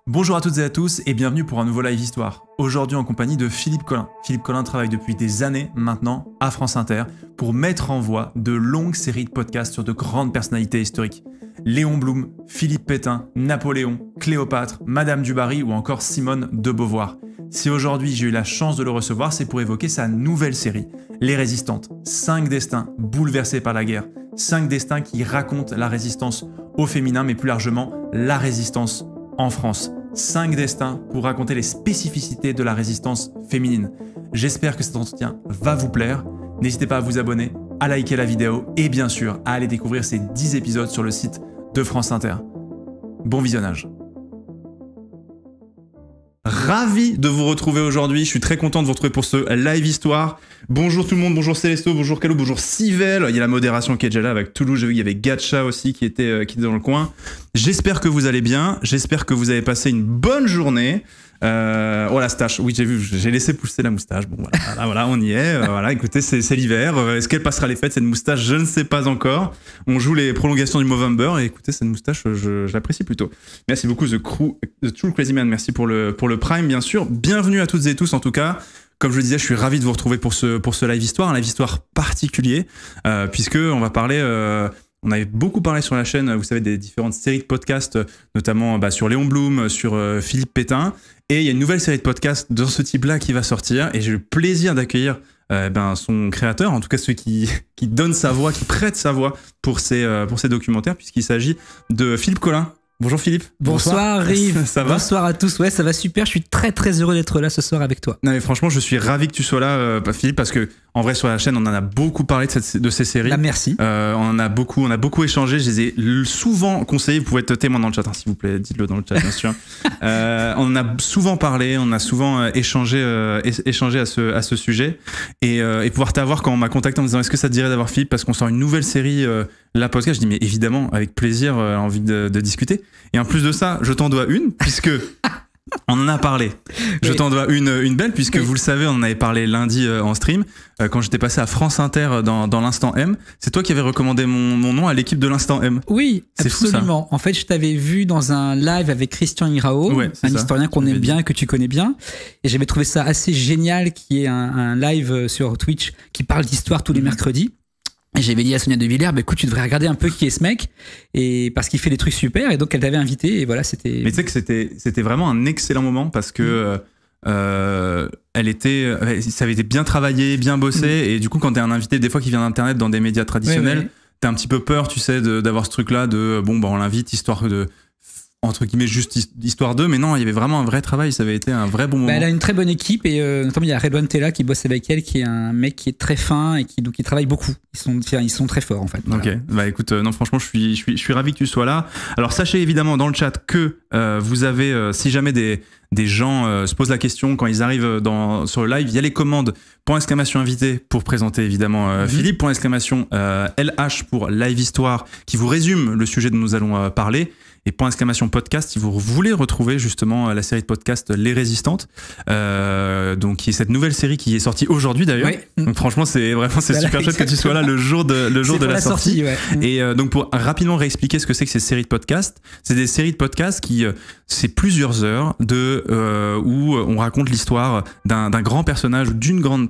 Bonjour à toutes et à tous et bienvenue pour un nouveau Live Histoire. Aujourd'hui en compagnie de Philippe Collin. Philippe Collin travaille depuis des années maintenant à France Inter pour mettre en voie de longues séries de podcasts sur de grandes personnalités historiques. Léon Blum, Philippe Pétain, Napoléon, Cléopâtre, Madame du Barry ou encore Simone de Beauvoir. Si aujourd'hui j'ai eu la chance de le recevoir, c'est pour évoquer sa nouvelle série, Les Résistantes. 5 destins bouleversés par la guerre. 5 destins qui racontent la résistance au féminin, mais plus largement la résistance en France. 5 destins pour raconter les spécificités de la résistance féminine. J'espère que cet entretien va vous plaire. N'hésitez pas à vous abonner, à liker la vidéo et bien sûr à aller découvrir ces 10 épisodes sur le site de France Inter. Bon visionnage. Ravi de vous retrouver aujourd'hui, je suis très content de vous retrouver pour ce Live Histoire. Bonjour tout le monde, bonjour Célesto, bonjour Calo, bonjour Civelle. Il y a la modération qui est déjà là avec Toulouse, j'ai vu qu'il y avait Gacha aussi qui était dans le coin. J'espère que vous allez bien, j'espère que vous avez passé une bonne journée. Oh la stache, oui j'ai vu, j'ai laissé pousser la moustache. Bon voilà, on y est. Voilà, écoutez, c'est l'hiver. Est-ce qu'elle passera les fêtes cette moustache? Je ne sais pas encore. On joue les prolongations du Movember et écoutez cette moustache, je l'apprécie plutôt. Merci beaucoup The True Crazy Man, merci pour le Prime bien sûr. Bienvenue à toutes et tous en tout cas. Comme je le disais, je suis ravi de vous retrouver pour ce Live Histoire, un Live Histoire particulier puisque on va parler. On avait beaucoup parlé sur la chaîne, vous savez, des différentes séries de podcasts, notamment sur Léon Blum, sur Philippe Pétain. Et il y a une nouvelle série de podcasts de ce type-là qui va sortir. Et j'ai le plaisir d'accueillir son créateur, en tout cas celui qui donne sa voix, qui prête sa voix pour ces documentaires, puisqu'il s'agit de Philippe Collin. Bonjour Philippe. Bonsoir Rive. Ça va? Bonsoir à tous. Ouais, ça va super. Je suis très très heureux d'être là ce soir avec toi. Non mais franchement, je suis ravi que tu sois là, Philippe, parce que en vrai sur la chaîne, on en a beaucoup parlé de ces séries. Bah, merci. On a beaucoup échangé. Je les ai souvent conseillés. Vous pouvez être témoin dans le chat, hein, s'il vous plaît. Dites-le dans le chat, bien sûr. On en a souvent parlé. On a souvent échangé à ce sujet et pouvoir t'avoir quand on m'a contacté en me disant est-ce que ça te dirait d'avoir Philippe parce qu'on sort une nouvelle série. La podcast, je dis mais évidemment avec plaisir, envie de discuter. Et en plus de ça, je t'en dois une puisque on en a parlé. Je t'en dois une belle puisque vous le savez, on en avait parlé lundi en stream quand j'étais passé à France Inter dans l'Instant M. C'est toi qui avais recommandé mon nom à l'équipe de l'Instant M. Oui, absolument. Fou, en fait, je t'avais vu dans un live avec Christian Hirao, un historien qu'on aime bien, que tu connais bien, et j'avais trouvé ça assez génial, qui est un live sur Twitch qui parle d'histoire tous les mercredis. Et j'avais dit à Sonia De Villers, bah écoute, tu devrais regarder un peu qui est ce mec, et parce qu'il fait des trucs super, et donc elle t'avait invité, et voilà, c'était. Mais tu sais que c'était vraiment un excellent moment parce que ça avait été bien travaillé, bien bossé, et du coup, quand t'es un invité, des fois qui vient d'internet dans des médias traditionnels, t'as un petit peu peur, tu sais, d'avoir ce truc-là de on l'invite histoire de. Entre guillemets juste histoire d'eux, mais non, il y avait vraiment un vrai travail, ça avait été un vrai bon moment. Elle a une très bonne équipe et notamment il y a Redouane Tella qui bosse avec elle, qui est un mec qui est très fin et qui travaille beaucoup. Ils sont très forts en fait. Voilà. Ok, bah écoute, non franchement je suis ravi que tu sois là. Alors sachez évidemment dans le chat que vous avez, si jamais des gens se posent la question quand ils arrivent sur le live, il y a les commandes !invité pour présenter évidemment Philippe, !LH pour Live Histoire qui vous résume le sujet dont nous allons parler. Et !podcast si vous voulez retrouver justement la série de podcasts Les Résistantes, donc qui est cette nouvelle série qui est sortie aujourd'hui d'ailleurs. Oui. Donc franchement c'est super chouette que tu sois là le jour de la sortie. Ouais. Et donc pour rapidement réexpliquer ce que c'est que ces séries de podcasts, c'est des séries de podcasts qui c'est plusieurs heures où on raconte l'histoire d'un grand personnage ou d'une grande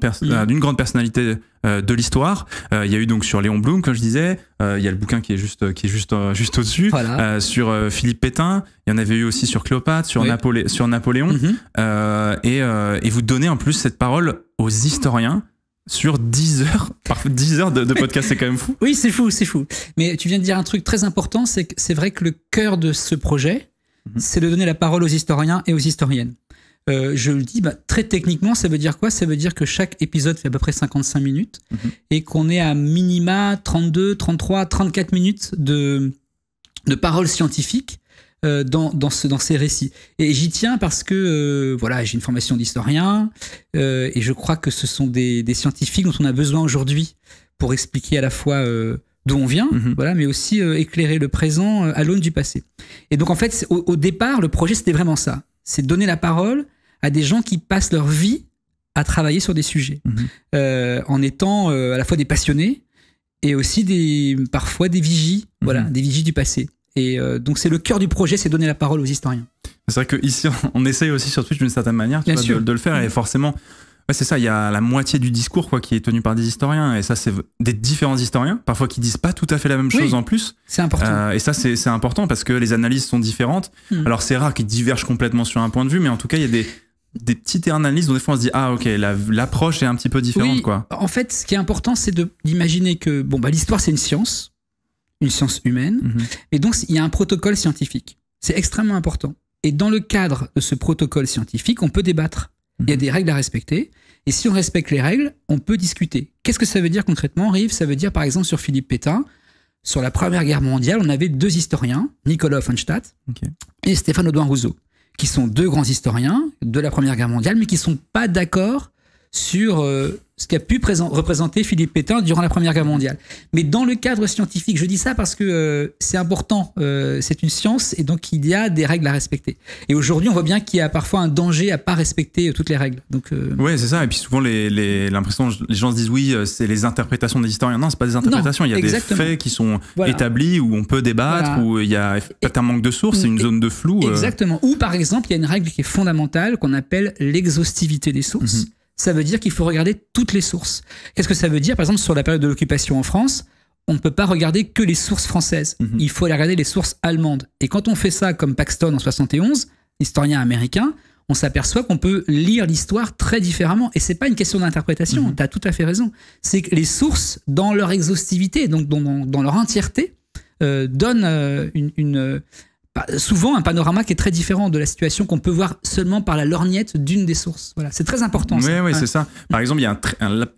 personnalité de l'histoire. Il y a eu donc sur Léon Blum, comme je disais, il y a le bouquin qui est juste au-dessus. Voilà. Sur Philippe Pétain, il y en avait eu aussi sur Cléopâtre, sur Napoléon. Et vous donnez en plus cette parole aux historiens sur 10 heures de podcast, c'est quand même fou. Oui, c'est fou. Mais tu viens de dire un truc très important, c'est que c'est vrai que le cœur de ce projet, c'est de donner la parole aux historiens et aux historiennes. Je le dis très techniquement, ça veut dire quoi? Ça veut dire que chaque épisode fait à peu près 55 minutes et qu'on est à minima 32, 33, 34 minutes de paroles scientifiques dans ces récits. Et j'y tiens parce que j'ai une formation d'historien et je crois que ce sont des scientifiques dont on a besoin aujourd'hui pour expliquer à la fois d'où on vient, mais aussi éclairer le présent à l'aune du passé. Et donc en fait, au départ, le projet c'était vraiment ça, c'est donner la parole à des gens qui passent leur vie à travailler sur des sujets, en étant à la fois des passionnés et aussi parfois des vigies, des vigies du passé. Et donc c'est le cœur du projet, c'est donner la parole aux historiens. C'est vrai qu'ici, on essaye aussi sur Twitch d'une certaine manière de le faire, et forcément, c'est ça, il y a la moitié du discours qui est tenu par des historiens, et ça, c'est des différents historiens, parfois qui disent pas tout à fait la même chose en plus. C'est important. Et ça, c'est important parce que les analyses sont différentes. Alors, c'est rare qu'ils divergent complètement sur un point de vue, mais en tout cas, il y a des petites analyses dont des fois on se dit ok, l'approche est un petit peu différente, quoi. En fait, ce qui est important, c'est d'imaginer que l'histoire, c'est une science humaine, et donc il y a un protocole scientifique. C'est extrêmement important. Et dans le cadre de ce protocole scientifique, on peut débattre. Il y a des règles à respecter. Et si on respecte les règles, on peut discuter. Qu'est-ce que ça veut dire concrètement, Rive? Ça veut dire, par exemple, sur Philippe Pétain, sur la Première Guerre mondiale, on avait 2 historiens, Nicolas Offenstadt et Stéphane Audouin-Rousseau, qui sont 2 grands historiens de la Première Guerre mondiale, mais qui ne sont pas d'accord sur ce qu'a pu représenter Philippe Pétain durant la Première Guerre mondiale. Mais dans le cadre scientifique, je dis ça parce que c'est important, c'est une science, et donc il y a des règles à respecter. Et aujourd'hui, on voit bien qu'il y a parfois un danger à ne pas respecter toutes les règles. Oui, c'est ça, et puis souvent l'impression, les gens se disent oui, c'est les interprétations des historiens. Non, c'est pas des interprétations, il y a des faits qui sont établis, où on peut débattre, où il y a peut-être un manque de sources, c'est une zone de flou. Exactement, ou par exemple, il y a une règle qui est fondamentale, qu'on appelle l'exhaustivité des sources. Ça veut dire qu'il faut regarder toutes les sources. Qu'est-ce que ça veut dire? Par exemple, sur la période de l'occupation en France, on ne peut pas regarder que les sources françaises. Il faut aller regarder les sources allemandes. Et quand on fait ça, comme Paxton en 71, historien américain, on s'aperçoit qu'on peut lire l'histoire très différemment. Et c'est pas une question d'interprétation. Tu as tout à fait raison. C'est que les sources, dans leur exhaustivité, donc dans leur entièreté, donnent souvent un panorama qui est très différent de la situation qu'on peut voir seulement par la lorgnette d'une des sources. Voilà, c'est très important. Oui, c'est ça. Par exemple, il y a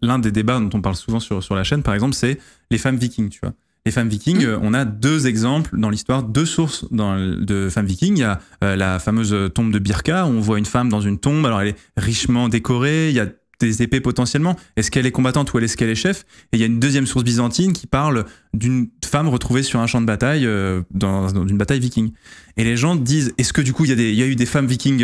l'un des débats dont on parle souvent sur la chaîne, par exemple, c'est les femmes vikings, tu vois. Les femmes vikings, on a 2 exemples dans l'histoire, 2 sources de femmes vikings. Il y a la fameuse tombe de Birka, où on voit une femme dans une tombe, alors elle est richement décorée, il y a des épées potentiellement. Est-ce qu'elle est combattante ou est-ce qu'elle est chef? Et il y a une deuxième source byzantine qui parle d'une femme retrouvée sur un champ de bataille dans une bataille viking. Et les gens disent, est-ce que du coup il y a eu des femmes vikings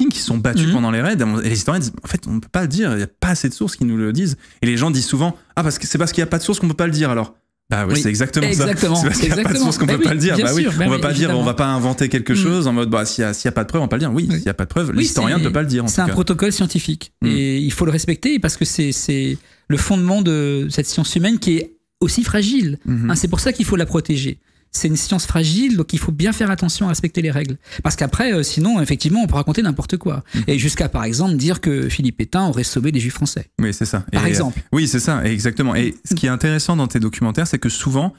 qui se sont battues pendant les raids? Et les historiens disent, en fait, on ne peut pas le dire, il n'y a pas assez de sources qui nous le disent. Et les gens disent souvent, parce qu'il n'y a pas de source qu'on ne peut pas le dire alors. Bah oui, c'est exactement ça. C'est parce qu'il n'y a pas de source qu'on peut pas le dire. On va pas dire, on va pas inventer quelque chose en mode, s'il y a pas de preuve, on va pas le dire. Oui, s'il y a pas de preuve, l'historien ne peut pas le dire. C'est un protocole scientifique et il faut le respecter parce que c'est le fondement de cette science humaine qui est aussi fragile. C'est pour ça qu'il faut la protéger. C'est une science fragile, donc il faut bien faire attention à respecter les règles. Parce qu'après, sinon, effectivement, on peut raconter n'importe quoi. Et jusqu'à, par exemple, dire que Philippe Pétain aurait sauvé des Juifs français. Oui, c'est ça. Par exemple. Oui, c'est ça, exactement. Et ce qui est intéressant dans tes documentaires, c'est que souvent,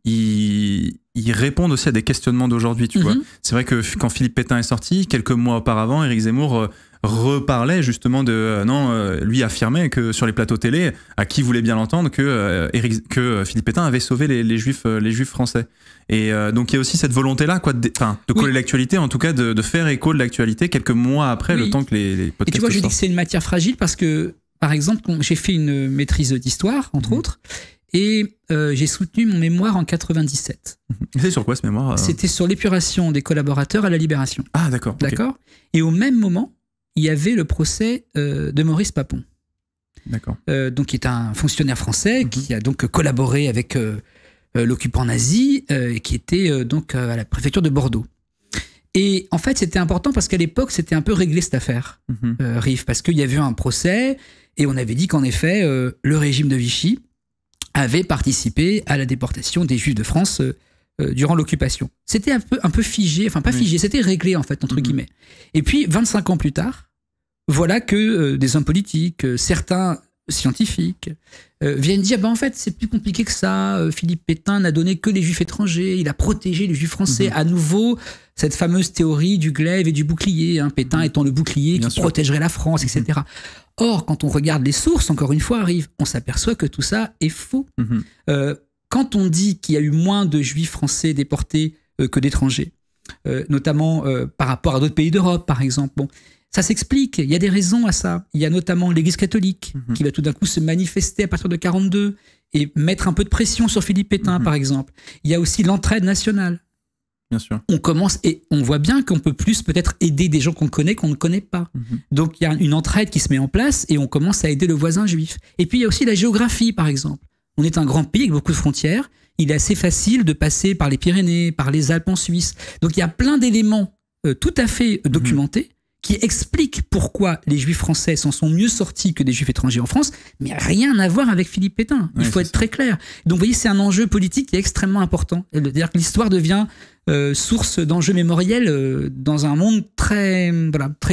ils répondent aussi à des questionnements d'aujourd'hui, tu vois. C'est vrai que quand Philippe Pétain est sorti, quelques mois auparavant, Éric Zemmour reparlait justement lui affirmait que sur les plateaux télé, à qui voulait bien l'entendre, que Philippe Pétain avait sauvé les juifs français. Et donc il y a aussi cette volonté là de coller l'actualité, en tout cas de faire écho de l'actualité quelques mois après, le temps que les podcasts. Et tu vois, je dis que c'est une matière fragile parce que, par exemple, j'ai fait une maîtrise d'histoire, entre autres, et j'ai soutenu mon mémoire en 97. C'est sur quoi ce mémoire? C'était sur l'épuration des collaborateurs à la Libération. Ah d'accord. D'accord. Et au même moment, il y avait le procès de Maurice Papon. D'accord. Donc, qui est un fonctionnaire français qui a donc collaboré avec l'occupant nazi et qui était donc à la préfecture de Bordeaux. Et en fait, c'était important parce qu'à l'époque, c'était un peu réglé cette affaire, Rive, parce qu'il y avait eu un procès et on avait dit qu'en effet, le régime de Vichy avait participé à la déportation des Juifs de France durant l'occupation. C'était un peu figé, enfin pas figé, c'était réglé en fait, entre guillemets. Et puis, 25 ans plus tard, voilà que des hommes politiques, certains scientifiques, viennent dire, en fait, c'est plus compliqué que ça, Philippe Pétain n'a donné que les Juifs étrangers, il a protégé les Juifs français. À nouveau, cette fameuse théorie du glaive et du bouclier, Pétain étant le bouclier qui protégerait la France, etc. Or, quand on regarde les sources, encore une fois, on s'aperçoit que tout ça est faux. Quand on dit qu'il y a eu moins de Juifs français déportés que d'étrangers, notamment par rapport à d'autres pays d'Europe, par exemple, ça s'explique, il y a des raisons à ça. Il y a notamment l'Église catholique qui va tout d'un coup se manifester à partir de 1942 et mettre un peu de pression sur Philippe Pétain, par exemple. Il y a aussi l'entraide nationale. Bien sûr. On commence et on voit bien qu'on peut plus peut-être aider des gens qu'on connaît qu'on ne connaît pas. Donc il y a une entraide qui se met en place et on commence à aider le voisin juif. Et puis il y a aussi la géographie, par exemple. On est un grand pays avec beaucoup de frontières. Il est assez facile de passer par les Pyrénées, par les Alpes en Suisse. Donc il y a plein d'éléments tout à fait documenté, qui explique pourquoi les juifs français s'en sont mieux sortis que des juifs étrangers en France, mais rien à voir avec Philippe Pétain. Il faut être très clair. Donc vous voyez, c'est un enjeu politique qui est extrêmement important. C'est-à-dire que l'histoire devient source d'enjeux mémoriels dans un monde très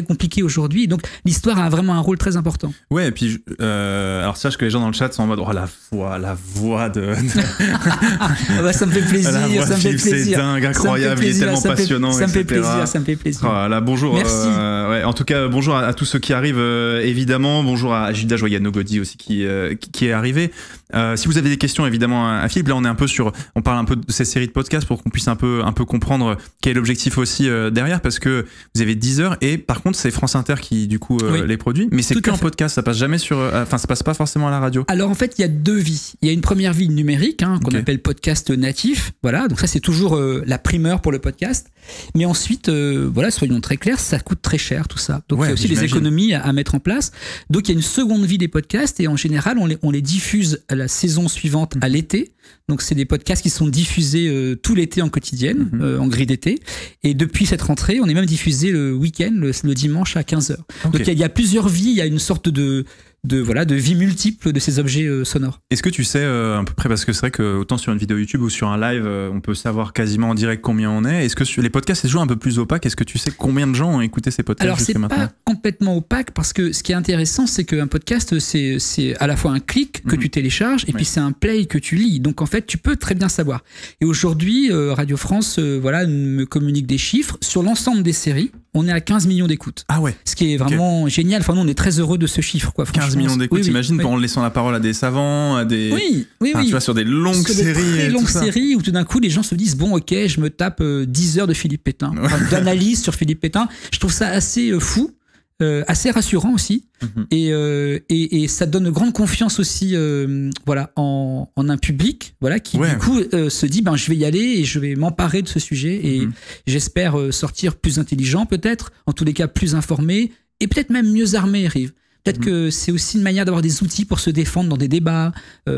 compliqué aujourd'hui. Donc l'histoire a vraiment un rôle très important. Ouais, et puis alors sache que les gens dans le chat sont en mode la voix de ça me fait plaisir, ça me fait plaisir. C'est dingue, incroyable, il est tellement passionnant, ça me fait plaisir, ça me fait plaisir. Là, bonjour. Merci. En tout cas, bonjour à tous ceux qui arrivent, évidemment. Bonjour à Gilda Joyanogodi aussi qui est arrivé. Si vous avez des questions, évidemment, à Philippe, là on parle un peu de ces séries de podcasts pour qu'on puisse un peu comprendre quel est l'objectif aussi derrière, parce que vous avez Deezer et par contre c'est France Inter qui du coup les produit, mais c'est qu'un podcast, ça passe jamais ça passe pas forcément à la radio. Alors en fait il y a deux vies. Il y a une première vie numérique qu'on appelle podcast natif, voilà, donc ça c'est toujours la primeur pour le podcast, mais ensuite soyons très clairs, ça coûte très cher tout ça, donc il y a aussi des économies à mettre en place. Donc il y a une seconde vie des podcasts et en général on les diffuse à la saison suivante à l'été. Donc c'est des podcasts qui sont diffusés tout l'été en quotidienne, en grille d'été. Et depuis cette rentrée, on est même diffusé le week-end, le dimanche à 15h. Donc il y a plusieurs vies, il y a une sorte de vie multiple de ces objets sonores. Est-ce que tu sais à peu près, parce que c'est vrai que autant sur une vidéo YouTube ou sur un live, on peut savoir quasiment en direct combien on est. Est-ce que sur les podcasts c'est toujours un peu plus opaque? Est-ce que tu sais combien de gens ont écouté ces podcasts? Alors c'est pas complètement opaque, parce que ce qui est intéressant, c'est qu'un podcast c'est à la fois un clic que tu télécharges et puis c'est un play que tu lis. Donc en fait tu peux très bien savoir. Et aujourd'hui Radio France me communique des chiffres sur l'ensemble des séries. On est à 15 millions d'écoutes. Ah ouais. Ce qui est vraiment génial. Enfin, nous, on est très heureux de ce chiffre, quoi. 15 millions d'écoutes, t'imagines, en laissant la parole à des savants, à des. Tu vois, sur des longues séries. Très longues séries où tout d'un coup, les gens se disent bon, ok, je me tape 10 heures de Philippe Pétain, d'analyse sur Philippe Pétain. Je trouve ça assez fou. Assez rassurant aussi, et ça donne grande confiance aussi en un public qui du coup se dit je vais y aller et je vais m'emparer de ce sujet et j'espère sortir plus intelligent, peut-être en tous les cas plus informé et peut-être même mieux armé, Rive. Peut-être que c'est aussi une manière d'avoir des outils pour se défendre dans des débats,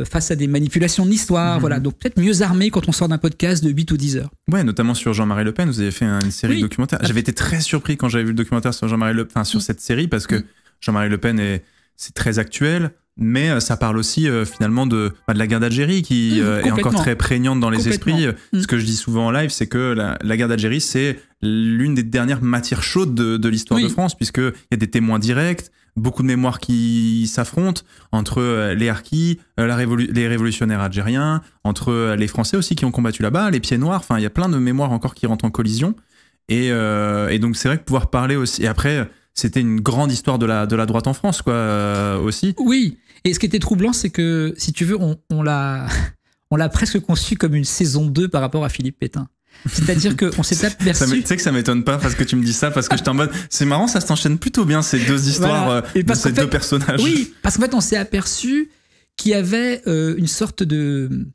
face à des manipulations de l'histoire. Voilà. Donc peut-être mieux armé quand on sort d'un podcast de 8 ou 10 heures. Ouais, notamment sur Jean-Marie Le Pen, vous avez fait une série documentaire. J'avais été très surpris quand j'avais vu le documentaire sur Jean-Marie Le Pen, sur cette série, parce que Jean-Marie Le Pen, c'est très actuel, mais ça parle aussi finalement de la guerre d'Algérie qui est encore très prégnante dans les esprits. Ce que je dis souvent en live, c'est que la guerre d'Algérie, c'est l'une des dernières matières chaudes de l'histoire de France, puisqu'il y a des témoins directs, beaucoup de mémoires qui s'affrontent entre les harkis, les révolutionnaires algériens, entre les Français aussi qui ont combattu là-bas, les pieds noirs. Enfin, il y a plein de mémoires encore qui rentrent en collision. Et donc, c'est vrai que pouvoir parler aussi. Et après, c'était une grande histoire de la droite en France, quoi, aussi. Oui. Et ce qui était troublant, c'est que, si tu veux, on l'a presque conçu comme une saison 2 par rapport à Philippe Pétain. C'est-à-dire qu'on s'est aperçu. Tu sais que ça m'étonne pas parce que tu me dis ça, parce que j'étais en mode c'est marrant, ça s'enchaîne plutôt bien ces deux histoires de ces deux personnages. Oui, parce qu'en fait on s'est aperçu qu'il y avait une sorte de,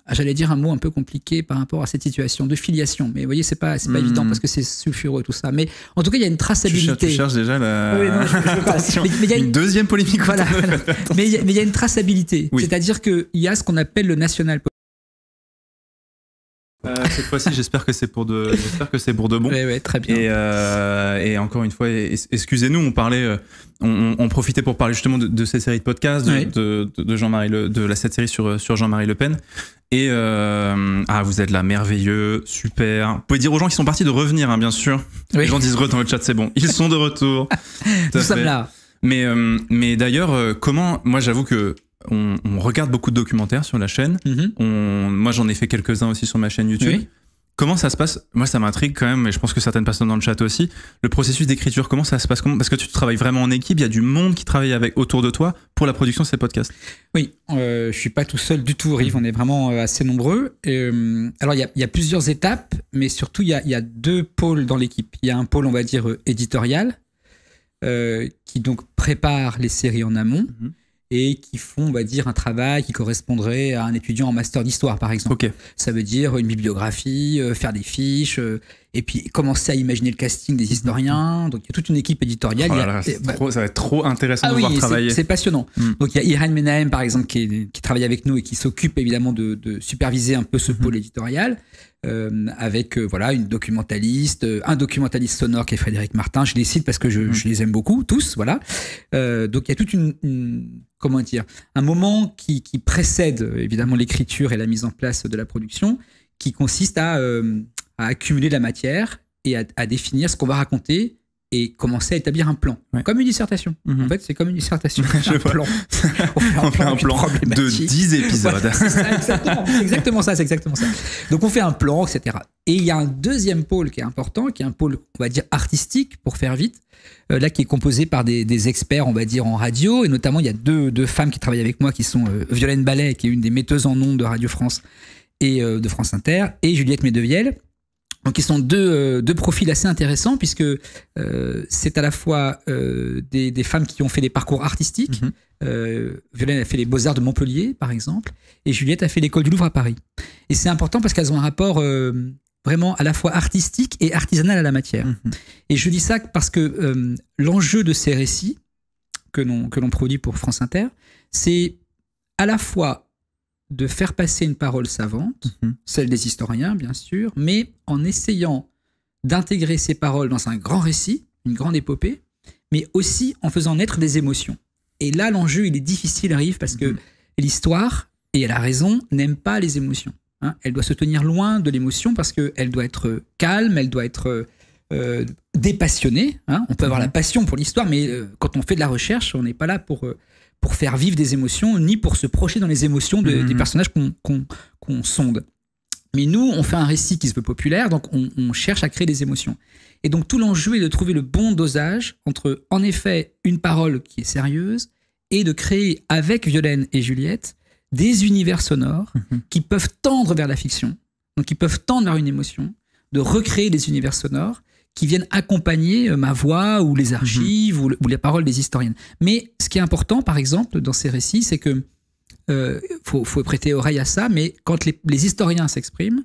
j'allais dire un mot un peu compliqué par rapport à cette situation de filiation, mais vous voyez c'est pas évident parce que c'est sulfureux tout ça, mais en tout cas il y a une traçabilité. Tu cherches déjà la. Oui, non, je passe. Mais il y a une deuxième polémique. Voilà. Mais il y a une traçabilité, c'est-à-dire qu'il y a ce qu'on appelle le national. Cette fois-ci, j'espère que c'est pour de bon. Ouais, très bien. Et encore une fois, excusez-nous, on profitait pour parler justement de cette série de podcasts, de Jean-Marie cette série sur Jean-Marie Le Pen. Et vous êtes là, merveilleux, super. Vous pouvez dire aux gens qui sont partis de revenir, bien sûr. Oui. Les gens disent dans le chat, c'est bon, ils sont de retour. Nous sommes là. Mais d'ailleurs, moi, j'avoue que on regarde beaucoup de documentaires sur la chaîne. Moi, j'en ai fait quelques-uns aussi sur ma chaîne YouTube. Oui. Comment ça se passe? Moi, ça m'intrigue quand même, et je pense que certaines personnes dans le chat aussi. Le processus d'écriture, comment ça se passe? Parce que tu travailles vraiment en équipe, il y a du monde qui travaille autour de toi pour la production de ces podcasts. Oui, je suis pas tout seul du tout, Rive. On est vraiment assez nombreux. Alors, il y a plusieurs étapes, mais surtout, il y a deux pôles dans l'équipe. Il y a un pôle, on va dire, éditorial, qui donc prépare les séries en amont. Et qui font, on va dire, un travail qui correspondrait à un étudiant en master d'histoire, par exemple. Ça veut dire une bibliographie, faire des fiches. et puis commencer à imaginer le casting des historiens. Donc il y a toute une équipe éditoriale. Ça va être trop intéressant de voir travailler. C'est passionnant. Donc il y a Irène Menahem par exemple qui travaille avec nous et qui s'occupe évidemment de superviser un peu ce pôle éditorial. Avec une documentaliste, un documentaliste sonore qui est Frédéric Martin. Je les cite parce que je les aime beaucoup tous. Voilà. Donc il y a toute un moment qui précède évidemment l'écriture et la mise en place de la production, qui consiste à accumuler la matière et à définir ce qu'on va raconter et commencer à établir un plan, comme une dissertation. En fait, c'est comme une dissertation. Un plan. On fait un plan de 10 épisodes. Voilà, c'est exactement ça. Donc, on fait un plan, etc. Et il y a un deuxième pôle qui est important, qui est un pôle, on va dire, artistique, pour faire vite, là, qui est composé par des experts, on va dire, en radio. Et notamment, il y a deux femmes qui travaillent avec moi, qui sont Violaine Ballet, qui est une des metteuses en ondes de Radio France et de France Inter, et Juliette Medevielle. Donc, ils sont deux profils assez intéressants, puisque c'est à la fois des femmes qui ont fait des parcours artistiques. Violaine a fait les Beaux-Arts de Montpellier, par exemple, et Juliette a fait l'École du Louvre à Paris. Et c'est important parce qu'elles ont un rapport vraiment à la fois artistique et artisanal à la matière. Et je dis ça parce que l'enjeu de ces récits que l'on produit pour France Inter, c'est à la fois de faire passer une parole savante, celle des historiens, bien sûr, mais en essayant d'intégrer ces paroles dans un grand récit, une grande épopée, mais aussi en faisant naître des émotions. Et là, l'enjeu, il est difficile, Rive, parce que l'histoire, et elle a raison, n'aime pas les émotions. Elle doit se tenir loin de l'émotion parce qu'elle doit être calme, elle doit être dépassionnée. On peut avoir la passion pour l'histoire, mais quand on fait de la recherche, on n'est pas là pour faire vivre des émotions, ni pour se projeter dans les émotions des personnages qu'on sonde. Mais nous, on fait un récit qui se veut populaire, donc on cherche à créer des émotions. Et donc tout l'enjeu est de trouver le bon dosage entre, en effet, une parole qui est sérieuse et de créer avec Violaine et Juliette des univers sonores qui peuvent tendre vers la fiction, donc qui peuvent tendre vers une émotion, de recréer des univers sonores qui viennent accompagner ma voix ou les archives ou les paroles des historiennes. Mais ce qui est important, par exemple, dans ces récits, c'est que faut prêter oreille à ça, mais quand les historiens s'expriment,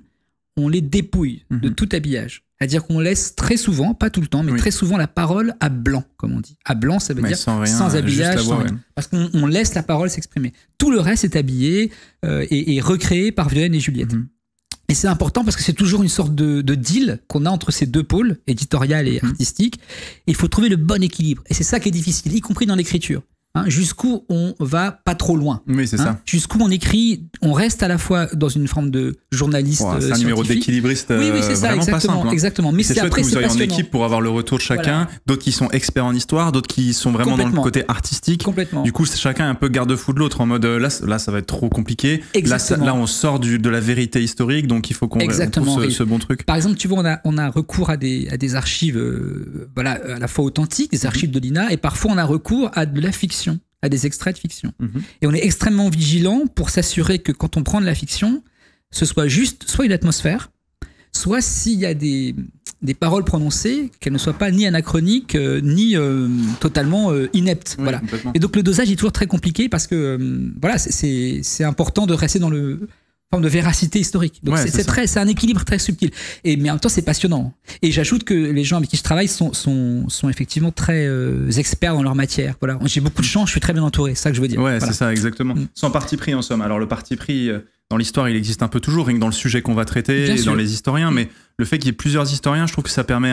on les dépouille de tout habillage. C'est-à-dire qu'on laisse très souvent, pas tout le temps, mais très souvent la parole à blanc, comme on dit. À blanc, ça veut dire sans habillage, sans rien. Parce qu'on laisse la parole s'exprimer. Tout le reste est habillé et recréé par Violaine et Juliette. Et c'est important parce que c'est toujours une sorte de deal qu'on a entre ces deux pôles, éditorial et artistique. Et il faut trouver le bon équilibre. Et c'est ça qui est difficile, y compris dans l'écriture. Jusqu'où on va pas trop loin. Oui, c'est ça. Jusqu'où on écrit, on reste à la fois dans une forme de journaliste. C'est un numéro d'équilibriste c'est ça, vraiment pas simple. Exactement. Mais c'est après, que vous ayez en équipe pour avoir le retour de chacun, d'autres qui sont experts en histoire, d'autres qui sont vraiment dans le côté artistique. Complètement. Du coup, chacun est un peu garde-fou de l'autre en mode là, ça va être trop compliqué. Là, on sort de la vérité historique, donc il faut qu'on trouve ce bon truc. Par exemple, tu vois, on a recours à des archives, à la fois authentiques, des archives de l'INA, et parfois on a recours à de la fiction, à des extraits de fiction. Et on est extrêmement vigilant pour s'assurer que quand on prend de la fiction, ce soit juste soit une atmosphère, soit s'il y a des paroles prononcées, qu'elles ne soient pas ni anachroniques, ni totalement ineptes. Oui, voilà. Et donc le dosage est toujours très compliqué parce que c'est important de rester dans le forme de véracité historique. Donc c'est un équilibre très subtil. Mais en même temps, c'est passionnant. Et j'ajoute que les gens avec qui je travaille sont effectivement très experts dans leur matière. Voilà. J'ai beaucoup de chance, je suis très bien entouré, c'est ça que je veux dire. Ouais, voilà. C'est ça, exactement. Sans parti pris, en somme. Alors le parti pris, dans l'histoire, il existe un peu toujours, rien que dans le sujet qu'on va traiter, et dans les historiens, mais le fait qu'il y ait plusieurs historiens, je trouve que ça permet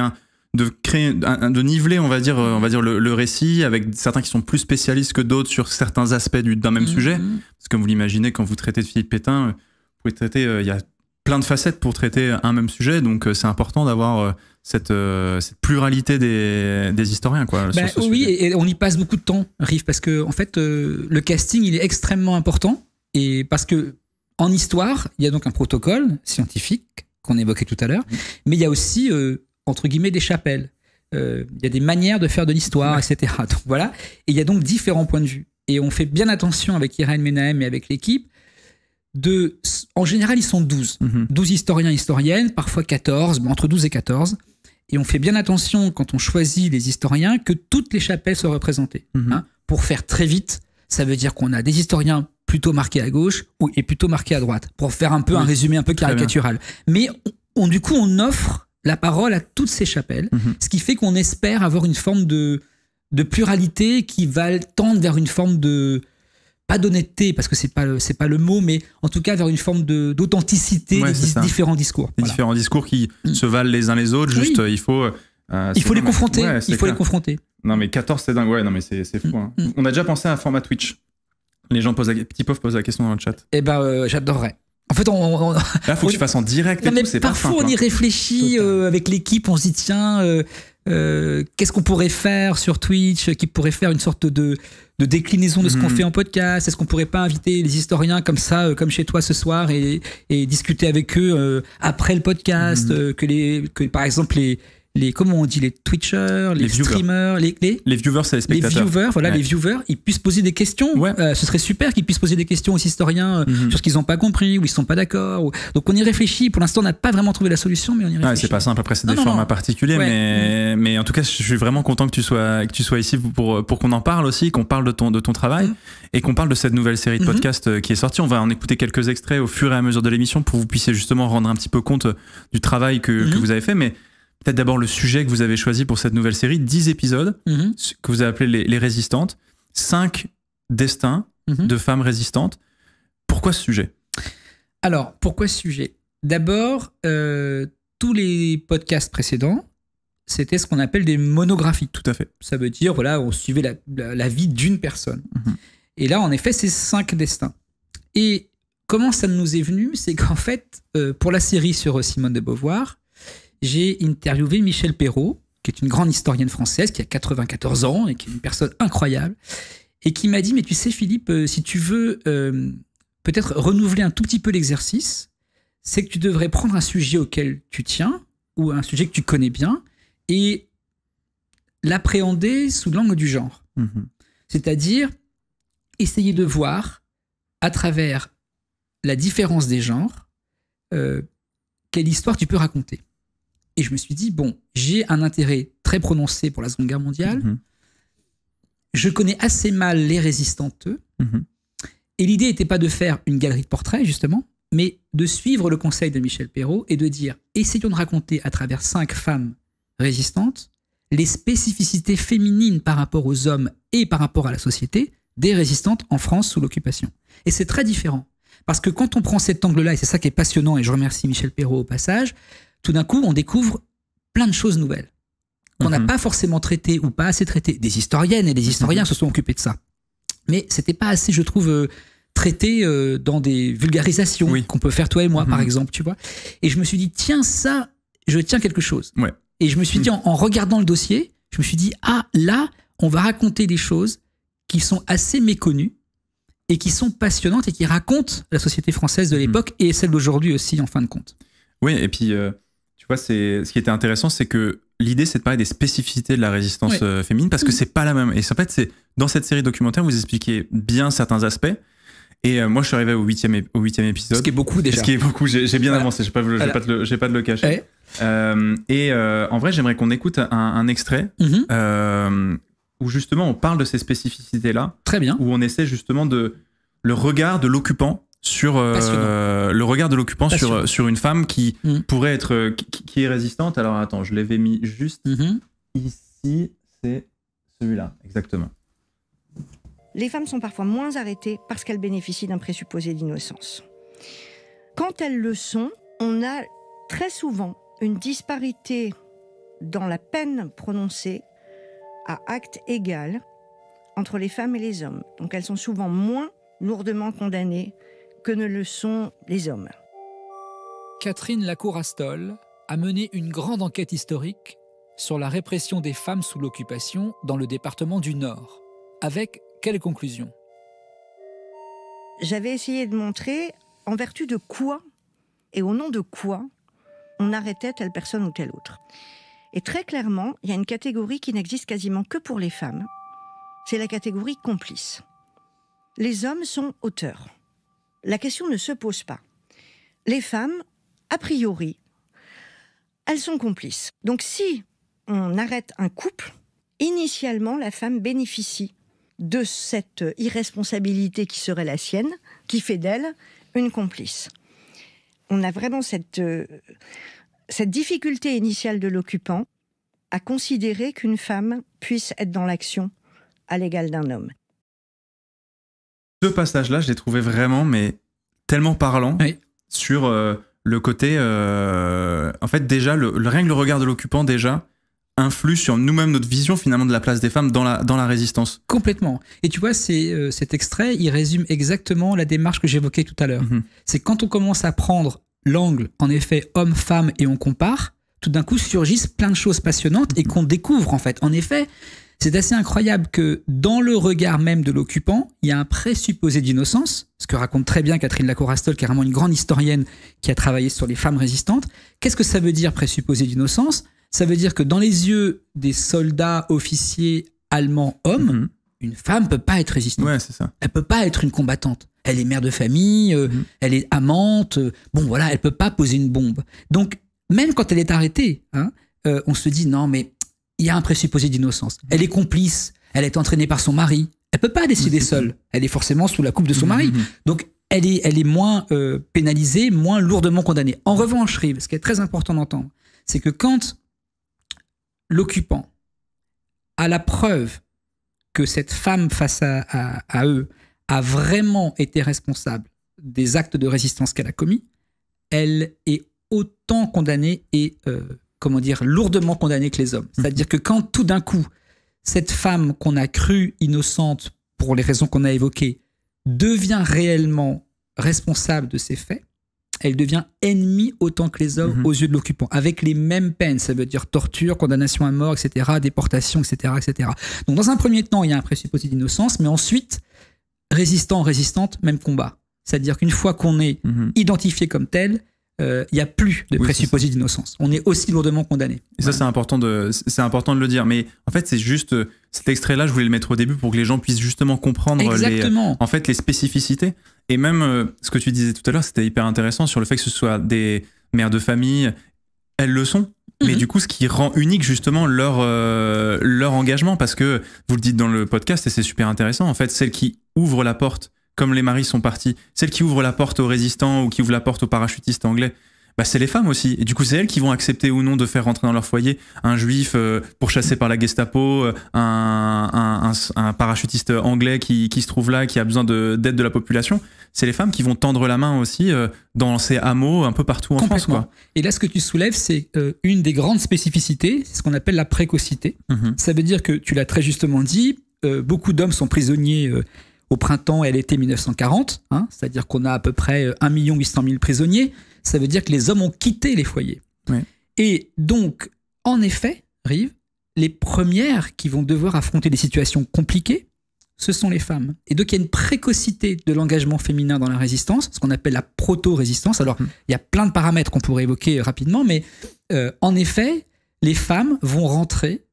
de créer, de niveler, on va dire le récit, avec certains qui sont plus spécialistes que d'autres sur certains aspects d'un même sujet. Parce que comme vous l'imaginez, quand vous traitez de Philippe Pétain, vous pouvez traiter, il y a plein de facettes pour traiter un même sujet, donc c'est important d'avoir cette pluralité des historiens, quoi. Sur ce sujet. Et on y passe beaucoup de temps, Rive, parce que en fait, le casting, il est extrêmement important, et parce que en histoire, il y a donc un protocole scientifique qu'on évoquait tout à l'heure, mais il y a aussi entre guillemets des chapelles. Il y a des manières de faire de l'histoire, etc. Donc voilà, et il y a donc différents points de vue. Et on fait bien attention avec Irène Menahem et avec l'équipe. En général, ils sont 12. 12 historiens, historiennes, parfois 14, entre 12 et 14. Et on fait bien attention, quand on choisit les historiens, que toutes les chapelles soient représentées. Pour faire très vite, ça veut dire qu'on a des historiens plutôt marqués à gauche et plutôt marqués à droite, pour faire un peu un résumé un peu caricatural. Mais du coup, on offre la parole à toutes ces chapelles, ce qui fait qu'on espère avoir une forme de pluralité qui va tendre vers une forme de, pas d'honnêteté, parce que c'est pas le mot, mais en tout cas vers une forme d'authenticité des différents discours. Des différents discours qui se valent les uns les autres, juste il faut les confronter. Ouais, il faut les confronter. Non mais 14 c'est dingue, ouais, non mais c'est fou. Hein. On a déjà pensé à un format Twitch. Les gens Petit Pauvre pose la question dans le chat. Eh ben j'adorerais. En fait, là, faut que tu fasses en direct. Non, mais c'est parfois, on y réfléchit avec l'équipe. On se dit, tiens, qu'est-ce qu'on pourrait faire sur Twitch qui pourrait faire une sorte de déclinaison de ce qu'on fait en podcast? Est-ce qu'on pourrait pas inviter les historiens comme ça, comme chez toi ce soir, et discuter avec eux après le podcast, que par exemple comment on dit, les Twitchers, les streamers, les viewers, c'est les spectateurs. Les viewers, voilà, les viewers, ils puissent poser des questions. Ouais. Ce serait super qu'ils puissent poser des questions aux historiens sur ce qu'ils n'ont pas compris, ou ils ne sont pas d'accord. Donc on y réfléchit. Pour l'instant, on n'a pas vraiment trouvé la solution, mais on y réfléchit. Ouais, c'est pas simple. Après, c'est des formats particuliers, mais en tout cas, je suis vraiment content que tu sois ici pour qu'on en parle aussi, qu'on parle de ton travail et qu'on parle de cette nouvelle série de podcasts qui est sortie. On va en écouter quelques extraits au fur et à mesure de l'émission pour que vous puissiez justement rendre un petit peu compte du travail que vous avez fait, mais peut-être d'abord le sujet que vous avez choisi pour cette nouvelle série, 10 épisodes, que vous avez appelé les résistantes, 5 destins de femmes résistantes. Pourquoi ce sujet? Alors, pourquoi ce sujet? D'abord, tous les podcasts précédents, c'était ce qu'on appelle des monographies. Tout à fait. Ça veut dire, voilà, on suivait la vie d'une personne. Et là, en effet, c'est 5 destins. Et comment ça nous est venu? C'est qu'en fait, pour la série sur Simone de Beauvoir, j'ai interviewé Michel Perrault, qui est une grande historienne française, qui a 94 ans et qui est une personne incroyable, et qui m'a dit, mais tu sais Philippe, si tu veux peut-être renouveler un tout petit peu l'exercice, c'est que tu devrais prendre un sujet auquel tu tiens, ou un sujet que tu connais bien, et l'appréhender sous l'angle du genre. C'est-à-dire essayer de voir, à travers la différence des genres, quelle histoire tu peux raconter. Et je me suis dit, bon, j'ai un intérêt très prononcé pour la Seconde Guerre mondiale. Je connais assez mal les résistantes. Et l'idée n'était pas de faire une galerie de portraits, justement, mais de suivre le conseil de Michel Perrault et de dire, essayons de raconter à travers 5 femmes résistantes les spécificités féminines par rapport aux hommes et par rapport à la société des résistantes en France sous l'occupation. Et c'est très différent. Parce que quand on prend cet angle-là, et c'est ça qui est passionnant, et je remercie Michel Perrault au passage, tout d'un coup, on découvre plein de choses nouvelles qu'on n'a pas forcément traitées ou pas assez traitées. Des historiennes et des historiens se sont occupés de ça. Mais c'était pas assez, je trouve, traité dans des vulgarisations qu'on peut faire toi et moi, par exemple, tu vois. Et je me suis dit, tiens, ça, je tiens quelque chose. Et je me suis dit, en regardant le dossier, je me suis dit, ah, là, on va raconter des choses qui sont assez méconnues et qui sont passionnantes et qui racontent la société française de l'époque et celle d'aujourd'hui aussi, en fin de compte. Oui, et puis... tu vois, ce qui était intéressant, c'est que l'idée, c'est de parler des spécificités de la résistance féminine, parce que c'est pas la même. Et en fait, dans cette série documentaire, vous expliquez bien certains aspects. Et moi, je suis arrivé au 8e épisode. Ce qui est beaucoup déjà. Ce qui est beaucoup. J'ai bien avancé. J'ai pas de le cacher. En vrai, j'aimerais qu'on écoute un extrait où justement on parle de ces spécificités-là. Très bien. Où on essaie justement le regard de l'occupant sur le regard de l'occupant sur une femme qui pourrait être qui est résistante. Alors attends, je l'avais mis juste ici, c'est celui-là, exactement. Les femmes sont parfois moins arrêtées parce qu'elles bénéficient d'un présupposé d'innocence. Quand elles le sont, on a très souvent une disparité dans la peine prononcée à acte égal entre les femmes et les hommes. Donc elles sont souvent moins lourdement condamnées que ne le sont les hommes. Catherine Lacour-Astol a mené une grande enquête historique sur la répression des femmes sous l'occupation dans le département du Nord. Avec quelle conclusion? J'avais essayé de montrer en vertu de quoi et au nom de quoi on arrêtait telle personne ou telle autre. Et très clairement, il y a une catégorie qui n'existe quasiment que pour les femmes. C'est la catégorie complice. Les hommes sont auteurs. La question ne se pose pas. Les femmes, a priori, elles sont complices. Donc si on arrête un couple, initialement, la femme bénéficie de cette irresponsabilité qui serait la sienne, qui fait d'elle une complice. On a vraiment cette difficulté initiale de l'occupant à considérer qu'une femme puisse être dans l'action à l'égal d'un homme. Ce passage-là, je l'ai trouvé vraiment, mais tellement parlant sur le côté... en fait, déjà, rien que le regard de l'occupant, déjà, influe sur nous-mêmes, notre vision, finalement, de la place des femmes dans la résistance. Complètement. Et tu vois, cet extrait, il résume exactement la démarche que j'évoquais tout à l'heure. C'est quand on commence à prendre l'angle, en effet, homme-femme, et on compare, tout d'un coup surgissent plein de choses passionnantes et qu'on découvre, en fait. En effet, c'est assez incroyable que dans le regard même de l'occupant, il y a un présupposé d'innocence, ce que raconte très bien Catherine Lacour-Astol, qui est vraiment une grande historienne qui a travaillé sur les femmes résistantes. Qu'est-ce que ça veut dire, présupposé d'innocence ? Ça veut dire que dans les yeux des soldats, officiers allemands, hommes, une femme peut pas être résistante. Ouais, c'est ça. Elle peut pas être une combattante. Elle est mère de famille, elle est amante. Bon, voilà, elle peut pas poser une bombe. Donc, même quand elle est arrêtée, on se dit non, mais il y a un présupposé d'innocence. Elle est complice. Elle est entraînée par son mari. Elle peut pas décider seule. Elle est forcément sous la coupe de son mari. Donc, elle est moins pénalisée, moins lourdement condamnée. En revanche, Rive, ce qui est très important d'entendre, c'est que quand l'occupant a la preuve que cette femme face à eux a vraiment été responsable des actes de résistance qu'elle a commis, elle est autant condamnée et lourdement condamnée que les hommes. C'est-à-dire que quand tout d'un coup, cette femme qu'on a crue innocente pour les raisons qu'on a évoquées devient réellement responsable de ces faits, elle devient ennemie autant que les hommes aux yeux de l'occupant, avec les mêmes peines. Ça veut dire torture, condamnation à mort, etc., déportation, etc., etc. Donc, dans un premier temps, il y a un présupposé d'innocence, mais ensuite, résistant, résistante, même combat. C'est-à-dire qu'une fois qu'on est identifié comme tel, il n'y a plus de présupposé d'innocence. On est aussi lourdement condamné. Et ça, c'est important de le dire. Mais en fait, c'est juste cet extrait-là, je voulais le mettre au début pour que les gens puissent justement comprendre les spécificités. Et même ce que tu disais tout à l'heure, c'était hyper intéressant sur le fait que ce soit des mères de famille. Elles le sont. Mais du coup, ce qui rend unique justement leur engagement, parce que vous le dites dans le podcast et c'est super intéressant, en fait, celle qui ouvre la porte, comme les maris sont partis, celle qui ouvre la porte aux résistants ou qui ouvre la porte aux parachutistes anglais, bah c'est les femmes aussi. Et du coup, c'est elles qui vont accepter ou non de faire rentrer dans leur foyer un juif pourchassé par la Gestapo, un parachutiste anglais qui se trouve là, qui a besoin d'aide de la population. C'est les femmes qui vont tendre la main aussi dans ces hameaux un peu partout en France, quoi. Et là, ce que tu soulèves, c'est une des grandes spécificités, c'est ce qu'on appelle la précocité. Ça veut dire que, tu l'as très justement dit, beaucoup d'hommes sont prisonniers au printemps et à l'été 1940, c'est-à-dire qu'on a à peu près 1 800 000 prisonniers. Ça veut dire que les hommes ont quitté les foyers. Ouais. Et donc, en effet, Rive, les premières qui vont devoir affronter des situations compliquées, ce sont les femmes. Et donc, il y a une précocité de l'engagement féminin dans la résistance, ce qu'on appelle la proto-résistance. Alors, il y a plein de paramètres qu'on pourrait évoquer rapidement, mais en effet, les femmes vont rentrer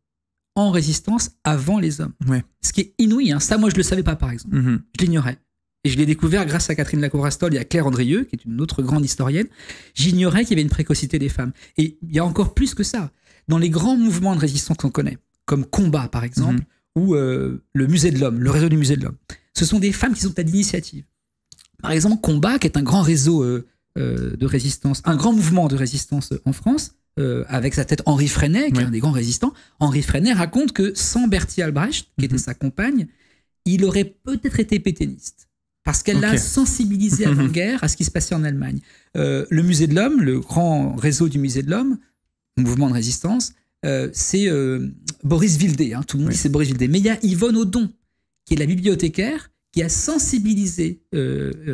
en résistance avant les hommes. Ouais. Ce qui est inouï. Ça, moi, je ne le savais pas, par exemple. Je l'ignorais. Et je l'ai découvert grâce à Catherine Lacour-Astol et à Claire Andrieux, qui est une autre grande historienne. J'ignorais qu'il y avait une précocité des femmes. Et il y a encore plus que ça. Dans les grands mouvements de résistance qu'on connaît, comme Combat, par exemple, ou le Musée de l'Homme, le réseau du Musée de l'Homme, ce sont des femmes qui sont à l'initiative. Par exemple, Combat, qui est un grand réseau de résistance, un grand mouvement de résistance en France, avec sa tête Henri Freinet, qui est un des grands résistants. Henri Freinet raconte que sans Bertie Albrecht, qui était sa compagne, il aurait peut-être été pétainiste. Parce qu'elle l'a sensibilisé avant-guerre à ce qui se passait en Allemagne. Le Musée de l'Homme, le grand réseau du Musée de l'Homme, mouvement de résistance, c'est Boris Vildé. Tout le monde dit c'est Boris Vildé. Mais il y a Yvonne Audon, qui est la bibliothécaire, qui a sensibilisé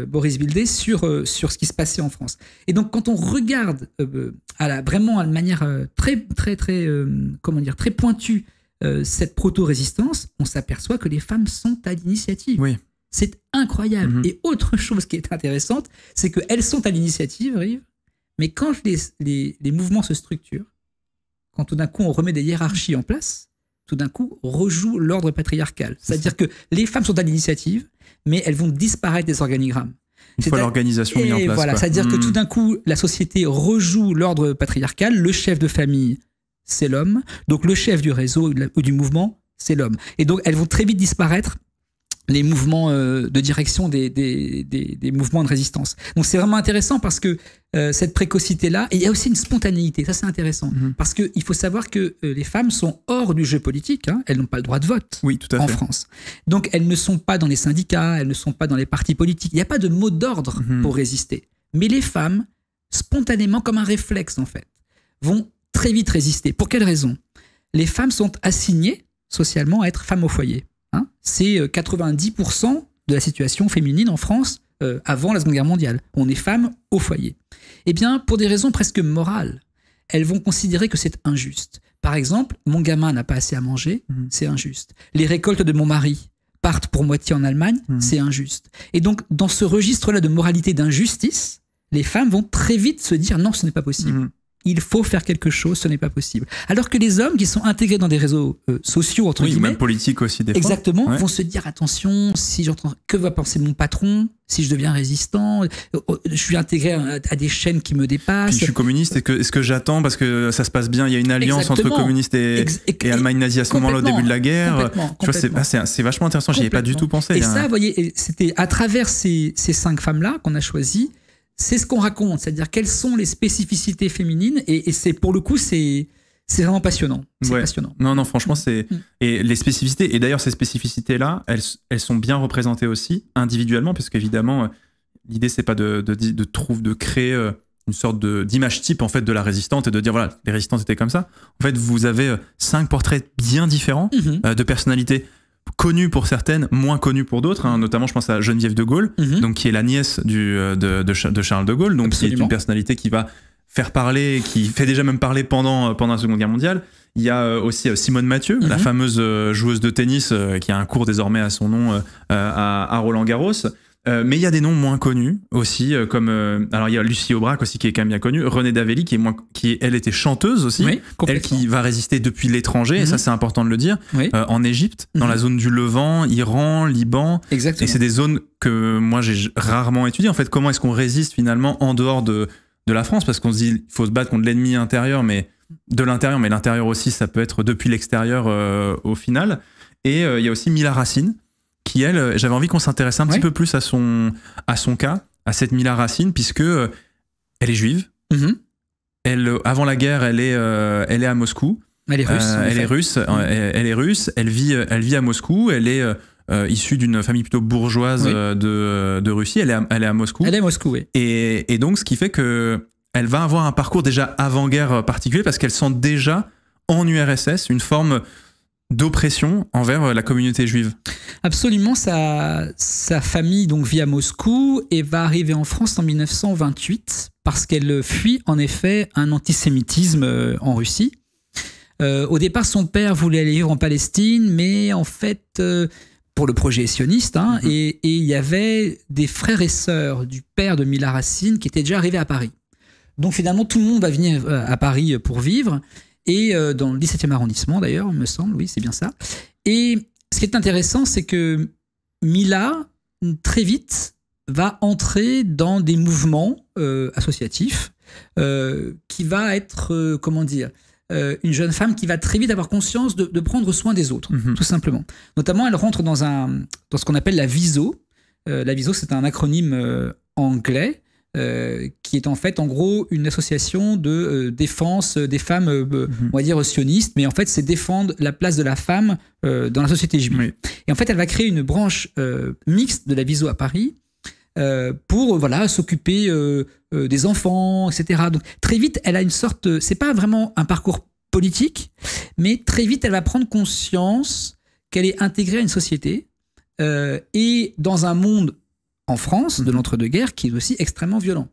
Boris Vildé sur ce qui se passait en France. Et donc, quand on regarde vraiment de manière très pointue cette proto-résistance, on s'aperçoit que les femmes sont à l'initiative. Oui. C'est incroyable. Et autre chose qui est intéressante, c'est qu'elles sont à l'initiative, Rive, mais quand les mouvements se structurent, quand tout d'un coup on remet des hiérarchies en place, tout d'un coup rejoue l'ordre patriarcal. C'est-à-dire que les femmes sont à l'initiative, mais elles vont disparaître des organigrammes. Une fois l'organisation mise en place. Voilà, c'est-à-dire que tout d'un coup, la société rejoue l'ordre patriarcal, le chef de famille, c'est l'homme, donc le chef du réseau ou du mouvement, c'est l'homme. Et donc elles vont très vite disparaître les mouvements de direction des mouvements de résistance. Donc c'est vraiment intéressant parce que cette précocité-là, et il y a aussi une spontanéité, ça c'est intéressant, parce qu'il faut savoir que les femmes sont hors du jeu politique, hein, elles n'ont pas le droit de vote en France. Donc elles ne sont pas dans les syndicats, elles ne sont pas dans les partis politiques, il n'y a pas de mot d'ordre pour résister. Mais les femmes, spontanément, comme un réflexe en fait, vont très vite résister. Pour quelle raison ? Les femmes sont assignées socialement à être femmes au foyer. Hein, c'est 90% de la situation féminine en France avant la Seconde Guerre mondiale. On est femmes au foyer. Eh bien, pour des raisons presque morales, elles vont considérer que c'est injuste. Par exemple, mon gamin n'a pas assez à manger, c'est injuste. Les récoltes de mon mari partent pour moitié en Allemagne, c'est injuste. Et donc, dans ce registre-là de moralité d'injustice, les femmes vont très vite se dire non, ce n'est pas possible. Il faut faire quelque chose, ce n'est pas possible. Alors que les hommes qui sont intégrés dans des réseaux sociaux, entre guillemets, même politiques aussi des fois, exactement, vont se dire attention, si j'entends, que va penser mon patron si je deviens résistant, je suis intégré à des chaînes qui me dépassent. Puis je suis communiste, est-ce que j'attends parce que ça se passe bien, il y a une alliance entre communistes et Allemagne nazie à ce moment-là au début de la guerre. Tu vois, c'est vachement intéressant, j'y avais pas du tout pensé. Et ça, vous voyez, c'était à travers ces 5 femmes-là qu'on a choisi. C'est ce qu'on raconte, c'est-à-dire quelles sont les spécificités féminines, et c'est pour le coup, c'est vraiment passionnant. C'est passionnant. Non, franchement, c'est et les spécificités. Et d'ailleurs, ces spécificités-là, elles sont bien représentées aussi individuellement, parce qu'évidemment, l'idée c'est pas de créer une sorte d'image type en fait de la résistante et de dire voilà, les résistantes étaient comme ça. En fait, vous avez 5 portraits bien différents de personnalités. Connue pour certaines, moins connue pour d'autres, hein, notamment je pense à Geneviève de Gaulle, donc qui est la nièce de Charles de Gaulle, donc qui est une personnalité qui va faire parler, qui fait déjà même parler pendant la Seconde Guerre mondiale. Il y a aussi Simone Mathieu, la fameuse joueuse de tennis qui a un cours désormais à son nom à Roland-Garros. Mais il y a des noms moins connus aussi, comme alors il y a Lucie Aubrac aussi qui est quand même bien connue, Renée Davelli elle était chanteuse aussi, elle qui va résister depuis l'étranger, et ça c'est important de le dire, en Égypte, dans la zone du Levant, Iran, Liban. Exactement. Et c'est des zones que moi j'ai rarement étudiées en fait. Comment est-ce qu'on résiste finalement en dehors de la France, parce qu'on se dit il faut se battre contre l'ennemi intérieur, mais de l'intérieur, mais l'intérieur aussi ça peut être depuis l'extérieur au final. Et il y a aussi Mila Racine, qui elle, j'avais envie qu'on s'intéresse un petit peu plus à son cas, à cette Mila Racine, puisque elle est juive. Elle, avant la guerre, elle est à Moscou. Elle est russe. Elle est russe. Elle vit à Moscou. Elle est issue d'une famille plutôt bourgeoise de Russie. Elle est à Moscou. Elle est à Moscou, oui. Et donc, ce qui fait que elle va avoir un parcours déjà avant-guerre particulier, parce qu'elle sent déjà en URSS une forme d'oppression envers la communauté juive. Absolument, sa famille donc vit à Moscou et va arriver en France en 1928 parce qu'elle fuit en effet un antisémitisme en Russie. Au départ, son père voulait aller vivre en Palestine, mais en fait, pour le projet sioniste, et il y avait des frères et sœurs du père de Mila Racine qui étaient déjà arrivés à Paris. Donc finalement, tout le monde va venir à Paris pour vivre. Et dans le 17e arrondissement d'ailleurs, il me semble, oui, c'est bien ça. Et ce qui est intéressant, c'est que Mila, très vite, va entrer dans des mouvements associatifs qui va être, une jeune femme qui va très vite avoir conscience de prendre soin des autres, tout simplement. Notamment, elle rentre dans ce qu'on appelle la VISO. La VISO, c'est un acronyme anglais qui est en fait, en gros, une association de défense des femmes, on va dire sionistes, mais en fait, c'est défendre la place de la femme dans la société juive. Oui. Et en fait, elle va créer une branche mixte de la VISO à Paris pour s'occuper des enfants, etc. Donc, très vite, elle a une sorte... c'est pas vraiment un parcours politique, mais très vite, elle va prendre conscience qu'elle est intégrée à une société et dans un monde en France, de l'entre-deux-guerres, qui est aussi extrêmement violent,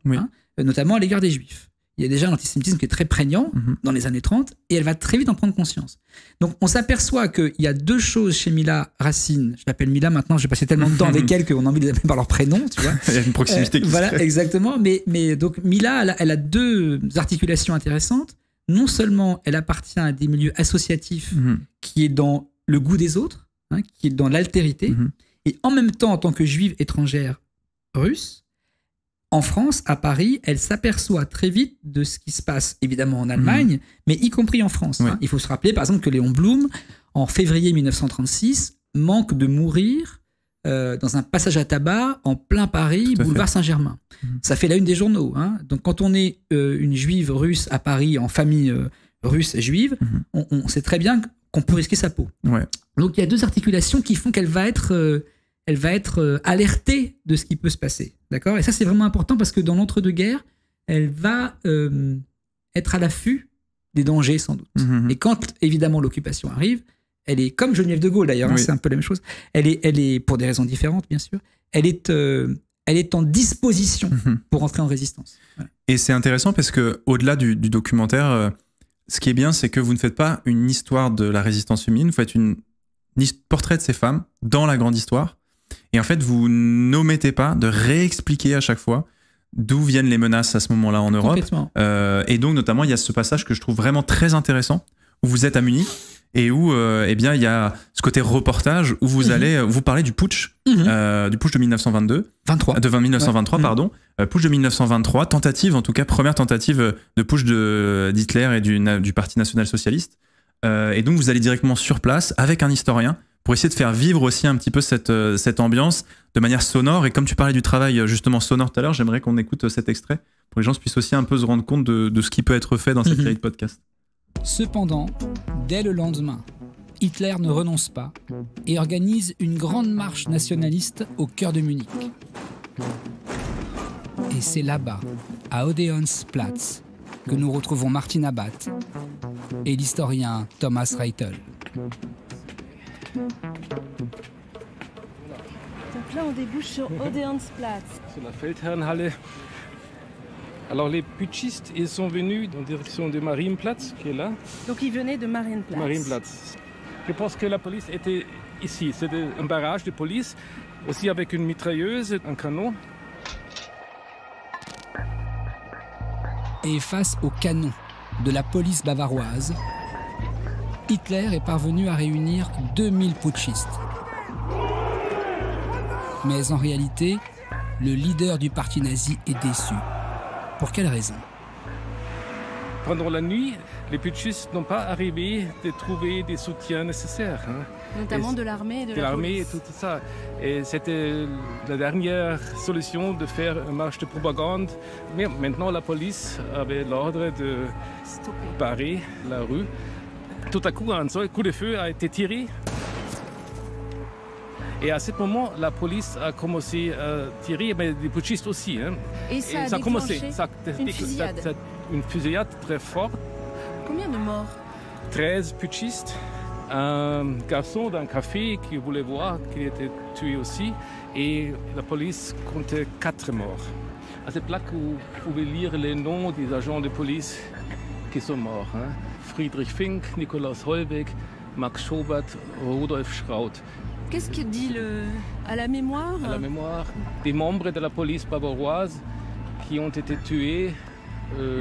notamment à l'égard des Juifs. Il y a déjà un antisémitisme qui est très prégnant dans les années 30, et elle va très vite en prendre conscience. Donc on s'aperçoit qu'il y a 2 choses chez Mila Racine. Je l'appelle Mila maintenant, j'ai passé tellement de temps avec elle qu'on a envie de les appeler par leur prénom, tu vois. Il y a une proximité qui se crée. Exactement. Mais donc Mila, elle a 2 articulations intéressantes. Non seulement elle appartient à des milieux associatifs qui est dans le goût des autres, qui est dans l'altérité, et en même temps, en tant que juive étrangère russe, en France, à Paris, elle s'aperçoit très vite de ce qui se passe, évidemment en Allemagne, mais y compris en France. Il faut se rappeler, par exemple, que Léon Blum, en février 1936, manque de mourir dans un passage à tabac en plein Paris, boulevard Saint-Germain. Ça fait la une des journaux. Hein. Donc quand on est une juive russe à Paris, en famille russe et juive, on sait très bien qu'on peut risquer sa peau. Ouais. Donc il y a 2 articulations qui font qu'elle va être alertée de ce qui peut se passer. D'accord ? Et ça, c'est vraiment important parce que dans l'entre-deux-guerres, elle va être à l'affût des dangers, sans doute. Et quand, évidemment, l'occupation arrive, elle est, comme Geneviève de Gaulle d'ailleurs, hein, c'est un peu la même chose, elle est, pour des raisons différentes, bien sûr, elle est en disposition pour entrer en résistance. Voilà. Et c'est intéressant parce que au-delà du documentaire, ce qui est bien, c'est que vous ne faites pas une histoire de la résistance féminine, vous faites un portrait de ces femmes dans la grande histoire. Et en fait, vous n'omettez pas de réexpliquer à chaque fois d'où viennent les menaces à ce moment-là en Europe. Et donc, notamment, il y a ce passage que je trouve vraiment très intéressant, où vous êtes à Munich et où eh bien, il y a ce côté reportage où vous allez vous parler du putsch de 1922. 1923, pardon. Putsch de 1923, première tentative de putsch d'Hitler et du Parti national-socialiste. Et donc, vous allez directement sur place avec un historien pour essayer de faire vivre aussi un petit peu cette ambiance de manière sonore. Et comme tu parlais du travail justement sonore tout à l'heure, j'aimerais qu'on écoute cet extrait pour que les gens puissent aussi un peu se rendre compte de ce qui peut être fait dans cette série de podcasts. Cependant, dès le lendemain, Hitler ne renonce pas et organise une grande marche nationaliste au cœur de Munich. Et c'est là-bas, à Odeonsplatz, que nous retrouvons Martin Abat et l'historien Thomas Reitel. Donc là, on débouche sur Odeonsplatz. Sur la Feldherrnhalle. Alors les putschistes, ils sont venus en direction de Marienplatz, qui est là. Donc ils venaient de Marienplatz. Marienplatz. Je pense que la police était ici. C'était un barrage de police, aussi avec une mitrailleuse, un canon. Et face au canon de la police bavaroise, Hitler est parvenu à réunir 2000 putschistes. Mais en réalité, le leader du parti nazi est déçu. Pour quelle raison ? Pendant la nuit, les putschistes n'ont pas arrivé de trouver des soutiens nécessaires. Notamment de l'armée et de la police. Et tout ça. Et c'était la dernière solution de faire une marche de propagande. Mais maintenant, la police avait l'ordre de barrer la rue. Tout à coup, un seul coup de feu a été tiré. Et à ce moment, la police a commencé à tirer, mais les putschistes aussi. Et ça a commencé. Une fusillade. Une fusillade très forte. Combien de morts ? 13 putschistes. Un garçon d'un café qui voulait voir, qui était tué aussi. Et la police comptait 4 morts. À cette plaque, vous pouvez lire les noms des agents de police qui sont morts. Friedrich Fink, Nikolaus Hollweg, Max Schobert, Rudolf Schraut. Qu'est-ce qu'il dit à la mémoire ? À la mémoire des membres de la police bavaroise qui ont été tués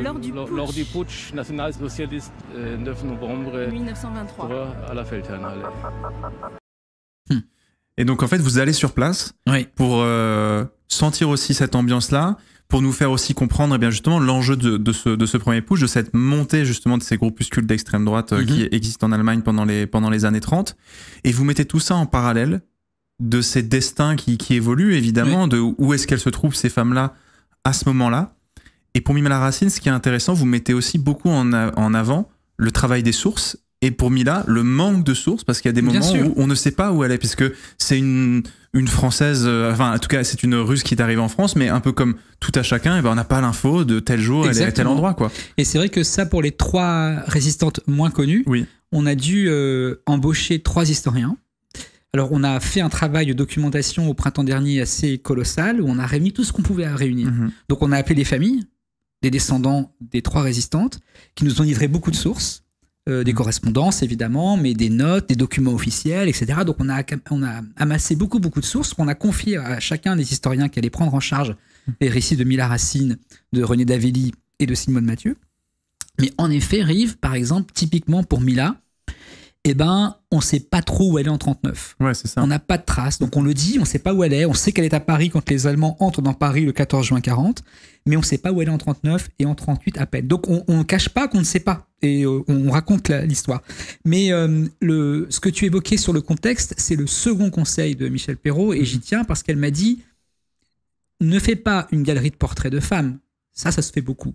lors du putsch national-socialiste 9 novembre 1923 à la Feldherrnhalle. Et donc en fait, vous allez sur place pour sentir aussi cette ambiance-là, pour nous faire aussi comprendre bien justement l'enjeu de ce premier putsch, de cette montée justement de ces groupuscules d'extrême droite qui existent en Allemagne pendant les années 30. Et vous mettez tout ça en parallèle de ces destins qui évoluent évidemment, de où est-ce qu'elles se trouvent ces femmes-là à ce moment-là. Et pour Mila Racine, ce qui est intéressant, vous mettez aussi beaucoup en avant le travail des sources. Et pour Mila, le manque de sources, parce qu'il y a des moments où on ne sait pas où elle est, puisque c'est une Française, enfin en tout cas c'est une Russe qui est arrivée en France, mais un peu comme tout à chacun, et ben on n'a pas l'info de tel jour, elle est à tel endroit, quoi. Et c'est vrai que ça, pour les 3 résistantes moins connues, on a dû embaucher 3 historiens. Alors on a fait un travail de documentation au printemps dernier assez colossal, où on a réuni tout ce qu'on pouvait réunir. Donc on a appelé les familles des descendants des 3 résistantes, qui nous ont livré beaucoup de sources. Des correspondances évidemment, mais des notes, des documents officiels, etc. Donc on a amassé beaucoup de sources qu'on a confiées à chacun des historiens qui allaient prendre en charge les récits de Mila Racine, de René Davelli et de Simone Mathieu. Mais en effet, Rive, par exemple, typiquement pour Mila, eh ben, on ne sait pas trop où elle est en 39. Ouais, c'est ça. On n'a pas de traces. Donc on le dit, on ne sait pas où elle est. On sait qu'elle est à Paris quand les Allemands entrent dans Paris le 14 juin 40, mais on ne sait pas où elle est en 39 et en 38 à peine. Donc on ne cache pas qu'on ne sait pas et on raconte l'histoire. Mais ce que tu évoquais sur le contexte, c'est le second conseil de Michel Perrault et j'y tiens parce qu'elle m'a dit ne fais pas une galerie de portraits de femmes. Ça se fait beaucoup.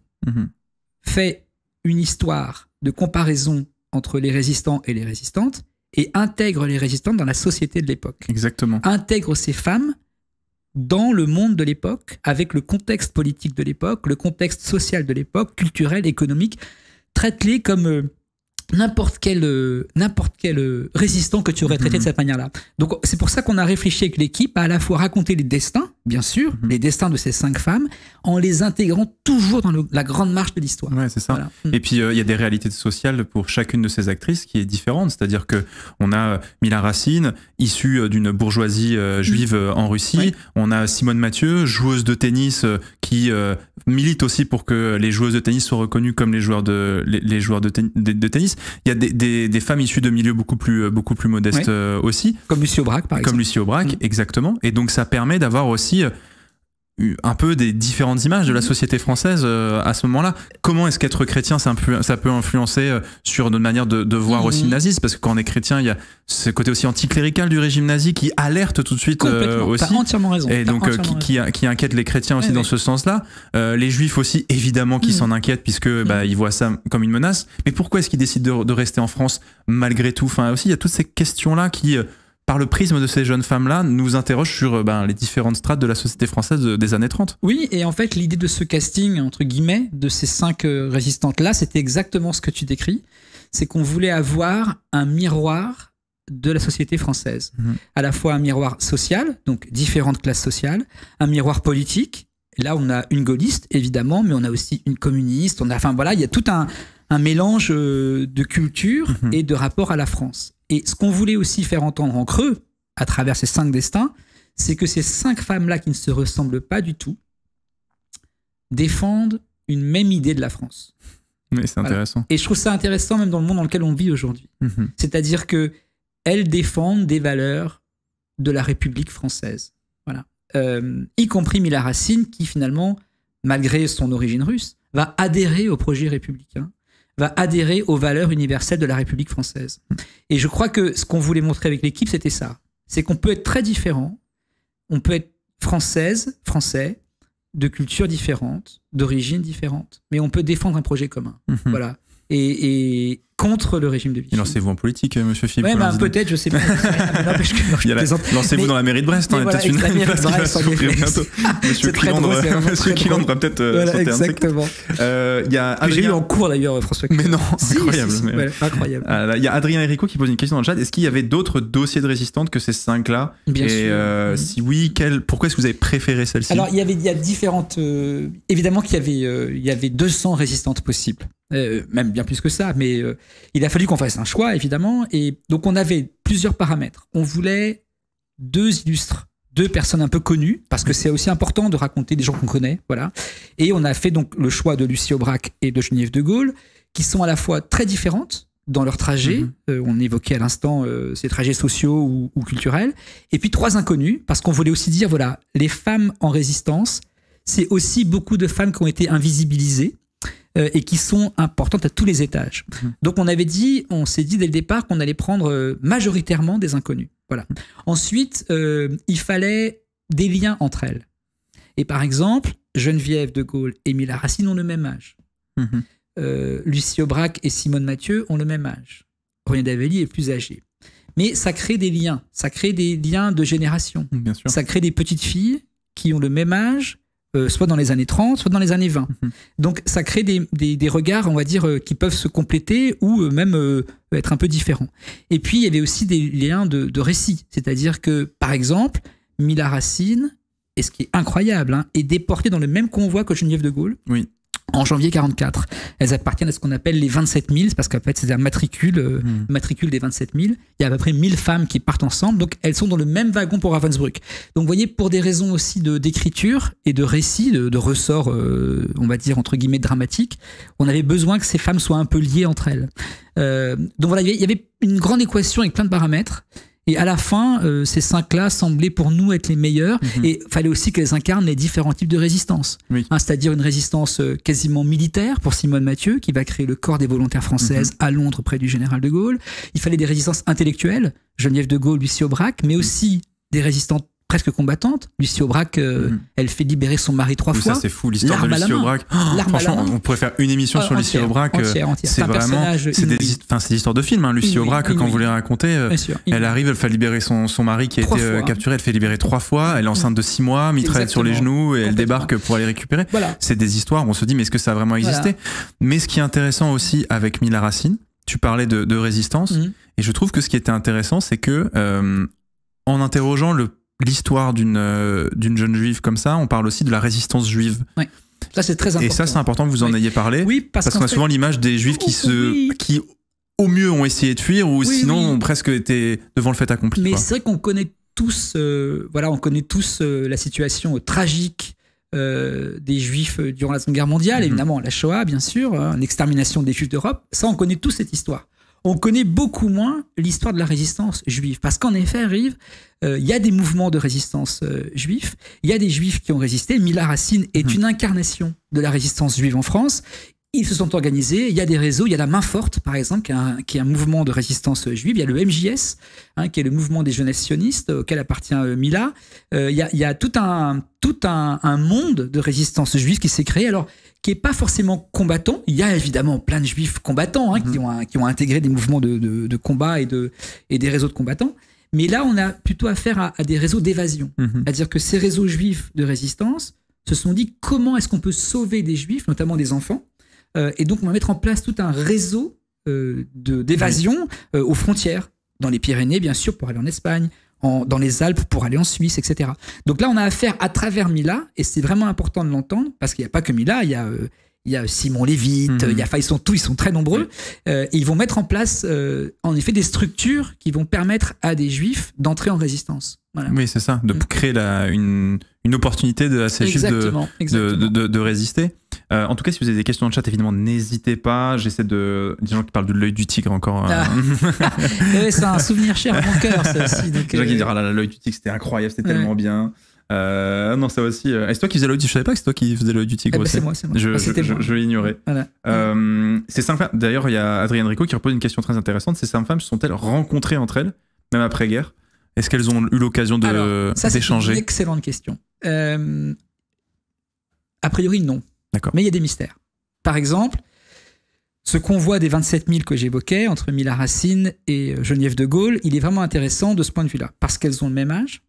Fais une histoire de comparaison entre les résistants et les résistantes, et intègre les résistantes dans la société de l'époque. Exactement. Intègre ces femmes dans le monde de l'époque, avec le contexte politique de l'époque, le contexte social de l'époque, culturel, économique. Traite-les comme n'importe quel résistant que tu aurais traité de cette manière-là. Donc c'est pour ça qu'on a réfléchi avec l'équipe à la fois raconter les destins, bien sûr, les destins de ces 5 femmes, en les intégrant toujours dans la grande marche de l'histoire. Ouais, c'est ça. Voilà. Et puis il y a des réalités sociales pour chacune de ces actrices qui est différente. C'est-à-dire que on a Mila Racine, issue d'une bourgeoisie juive en Russie. Ouais. On a Simone Mathieu, joueuse de tennis, qui milite aussi pour que les joueuses de tennis soient reconnues comme les joueurs de tennis. Il y a des femmes issues de milieux beaucoup plus modestes aussi. Comme Lucie Aubrac, par exemple. Comme Lucie Aubrac, exactement. Et donc ça permet d'avoir aussi un peu des différentes images de la société française à ce moment-là. Comment est-ce qu'être chrétien, ça peut influencer sur notre manière de voir aussi le nazisme? Parce que quand on est chrétien, il y a ce côté aussi anticlérical du régime nazi qui alerte tout de suite aussi. T'as entièrement raison. Et donc qui inquiète les chrétiens aussi dans ce sens-là. Les juifs aussi, évidemment, qui s'en inquiètent puisque ils voient ça comme une menace. Mais pourquoi est-ce qu'ils décident de rester en France malgré tout? Enfin, aussi, il y a toutes ces questions-là qui par le prisme de ces jeunes femmes-là, nous interroge sur les différentes strates de la société française des années 30. Oui, et en fait, l'idée de ce casting, entre guillemets, de ces 5 résistantes-là, c'était exactement ce que tu décris. C'est qu'on voulait avoir un miroir de la société française. À la fois un miroir social, donc différentes classes sociales, un miroir politique. Et là, on a une gaulliste, évidemment, mais on a aussi une communiste. Il y a tout un mélange de culture et de rapport à la France. Et ce qu'on voulait aussi faire entendre en creux, à travers ces 5 destins, c'est que ces 5 femmes-là qui ne se ressemblent pas du tout défendent une même idée de la France. Oui, c'est intéressant. Voilà. Et je trouve ça intéressant même dans le monde dans lequel on vit aujourd'hui. C'est-à-dire qu'elles défendent des valeurs de la République française. Voilà. Y compris Mila Racine, qui finalement, malgré son origine russe, va adhérer au projet républicain, va adhérer aux valeurs universelles de la République française. Et je crois que ce qu'on voulait montrer avec l'équipe, c'était ça. C'est qu'on peut être très différent, on peut être français, de cultures différentes, d'origines différentes, mais on peut défendre un projet commun. Voilà. Et contre le régime de Vichy. Et lancez-vous en politique, monsieur Philippe. Ouais, peut-être, je sais pas. Lancez-vous dans la mairie de Brest. Peut-être une place qui va s'ouvrir bientôt. Monsieur Quilandre va peut-être sauter exactement. J'ai eu en cours d'ailleurs, François. Mais non, incroyable. Incroyable. Il y a Adrien Héricourt qui pose une question dans le chat. Est-ce qu'il y avait d'autres dossiers de résistantes que ces 5-là? Bien sûr. Si oui, pourquoi est-ce que vous avez préféré celle-ci? Alors, il y a différentes... évidemment qu'il y avait 200 résistantes possibles. Même bien plus que ça, mais il a fallu qu'on fasse un choix, évidemment. Et donc, on avait plusieurs paramètres. On voulait 2 illustres, 2 personnes un peu connues, parce que c'est aussi important de raconter des gens qu'on connaît. Voilà. Et on a fait donc le choix de Lucie Aubrac et de Geneviève de Gaulle, qui sont à la fois très différentes dans leurs trajets. On évoquait à l'instant ces trajets sociaux ou culturels. Et puis 3 inconnus, parce qu'on voulait aussi dire, voilà, les femmes en résistance, c'est aussi beaucoup de femmes qui ont été invisibilisées, et qui sont importantes à tous les étages. Donc on s'est dit dès le départ qu'on allait prendre majoritairement des inconnus. Voilà. Ensuite, il fallait des liens entre elles. Et par exemple, Geneviève de Gaulle et Mila Racine ont le même âge. Lucie Aubrac et Simone Mathieu ont le même âge. René Davelli est plus âgé. Mais ça crée des liens. Ça crée des liens de génération. Bien sûr. Ça crée des petites filles qui ont le même âge, soit dans les années 30, soit dans les années 20. Donc ça crée des regards, on va dire, qui peuvent se compléter ou même être un peu différents. Et puis il y avait aussi des liens de récit. C'est-à-dire que, par exemple, Mila Racine, et ce qui est incroyable, est déportée dans le même convoi que Geneviève de Gaulle, en janvier 44. Elles appartiennent à ce qu'on appelle les 27 000, parce qu'en fait, c'est un matricule des 27 000. Il y a à peu près 1000 femmes qui partent ensemble, donc elles sont dans le même wagon pour Ravensbrück. Donc, vous voyez, pour des raisons aussi d'écriture et de récit, de ressort, on va dire, entre guillemets, dramatique, on avait besoin que ces femmes soient un peu liées entre elles. Donc voilà, il y avait une grande équation avec plein de paramètres. Et à la fin, ces 5-là semblaient pour nous être les meilleurs. Et il fallait aussi qu'elles incarnent les différents types de résistance. Oui. C'est-à-dire une résistance quasiment militaire pour Simone Mathieu, qui va créer le corps des volontaires françaises à Londres près du général de Gaulle. Il fallait des résistances intellectuelles, Geneviève de Gaulle, Lucie Aubrac, mais aussi des résistantes presque combattante. Lucie Aubrac, elle fait libérer son mari 3 fois. Ça, c'est fou, l'histoire de Lucie Aubrac. Franchement, on pourrait faire une émission sur Lucie Aubrac. C'est vraiment, c'est des histoires de film. Lucie Aubrac, quand vous les racontez, elle arrive, elle fait libérer son mari qui a été capturé, elle fait libérer 3 fois, elle est enceinte de 6 mois, mitraillette sur les genoux, et elle débarque pour aller récupérer. Voilà. C'est des histoires, on se dit, mais est-ce que ça a vraiment existé? Mais ce qui est intéressant aussi avec Mila Racine, tu parlais de résistance, et je trouve que ce qui était intéressant, c'est que, en interrogeant l'histoire d'une jeune juive comme ça, on parle aussi de la résistance juive. Oui. Ça, c'est très important. Et ça, c'est important que vous en ayez parlé. Oui, parce qu'on a souvent l'image des juifs qui au mieux ont essayé de fuir ou sinon ont presque été devant le fait accompli. Mais c'est vrai qu'on connaît tous, la situation tragique des juifs durant la Seconde Guerre mondiale, évidemment la Shoah, bien sûr, l'extermination des juifs d'Europe. Ça, on connaît tous cette histoire. On connaît beaucoup moins l'histoire de la résistance juive. Parce qu'en effet, Rive, il y a des mouvements de résistance juifs, il y a des juifs qui ont résisté. Mila Racine est une incarnation de la résistance juive en France. Ils se sont organisés, il y a des réseaux, il y a la Main Forte, par exemple, qui est un mouvement de résistance juive. Il y a le MJS, qui est le mouvement des jeunesses sionistes, auquel appartient Mila. Il y a tout un monde de résistance juive qui s'est créé. Alors, qui n'est pas forcément combattant. Il y a évidemment plein de juifs combattants qui ont intégré des mouvements de combat et des réseaux de combattants. Mais là, on a plutôt affaire à des réseaux d'évasion. C'est-à-dire que ces réseaux juifs de résistance se sont dit comment est-ce qu'on peut sauver des juifs, notamment des enfants. Et donc, on va mettre en place tout un réseau d'évasion aux frontières, dans les Pyrénées, bien sûr, pour aller en Espagne, dans les Alpes pour aller en Suisse, etc. Donc là, on a affaire à travers Mila, et c'est vraiment important de l'entendre, parce qu'il n'y a pas que Mila, il y a Simon Lévite, ils sont très nombreux, et ils vont mettre en place, en effet, des structures qui vont permettre à des Juifs d'entrer en résistance. Voilà. Oui, c'est ça, de créer une opportunité à ces Juifs de résister. En tout cas, si vous avez des questions dans le chat, évidemment, n'hésitez pas. J'essaie des gens qui parlent de l'œil du tigre encore. C'est un souvenir cher à mon cœur, ça aussi. Donc, des gens qui disent l'œil du tigre, c'était incroyable, c'était tellement bien. Non, ça aussi. C'est toi qui faisais l'œil du tigre? Je savais pas que c'est toi qui faisais l'œil du tigre aussi. C'est moi. Je l'ignorais. Voilà. Ces 5 femmes, d'ailleurs, il y a Adrien Rico qui repose une question très intéressante. Ces 5 femmes se sont-elles rencontrées entre elles, même après-guerre? Est-ce qu'elles ont eu l'occasion d'échanger? C'est une excellente question. A priori, non. D'accord. Mais il y a des mystères. Par exemple, ce convoi des 27 000 que j'évoquais, entre Mila Racine et Geneviève de Gaulle, il est vraiment intéressant de ce point de vue-là. Parce qu'elles ont le même âge,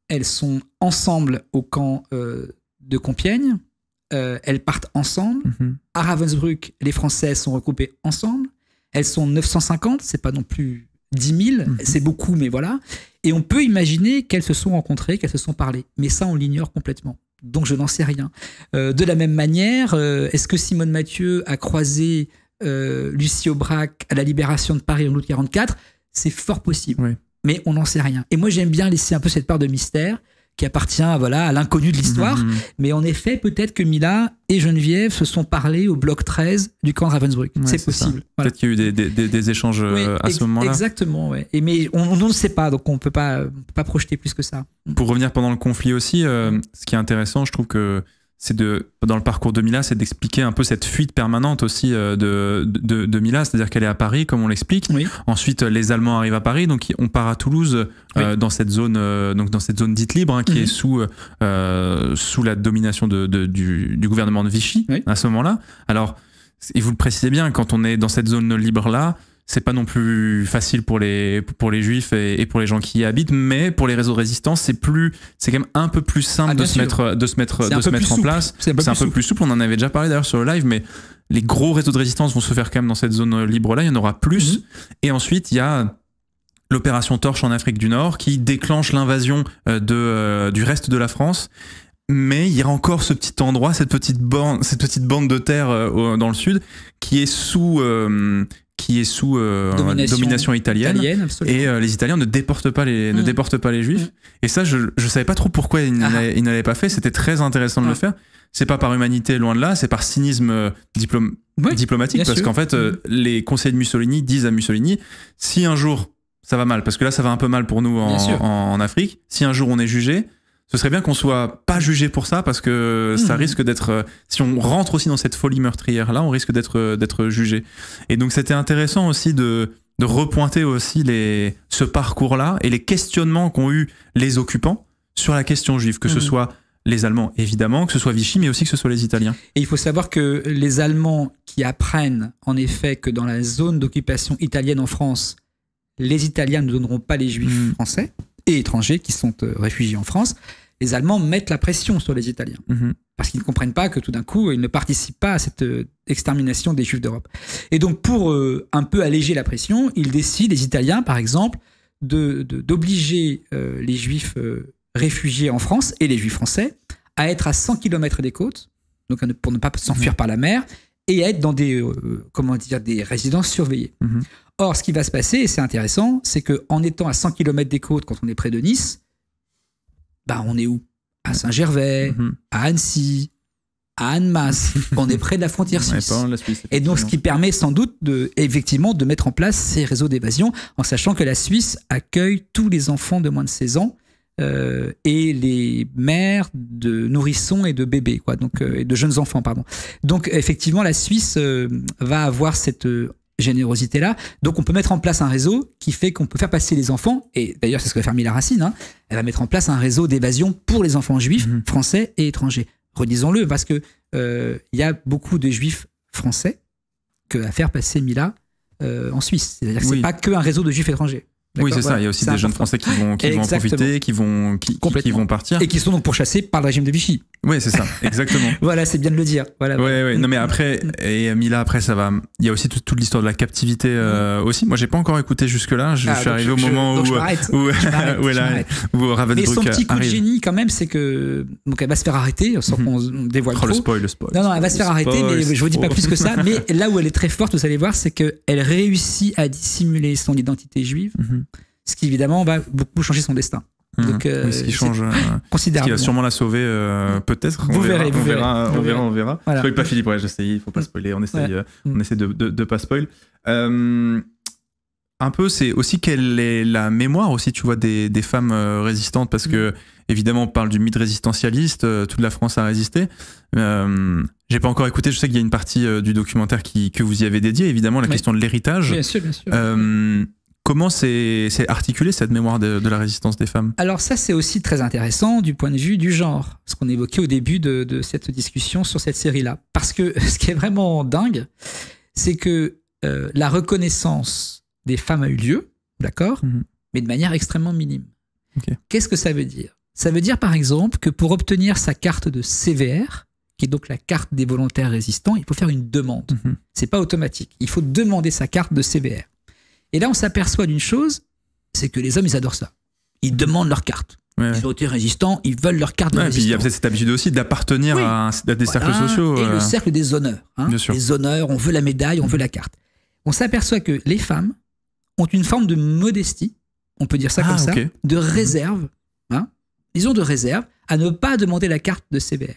elles sont ensemble au camp de Compiègne, elles partent ensemble. À Ravensbrück, les Françaises sont regroupées ensemble. Elles sont 950, c'est pas non plus 10 000, c'est beaucoup, mais voilà. Et on peut imaginer qu'elles se sont rencontrées, qu'elles se sont parlées. Mais ça, on l'ignore complètement. Donc, je n'en sais rien. De la même manière, est-ce que Simone Mathieu a croisé Lucie Aubrac à la libération de Paris en août 1944 ? C'est fort possible. Oui. Mais on n'en sait rien. Et moi, j'aime bien laisser un peu cette part de mystère qui appartient à l'inconnu de l'histoire. Mais en effet, peut-être que Mila et Geneviève se sont parlé au bloc 13 du camp de Ravensbrück. Ouais, c'est possible. Voilà. Peut-être qu'il y a eu des échanges à ce moment-là. Exactement, ouais. Mais on ne sait pas, donc on ne peut pas projeter plus que ça. Pour revenir pendant le conflit aussi, ce qui est intéressant, je trouve que c'est dans le parcours de Mila, c'est d'expliquer un peu cette fuite permanente aussi de Mila, c'est-à-dire qu'elle est à Paris, comme on l'explique. Oui. Ensuite, les Allemands arrivent à Paris, donc on part à Toulouse, dans cette zone dite libre, qui est sous la domination du gouvernement de Vichy à ce moment-là. Alors, et vous le précisez bien, quand on est dans cette zone libre-là, c'est pas non plus facile pour les juifs et pour les gens qui y habitent, mais pour les réseaux de résistance, c'est quand même un peu plus simple de se mettre en place. C'est un peu plus souple. On en avait déjà parlé d'ailleurs sur le live, mais les gros réseaux de résistance vont se faire quand même dans cette zone libre-là. Il y en aura plus. Et ensuite, il y a l'opération Torche en Afrique du Nord qui déclenche l'invasion du reste de la France. mais il y a encore ce petit endroit, cette petite bande de terre dans le sud qui est sous domination italienne et les Italiens ne déportent pas les Juifs. Et ça, je savais pas trop pourquoi ils ne l'avaient pas fait. C'était très intéressant de le faire. C'est pas par humanité, loin de là, c'est par cynisme diplomatique, parce qu'en fait, les conseillers de Mussolini disent à Mussolini, si un jour ça va mal, parce que là ça va un peu mal pour nous en Afrique, si un jour on est jugé, ce serait bien qu'on soit pas jugé pour ça, parce que ça risque d'être, si on rentre aussi dans cette folie meurtrière là, on risque d'être jugé. Et donc c'était intéressant aussi de repointer aussi ce parcours là et les questionnements qu'ont eu les occupants sur la question juive, que ce soit les Allemands, évidemment, que ce soit Vichy, mais aussi que ce soit les Italiens. Et il faut savoir que les Allemands qui apprennent, en effet, que dans la zone d'occupation italienne en France, les Italiens ne donneront pas les Juifs français et étrangers qui sont réfugiés en France, les Allemands mettent la pression sur les Italiens. Parce qu'ils ne comprennent pas que tout d'un coup, ils ne participent pas à cette extermination des Juifs d'Europe. Et donc, pour un peu alléger la pression, ils décident, les Italiens, par exemple, d'obliger les Juifs réfugiés en France et les Juifs français à être à 100 km des côtes, donc pour ne pas s'enfuir par la mer, et à être dans des résidences surveillées. Or, ce qui va se passer, et c'est intéressant, c'est qu'en étant à 100 km des côtes, quand on est près de Nice, on est où? À Saint-Gervais, à Annecy, à Annemasse. On est près de la frontière suisse. Et donc, ce qui permet sans doute effectivement de mettre en place ces réseaux d'évasion, en sachant que la Suisse accueille tous les enfants de moins de 16 ans et les mères de nourrissons et de bébés, donc, et de jeunes enfants, pardon. Donc, effectivement, la Suisse va avoir cette générosité-là. Donc, on peut mettre en place un réseau qui fait qu'on peut faire passer les enfants, et d'ailleurs, c'est ce que va faire Mila Racine, elle va mettre en place un réseau d'évasion pour les enfants juifs, français et étrangers. Redisons-le, parce que y a beaucoup de juifs français que va faire passer Mila en Suisse. C'est-à-dire que c'est pas qu'un réseau de juifs étrangers. Oui, c'est ça. Il y a aussi des jeunes Français qui vont en profiter, qui vont partir. Et qui sont donc pourchassés par le régime de Vichy. Oui, c'est ça, exactement. Voilà, c'est bien de le dire. Voilà. Ouais. Non, mais après, et Mila, après, ça va. Il y a aussi toute l'histoire de la captivité aussi. Moi, j'ai pas encore écouté jusque-là. Je suis arrivé au moment où Ravensbrück. Mais son petit coup de génie, quand même, c'est que. Donc, elle va se faire arrêter, sans qu'on dévoile trop. Le spoil. Non, elle va se faire arrêter, mais je vous dis pas plus que ça. Mais là où elle est très forte, vous allez voir, c'est qu'elle réussit à dissimuler son identité juive, ce qui, évidemment, va beaucoup changer son destin. Donc, ce qui change considérablement. Ce qui va sûrement la sauver, peut-être. On verra. Voilà. Spoil pas Philippe, j'essaye, il faut pas spoiler, on essaie de pas spoil. Un peu, c'est aussi quelle est la mémoire aussi, tu vois, des femmes résistantes, parce que évidemment on parle du mythe résistentialiste, toute la France a résisté. J'ai pas encore écouté, je sais qu'il y a une partie du documentaire que vous y avez dédié, évidemment, la question de l'héritage. Bien sûr. Comment c'est articulé cette mémoire de la résistance des femmes? Alors ça, c'est aussi très intéressant du point de vue du genre, ce qu'on évoquait au début de cette discussion sur cette série-là. Parce que ce qui est vraiment dingue, c'est que la reconnaissance des femmes a eu lieu, d'accord, mais de manière extrêmement minime. Okay. Qu'est-ce que ça veut dire? Ça veut dire par exemple que pour obtenir sa carte de CVR, qui est donc la carte des volontaires résistants, il faut faire une demande. C'est pas automatique. Il faut demander sa carte de CVR. Et là, on s'aperçoit d'une chose, c'est que les hommes, ils adorent ça. Ils demandent leur carte. Ils ont été résistants, ils veulent leur carte de résistant. Et puis il y a peut-être cette habitude aussi d'appartenir à des cercles sociaux. Et le cercle des honneurs. Bien sûr. Les honneurs, on veut la médaille, on veut la carte. On s'aperçoit que les femmes ont une forme de modestie, on peut dire ça comme ça, de réserve, disons de réserve, à ne pas demander la carte de CVR.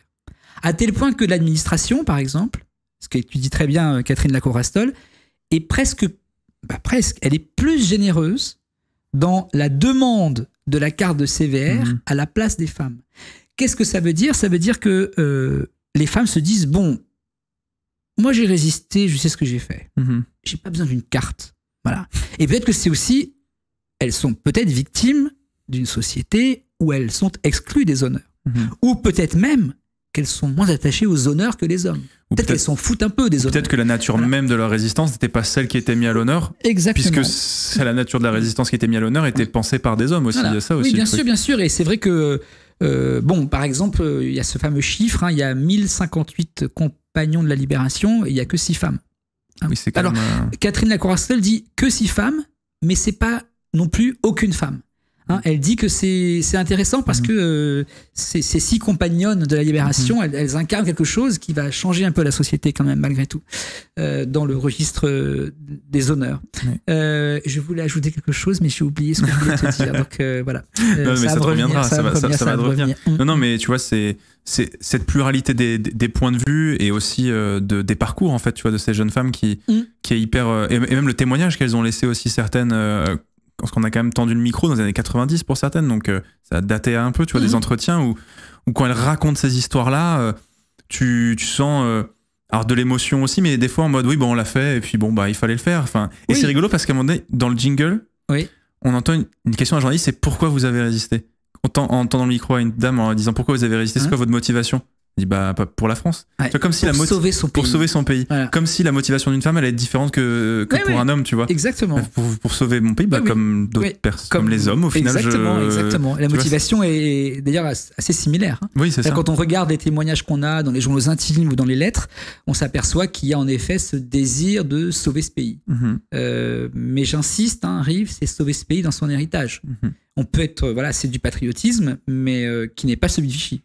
À tel point que l'administration, par exemple, ce que tu dis très bien, Catherine Lacour-Rastol, est presque, elle est plus généreuse dans la demande de la carte de CVR à la place des femmes. Qu'est-ce que ça veut dire? Ça veut dire que les femmes se disent, bon, moi j'ai résisté, je sais ce que j'ai fait. J'ai pas besoin d'une carte. Voilà. Et peut-être que c'est aussi, elles sont peut-être victimes d'une société où elles sont exclues des honneurs. Ou peut-être même qu'elles sont moins attachées aux honneurs que les hommes. Peut-être qu'elles s'en foutent un peu des honneurs. Peut-être que la nature même de leur résistance n'était pas celle qui était mise à l'honneur. Exactement. Puisque c'est la nature de la résistance qui était mise à l'honneur était pensée par des hommes aussi. Voilà. Il y a ça aussi. Oui, bien sûr. Et c'est vrai que, par exemple, il y a ce fameux chiffre, il y a 1058 compagnons de la libération et il n'y a que 6 femmes. Oui, c'est quand même... Catherine Lacour-Rastol dit que 6 femmes, mais c'est pas non plus aucune femme. Elle dit que c'est intéressant parce que ces 6 compagnonnes de la libération, elles incarnent quelque chose qui va changer un peu la société quand même, malgré tout, dans le registre des honneurs. Je voulais ajouter quelque chose, mais j'ai oublié ce que je voulais te dire. Donc voilà. Non, mais ça te reviendra, ça va te revenir. Non, mais tu vois, c'est cette pluralité des points de vue et aussi des parcours, en fait, tu vois, de ces jeunes femmes qui est hyper... et même le témoignage qu'elles ont laissé aussi certaines... parce qu'on a quand même tendu le micro dans les années 90 pour certaines, donc ça a daté un peu, tu vois, des entretiens où quand elles racontent ces histoires-là, tu sens alors de l'émotion aussi, mais des fois en mode oui, bon, on l'a fait, et puis bon, bah il fallait le faire. Enfin, et c'est rigolo parce qu'à un moment donné, dans le jingle, on entend une question à un journaliste, c'est pourquoi vous avez résisté. En tendant le micro à une dame en disant pourquoi vous avez résisté, c'est quoi votre motivation? Il dit bah pour la France. Tu vois, comme si pour sauver son pays. Voilà. Comme si la motivation d'une femme allait être différente que pour un homme, tu vois. Exactement. Pour sauver mon pays, comme d'autres personnes, comme les hommes au final. Exactement. La motivation est d'ailleurs assez similaire. Oui, c'est ça. Quand on regarde les témoignages qu'on a dans les journaux intimes ou dans les lettres, on s'aperçoit qu'il y a en effet ce désir de sauver ce pays. Mais j'insiste, Rive, c'est sauver ce pays dans son héritage. On peut être, c'est du patriotisme, mais qui n'est pas celui de Vichy.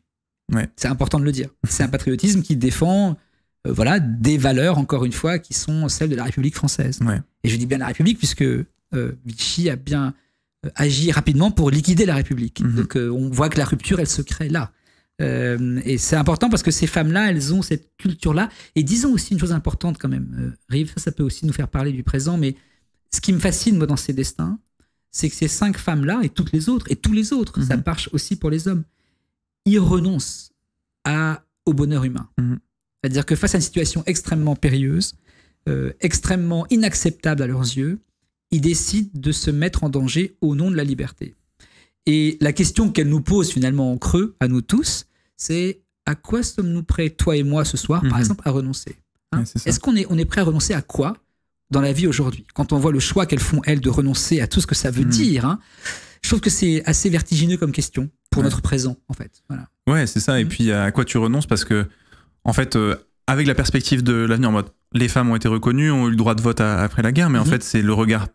C'est important de le dire. C'est un patriotisme qui défend des valeurs, encore une fois, qui sont celles de la République française. Et je dis bien la République puisque Vichy a bien agi rapidement pour liquider la République. Donc on voit que la rupture, elle se crée là. Et c'est important parce que ces femmes-là, elles ont cette culture-là. Et disons aussi une chose importante quand même, Rive, ça peut aussi nous faire parler du présent, mais ce qui me fascine moi dans ces destins, c'est que ces 5 femmes-là et toutes les autres, et tous les autres, ça marche aussi pour les hommes, ils renoncent au bonheur humain. C'est-à-dire que face à une situation extrêmement périlleuse, extrêmement inacceptable à leurs yeux, ils décident de se mettre en danger au nom de la liberté. Et la question qu'elle nous pose finalement en creux, à nous tous, c'est à quoi sommes-nous prêts, toi et moi, ce soir, par exemple, à renoncer Est-ce qu'on est prêt à renoncer à quoi dans la vie aujourd'hui? Quand on voit le choix qu'elles font, elles, de renoncer à tout ce que ça veut dire, je trouve que c'est assez vertigineux comme question pour notre présent, en fait. Voilà. Ouais, c'est ça. Et puis, à quoi tu renonces? Parce que, en fait, avec la perspective de l'avenir, en mode, les femmes ont été reconnues, ont eu le droit de vote après la guerre, mais en fait, c'est le regard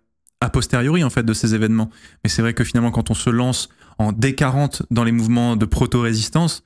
a posteriori, en fait, de ces événements. Mais c'est vrai que finalement, quand on se lance en D40 dans les mouvements de proto-résistance,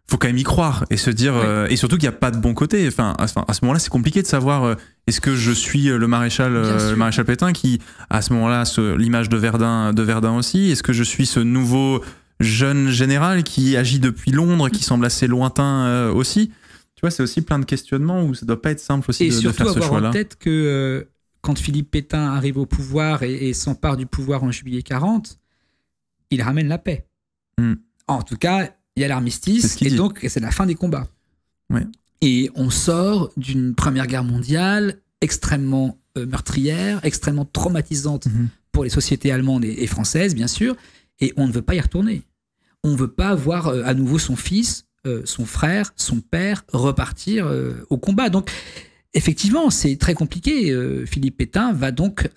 faut quand même y croire et se dire, et surtout qu'il n'y a pas de bon côté. Enfin, à ce moment-là, c'est compliqué de savoir est-ce que je suis le maréchal Pétain qui, à ce moment-là, l'image de Verdun aussi. Est-ce que je suis ce nouveau jeune général qui agit depuis Londres, qui semble assez lointain aussi. Tu vois, c'est aussi plein de questionnements où ça doit pas être simple aussi de faire ce choix-là. Et surtout avoir en tête que quand Philippe Pétain arrive au pouvoir et s'empare du pouvoir en juillet 40, il ramène la paix. En tout cas, il y a l'armistice et donc c'est la fin des combats. Et on sort d'une première guerre mondiale extrêmement meurtrière, extrêmement traumatisante pour les sociétés allemandes et françaises, bien sûr, et on ne veut pas y retourner. On ne veut pas voir à nouveau son fils, son frère, son père repartir au combat. Donc, effectivement, c'est très compliqué. Philippe Pétain va donc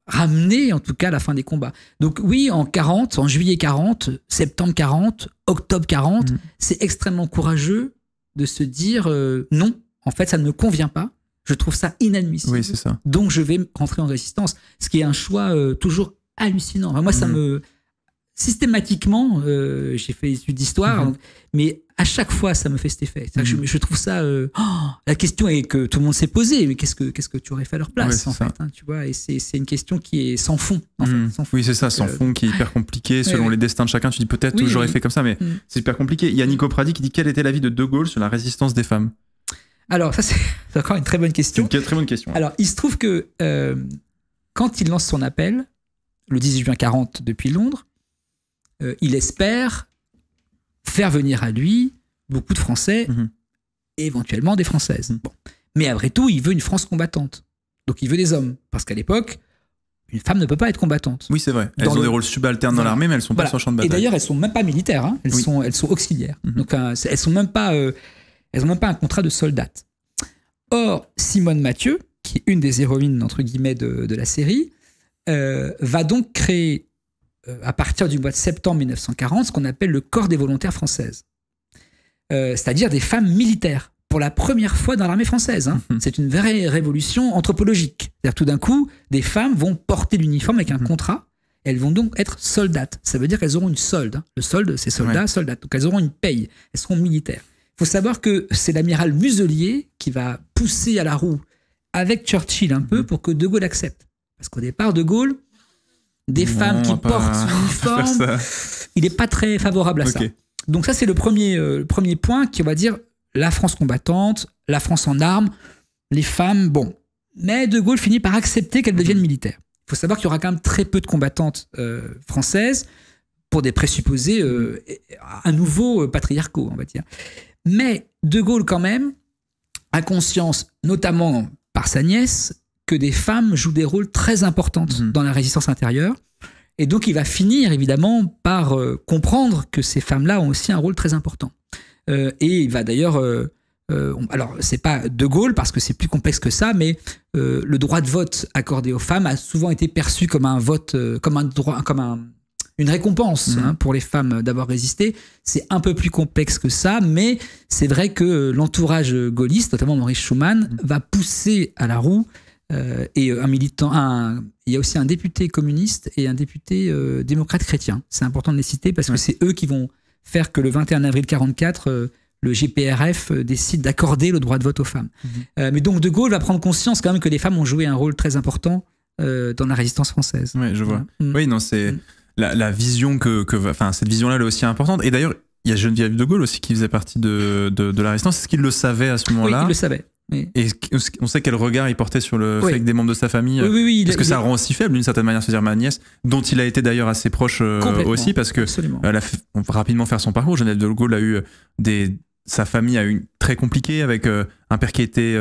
ramener, en tout cas, la fin des combats. Donc oui, en juillet 40, septembre 40, octobre 40, c'est extrêmement courageux de se dire non, en fait, ça ne me convient pas. Je trouve ça inadmissible. Oui, c'est ça. Donc, je vais rentrer en résistance. Ce qui est un choix toujours hallucinant. Enfin, moi, ça me... Systématiquement, j'ai fait des études d'histoire, mais à chaque fois, ça me fait cet effet. Je trouve ça... la question est que tout le monde s'est posé, mais qu'est-ce que tu aurais fait à leur place, en fait, tu vois, et c'est une question qui est sans fond, en fait. Sans fond. Oui, c'est ça, sans fond, qui est hyper compliqué, selon les destins de chacun. Tu dis peut-être que j'aurais fait comme ça, mais c'est hyper compliqué. Il y a Nico Pradi qui dit quel était l'avis de De Gaulle sur la résistance des femmes? Alors, ça, c'est encore une très bonne question. C'est une très bonne question. Alors, il se trouve que quand il lance son appel, le 18 juin 40 depuis Londres, il espère faire venir à lui beaucoup de Français et éventuellement des Françaises. Bon. Mais après tout, il veut une France combattante. Donc il veut des hommes. Parce qu'à l'époque, une femme ne peut pas être combattante. Oui, c'est vrai. Elles ont des rôles subalternes dans l'armée, mais elles ne sont pas sur le champ de bataille. Et d'ailleurs, elles ne sont même pas militaires. Elles sont auxiliaires. Donc elles n'ont même pas un contrat de soldate. Or, Simone Mathieu, qui est une des héroïnes, entre guillemets, de la série, va donc créer à partir du mois de septembre 1940, ce qu'on appelle le corps des volontaires françaises. C'est-à-dire des femmes militaires, pour la première fois dans l'armée française. C'est une vraie révolution anthropologique. C'est-à-dire tout d'un coup, des femmes vont porter l'uniforme avec un contrat, elles vont donc être soldates. Ça veut dire qu'elles auront une solde. Le solde, c'est soldat, soldate. Donc elles auront une paye. Elles seront militaires. Il faut savoir que c'est l'amiral Muselier qui va pousser à la roue avec Churchill un peu pour que De Gaulle accepte. Parce qu'au départ, De Gaulle, des femmes qui portent l'uniforme, il n'est pas très favorable à ça. Donc ça, c'est le premier point qui va dire la France combattante, la France en armes, les femmes, bon. Mais De Gaulle finit par accepter qu'elles deviennent militaires. Il faut savoir qu'il y aura quand même très peu de combattantes françaises pour des présupposés à nouveau patriarcaux, on va dire. Mais De Gaulle, quand même, a conscience, notamment par sa nièce, que des femmes jouent des rôles très importants dans la résistance intérieure. Et donc, il va finir, évidemment, par comprendre que ces femmes-là ont aussi un rôle très important. Et il va d'ailleurs... alors, c'est pas De Gaulle, parce que c'est plus complexe que ça, mais le droit de vote accordé aux femmes a souvent été perçu comme un vote, une récompense pour les femmes d'avoir résisté. C'est un peu plus complexe que ça, mais c'est vrai que l'entourage gaulliste, notamment Maurice Schumann, va pousser à la roue et un militant, il y a aussi un député communiste et un député démocrate chrétien. C'est important de les citer parce que c'est eux qui vont faire que le 21 avril 1944, le GPRF décide d'accorder le droit de vote aux femmes. Mais donc De Gaulle va prendre conscience quand même que les femmes ont joué un rôle très important dans la résistance française. Oui, je vois. Oui, non, c'est la vision enfin, cette vision-là, elle est aussi importante. Et d'ailleurs, il y a Geneviève de Gaulle aussi qui faisait partie de la résistance. Est-ce qu'il le savait à ce moment-là? Oui, il le savait. Oui. Et on sait quel regard il portait sur le fait que des membres de sa famille, parce que ça rend aussi faible d'une certaine manière, se dire ma nièce, dont il a été d'ailleurs assez proche aussi, parce que on va rapidement faire son parcours. Geneviève de Gaulle a eu sa famille a eu très compliqué avec un père qui était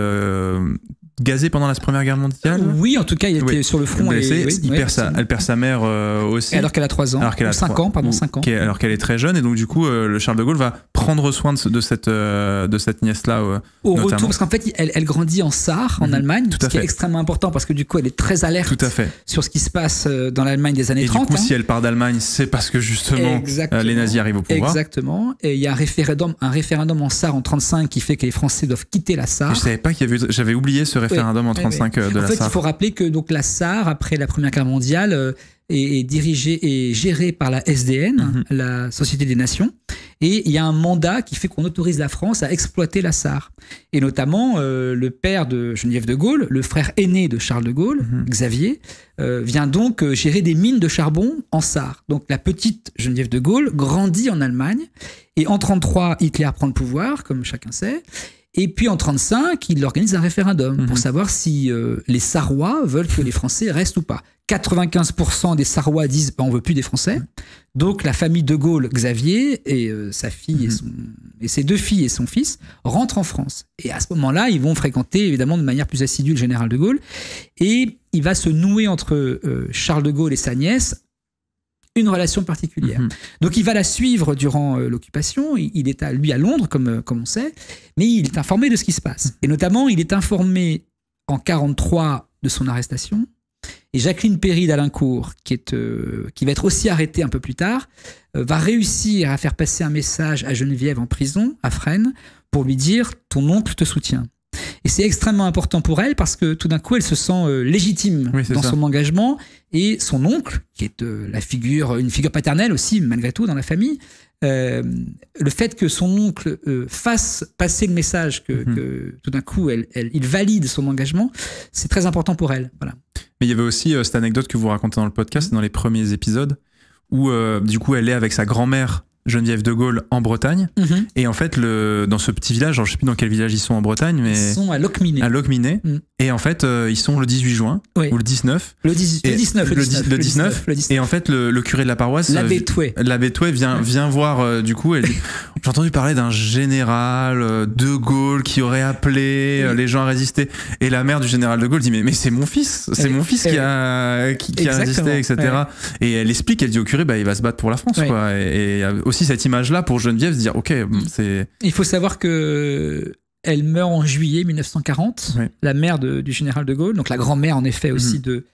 gazé pendant la Première Guerre mondiale. Oui, en tout cas, il était sur le front. Blessé. Elle perd sa mère aussi. Alors qu'elle a 3 ans. Alors qu'elle a 5 ans. Alors qu'elle est très jeune. Et donc, du coup, le Charles de Gaulle va prendre soin de cette nièce-là. Au retour, parce qu'en fait, elle grandit en Sarre, en Allemagne, ce qui est extrêmement important parce que du coup, elle est très alerte sur ce qui se passe dans l'Allemagne des années 30. Et du coup, si elle part d'Allemagne, c'est parce que justement, les nazis arrivent au pouvoir. Exactement. Et il y a un référendum en Sarre en 1935 qui fait que les Français doivent quitter la Sarre. Je savais pas j'avais oublié ce référendum en 1935 de la Sarre. En fait, il faut rappeler que donc, la Sarre, après la Première Guerre mondiale, est dirigée et gérée par la SDN, la Société des Nations. Et il y a un mandat qui fait qu'on autorise la France à exploiter la Sarre. Et notamment, le père de Geneviève de Gaulle, le frère aîné de Charles de Gaulle, Xavier, vient donc gérer des mines de charbon en Sarre. Donc la petite Geneviève de Gaulle grandit en Allemagne. Et en 1933, Hitler prend le pouvoir, comme chacun sait. Et puis en 1935, il organise un référendum pour savoir si les Sarrois veulent que les Français restent ou pas. 95% des Sarrois disent on veut plus des Français. Donc la famille de Gaulle, Xavier et sa fille et ses 2 filles et son fils rentrent en France. Et à ce moment-là, ils vont fréquenter évidemment de manière plus assidue le général de Gaulle. Et il va se nouer entre Charles de Gaulle et sa nièce une relation particulière. Donc il va la suivre durant l'occupation. Il est lui à Londres, comme on sait, mais il est informé de ce qui se passe. Et notamment, il est informé en 1943 de son arrestation. Et Jacqueline Péry d'Alincourt, qui va être aussi arrêtée un peu plus tard, va réussir à faire passer un message à Geneviève en prison, à Fresnes, pour lui dire « ton oncle te soutient ». Et c'est extrêmement important pour elle parce que tout d'un coup, elle se sent légitime dans son engagement. Et son oncle, qui est une figure paternelle aussi, malgré tout, dans la famille, le fait que son oncle fasse passer le message que tout d'un coup, il valide son engagement, c'est très important pour elle. Voilà. Mais il y avait aussi cette anecdote que vous racontez dans le podcast, dans les premiers épisodes, où du coup, elle est avec sa grand-mère Geneviève de Gaulle en Bretagne. Et en fait, dans ce petit village, alors je sais plus dans quel village ils sont en Bretagne, mais ils sont à Locminé. À Locminé. Et en fait, ils sont le 18 juin ou le 19. Le 19. Et en fait, le curé de la paroisse, l'abbé Touet vient voir du coup. J'ai entendu parler d'un général de Gaulle qui aurait appelé les gens à résister. Et la mère du général de Gaulle dit mais c'est mon fils, qui a résisté, etc. Et elle explique, elle dit au curé, il va se battre pour la France, quoi. Et aussi cette image-là pour Geneviève se dire, ok, c'est. Il faut savoir que elle meurt en juillet 1940, la mère du général de Gaulle, donc la grand-mère en effet aussi de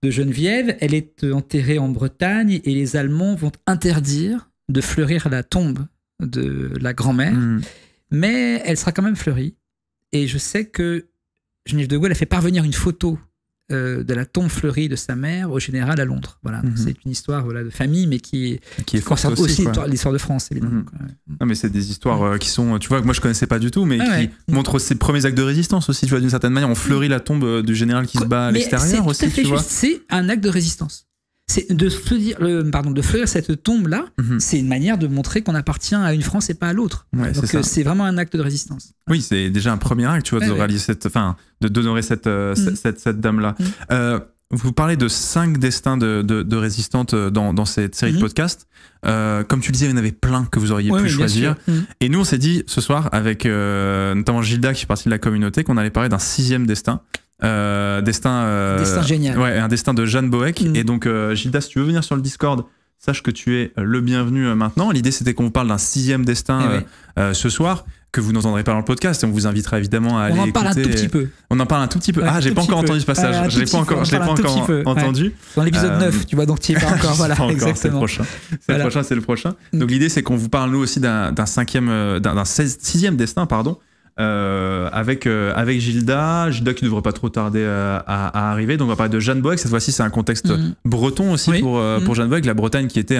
Geneviève. Elle est enterrée en Bretagne et les Allemands vont interdire de fleurir la tombe de la grand-mère, mais elle sera quand même fleurie. Et je sais que Geneviève de Gaulle a fait parvenir une photo de la tombe fleurie de sa mère au général à Londres. Voilà, donc c'est une histoire de famille, mais qui concerne aussi l'histoire de France, évidemment. Non, mais c'est des histoires qui sont, tu vois, que moi je connaissais pas du tout, mais qui montrent ses premiers actes de résistance aussi, tu vois, d'une certaine manière. On fleurit la tombe du général qui se bat à l'extérieur aussi, tu vois. C'est un acte de résistance. C'est de fleurir cette tombe-là, c'est une manière de montrer qu'on appartient à une France et pas à l'autre. Ouais, donc c'est vraiment un acte de résistance. Oui, c'est déjà un premier acte, tu vois, de réaliser d'honorer cette dame-là. Vous parlez de 5 destins de résistantes dans cette série de podcasts. Comme tu le disais, il y en avait plein que vous auriez pu choisir. Et nous, on s'est dit ce soir, avec notamment Gilda, qui fait partie de la communauté, qu'on allait parler d'un 6e destin. Destin génial. Ouais, un destin de Jeanne Boëck. Et donc, Gilda, si tu veux venir sur le Discord, sache que tu es le bienvenu maintenant. L'idée, c'était qu'on parle d'un 6e destin ce soir, que vous n'entendrez pas dans le podcast, et on vous invitera évidemment à aller écouter. On en parle un tout petit peu. On en parle un tout petit peu. Ah, j'ai pas encore entendu ce passage. Je l'ai pas encore entendu. Dans l'épisode 9, tu vois, donc tu n'y es pas encore. Voilà, exactement. C'est le prochain. C'est le prochain. Donc l'idée, c'est qu'on vous parle, nous aussi, d'un 6e destin, pardon. Avec Gilda qui devrait pas trop tarder à arriver. Donc on va parler de Jeanne Boëck. Cette fois-ci, c'est un contexte breton aussi pour Jeanne Boëck, la Bretagne qui était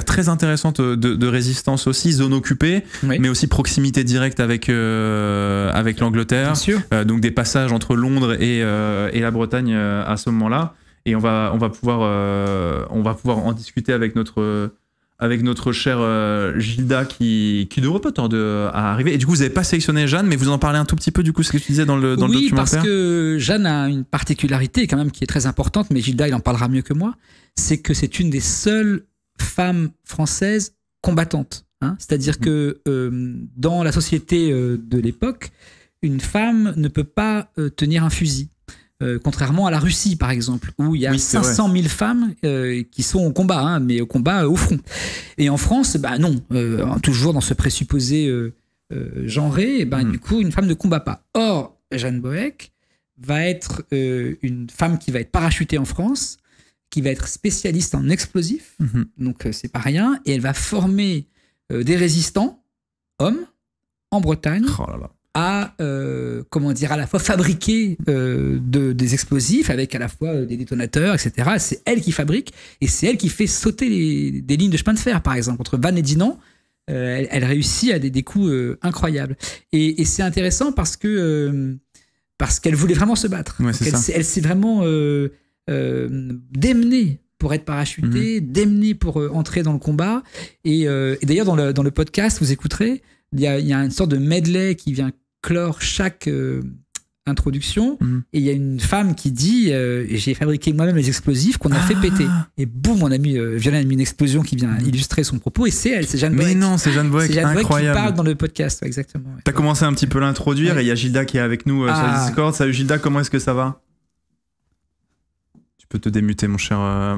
très intéressante de résistance aussi, zone occupée, mais aussi proximité directe avec l'Angleterre. Donc des passages entre Londres et la Bretagne à ce moment-là. Et on va pouvoir en discuter avec notre chère Gilda qui devrait pas tarder à arriver. Et du coup, vous n'avez pas sélectionné Jeanne, mais vous en parlez un tout petit peu du coup, ce que tu disais dans le documentaire. Oui, parce que Jeanne a une particularité quand même qui est très importante, mais Gilda, il en parlera mieux que moi, c'est que c'est une des seules femmes françaises combattantes. C'est-à-dire que dans la société de l'époque, une femme ne peut pas tenir un fusil. Contrairement à la Russie, par exemple, où il y a 500 000 femmes qui sont au combat, mais au combat au front. Et en France, non, toujours dans ce présupposé genré, du coup, une femme ne combat pas. Or, Jeanne Boëck va être une femme qui va être parachutée en France, qui va être spécialiste en explosifs, donc c'est pas rien, et elle va former des résistants, hommes, en Bretagne. Oh là là. À la fois fabriquer des explosifs avec à la fois des détonateurs, etc. C'est elle qui fabrique et c'est elle qui fait sauter des lignes de chemin de fer, par exemple. Entre Vannes et Dinan, elle réussit à des coups incroyables. Et c'est intéressant parce qu'elle voulait vraiment se battre. Ouais, elle s'est vraiment démenée pour être parachutée, démenée pour entrer dans le combat. Et d'ailleurs, dans le podcast, vous écouterez, il y a une sorte de medley qui vient clore chaque introduction, et il y a une femme qui dit j'ai fabriqué moi-même les explosifs qu'on a fait péter, et boum, on a mis Violaine a mis une explosion qui vient illustrer son propos, et c'est Jeanne Boëck. Mais non, c'est Jeanne Boëck, incroyable. Qui parle dans le podcast, exactement. T'as commencé un petit peu l'introduire, et il y a Gilda qui est avec nous sur le Discord. Salut Gilda, comment est-ce que ça va? Tu peux te démuter, mon cher. Ah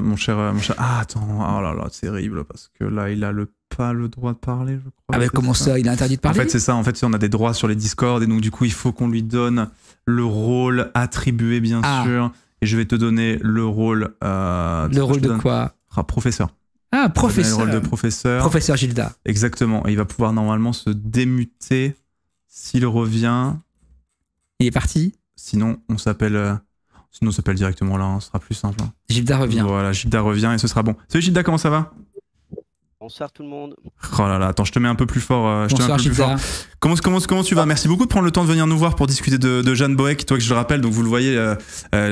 attends, oh là là, c'est terrible, parce que là il a pas le droit de parler, je crois. Ah ben comment ça, il est interdit de parler? En fait, c'est ça. En fait, on a des droits sur les Discord, et donc du coup, il faut qu'on lui donne le rôle attribué, bien sûr. Et je vais te donner le rôle. Le rôle de quoi? Professeur. Ah, professeur. Le rôle de professeur. Professeur Gilda. Exactement. Et il va pouvoir normalement se démuter s'il revient. Il est parti. Sinon, on s'appelle directement là. Ce sera plus simple. Gilda revient. Voilà, Gilda revient et ce sera bon. Salut Gilda, comment ça va? Bonsoir tout le monde. Oh là là, attends, je te mets un peu plus fort. Bonsoir Gilda. Comment tu vas? Merci beaucoup de prendre le temps de venir nous voir pour discuter de Jeanne Boëck. Toi, que je le rappelle, donc vous le voyez,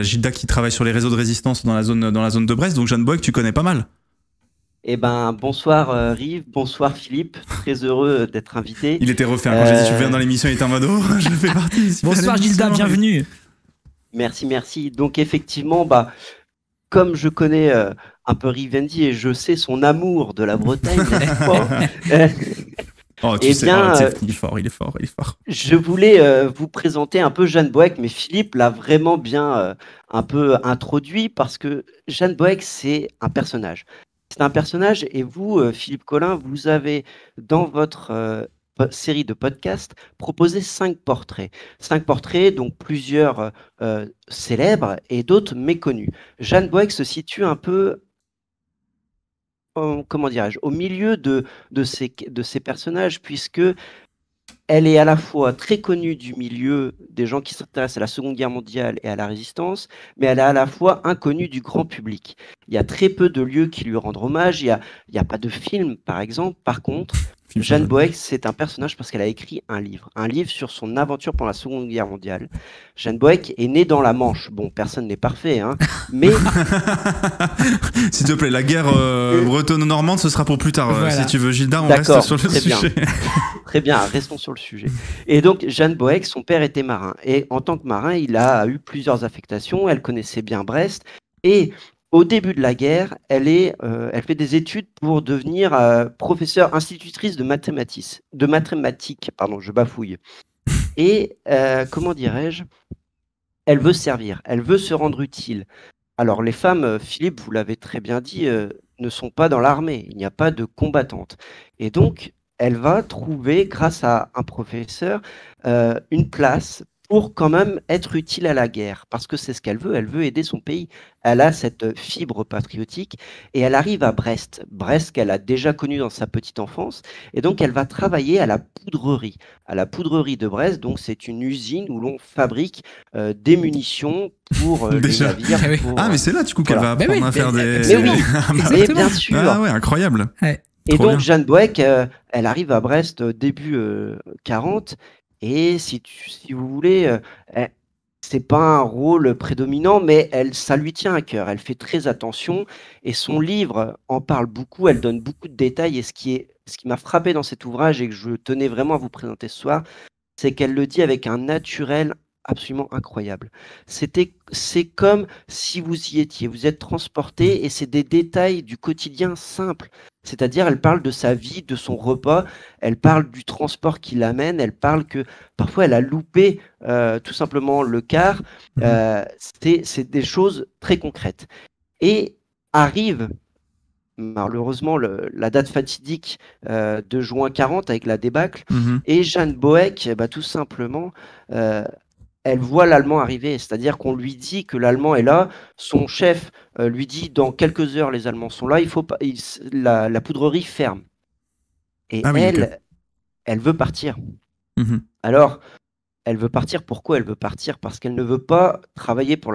Gilda qui travaille sur les réseaux de résistance dans la zone de Brest. Donc Jeanne Boëck, tu connais pas mal. Eh ben, bonsoir Rive, bonsoir Philippe. Très heureux d'être invité. Il était refait. Quand j'ai dit tu viens dans l'émission, il était en mode je fais partie. Bonsoir Gilda, bienvenue. Merci. Donc effectivement, comme je connais un peu Rivendi et je sais son amour de la Bretagne, il est fort. Je voulais vous présenter un peu Jeanne Boëck, mais Philippe l'a vraiment bien un peu introduit, parce que Jeanne Boëck, c'est un personnage. C'est un personnage, et vous, Philippe Collin, vous avez dans votre série de podcasts proposé 5 portraits. 5 portraits, donc plusieurs célèbres et d'autres méconnus. Jeanne Boëck se situe un peu, comment dirais-je, au milieu de ces personnages, puisque elle est à la fois très connue du milieu des gens qui s'intéressent à la Seconde Guerre mondiale et à la Résistance, mais elle est à la fois inconnue du grand public. Il y a très peu de lieux qui lui rendent hommage, il y a pas de film, par exemple. Par contre, Jeanne Boëck, c'est un personnage parce qu'elle a écrit un livre sur son aventure pendant la Seconde Guerre mondiale. Jeanne Boëck est née dans la Manche. Bon, personne n'est parfait, hein, mais... S'il te plaît, la guerre bretonne-normande, ce sera pour plus tard. Voilà. Si tu veux, Gilda, on D'accord, reste sur le très sujet. bien. Très bien, restons sur le sujet. Et donc, Jeanne Boëck, son père était marin. Et en tant que marin, il a eu plusieurs affectations. Elle connaissait bien Brest. Et au début de la guerre, elle fait des études pour devenir professeure institutrice de mathématiques. Pardon, je bafouille. Et comment dirais-je, elle veut servir, elle veut se rendre utile. Alors les femmes, Philippe, vous l'avez très bien dit, ne sont pas dans l'armée, il n'y a pas de combattantes. Et donc, elle va trouver, grâce à un professeur, une place pour quand même être utile à la guerre, parce que c'est ce qu'elle veut aider son pays. Elle a cette fibre patriotique et elle arrive à Brest, qu'elle a déjà connue dans sa petite enfance, et donc elle va travailler à la poudrerie de Brest. Donc c'est une usine où l'on fabrique des munitions pour les navires. Ah oui. Mais c'est là du coup qu'elle va apprendre à faire des... Mais oui, mais bien sûr. Ah ouais, incroyable. Ouais. Et Trop donc bien. Jeanne Boëck, elle arrive à Brest début 40. Et si vous voulez, c'est pas un rôle prédominant, mais ça lui tient à cœur. Elle fait très attention et son livre en parle beaucoup. Elle donne beaucoup de détails. Et ce qui m'a frappé dans cet ouvrage et que je tenais vraiment à vous présenter ce soir, c'est qu'elle le dit avec un naturel absolument incroyable. C'est comme si vous y étiez. Vous êtes transporté et c'est des détails du quotidien simples. C'est-à-dire, elle parle de sa vie, de son repas, elle parle du transport qui l'amène, elle parle que parfois elle a loupé tout simplement le car. C'est des choses très concrètes. Et arrive malheureusement la date fatidique de juin 40 avec la débâcle. Et Jeanne Boëck, tout simplement, elle voit l'Allemand arriver, c'est-à-dire qu'on lui dit que l'Allemand est là, son chef lui dit dans quelques heures les Allemands sont là, la poudrerie ferme. Et elle veut partir. Alors, elle veut partir, pourquoi elle veut partir? Parce qu'elle ne veut pas travailler pour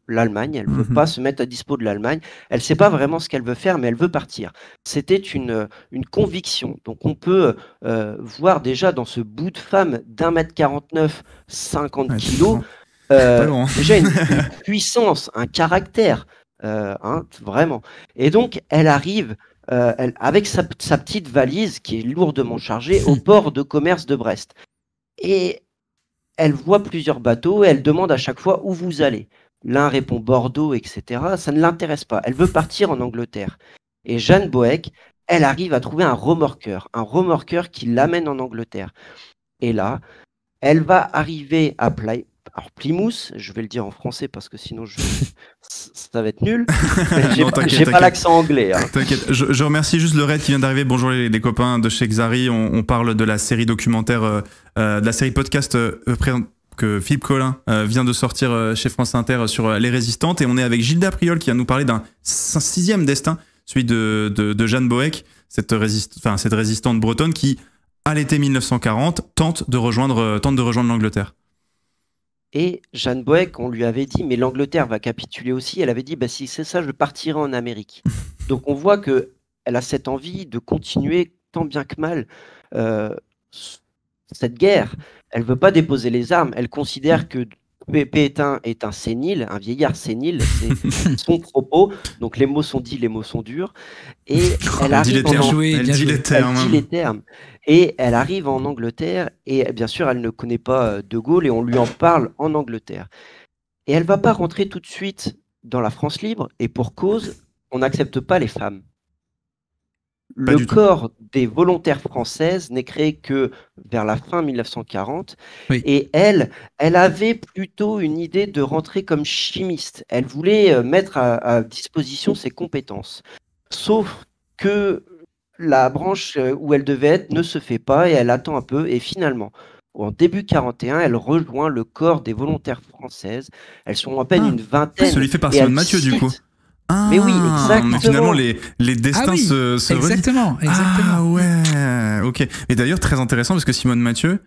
l'Allemagne, elle ne veut pas se mettre à dispo de l'Allemagne, elle ne sait pas vraiment ce qu'elle veut faire, mais elle veut partir. C'était une conviction. Donc on peut voir déjà dans ce bout de femme d'1m49, 50 kilos, déjà une puissance, un caractère, vraiment. Et donc elle arrive avec sa petite valise qui est lourdement chargée au port de commerce de Brest. Et elle voit plusieurs bateaux et elle demande à chaque fois où vous allez. L'un répond Bordeaux, etc. Ça ne l'intéresse pas. Elle veut partir en Angleterre. Et Jeanne Boëck, elle arrive à trouver un remorqueur qui l'amène en Angleterre. Et là, elle va arriver à Plymouth, je vais le dire en français parce que sinon ça va être nul. J'ai pas l'accent anglais. Hein. T'inquiète, je remercie juste le raid qui vient d'arriver. Bonjour les copains de chez Xari. On parle de la série documentaire, de la série podcast que Philippe Collin vient de sortir chez France Inter sur les résistantes. Et on est avec Gilda Priol qui va nous parler d'un 6e destin, celui de Jeanne Boëck, cette résistante bretonne qui, à l'été 1940, tente de rejoindre l'Angleterre. Et Jeanne Boëck, on lui avait dit, mais l'Angleterre va capituler aussi. Elle avait dit, si c'est ça, je partirai en Amérique. Donc on voit qu'elle a cette envie de continuer tant bien que mal cette guerre. Elle ne veut pas déposer les armes. Elle considère que Pétain est un sénile, un vieillard sénile. C'est son propos. Donc les mots sont dits, les mots sont durs. Et elle arrive elle dit les termes. Et elle arrive en Angleterre et bien sûr, elle ne connaît pas De Gaulle et on lui en parle en Angleterre. Et elle ne va pas rentrer tout de suite dans la France libre et pour cause, on n'accepte pas les femmes. Le corps des volontaires françaises n'est créé que vers la fin 1940 et elle avait plutôt une idée de rentrer comme chimiste. Elle voulait mettre à disposition ses compétences. Sauf que la branche où elle devait être ne se fait pas et elle attend un peu et finalement, en début 41, elle rejoint le corps des volontaires françaises. Elles sont à peine une vingtaine. Celui fait par Simone Mathieu du coup. Mais oui, exactement. Mais finalement, les destins se relient. Exactement. Ah ouais, ok. Et d'ailleurs, très intéressant parce que Simone Mathieu,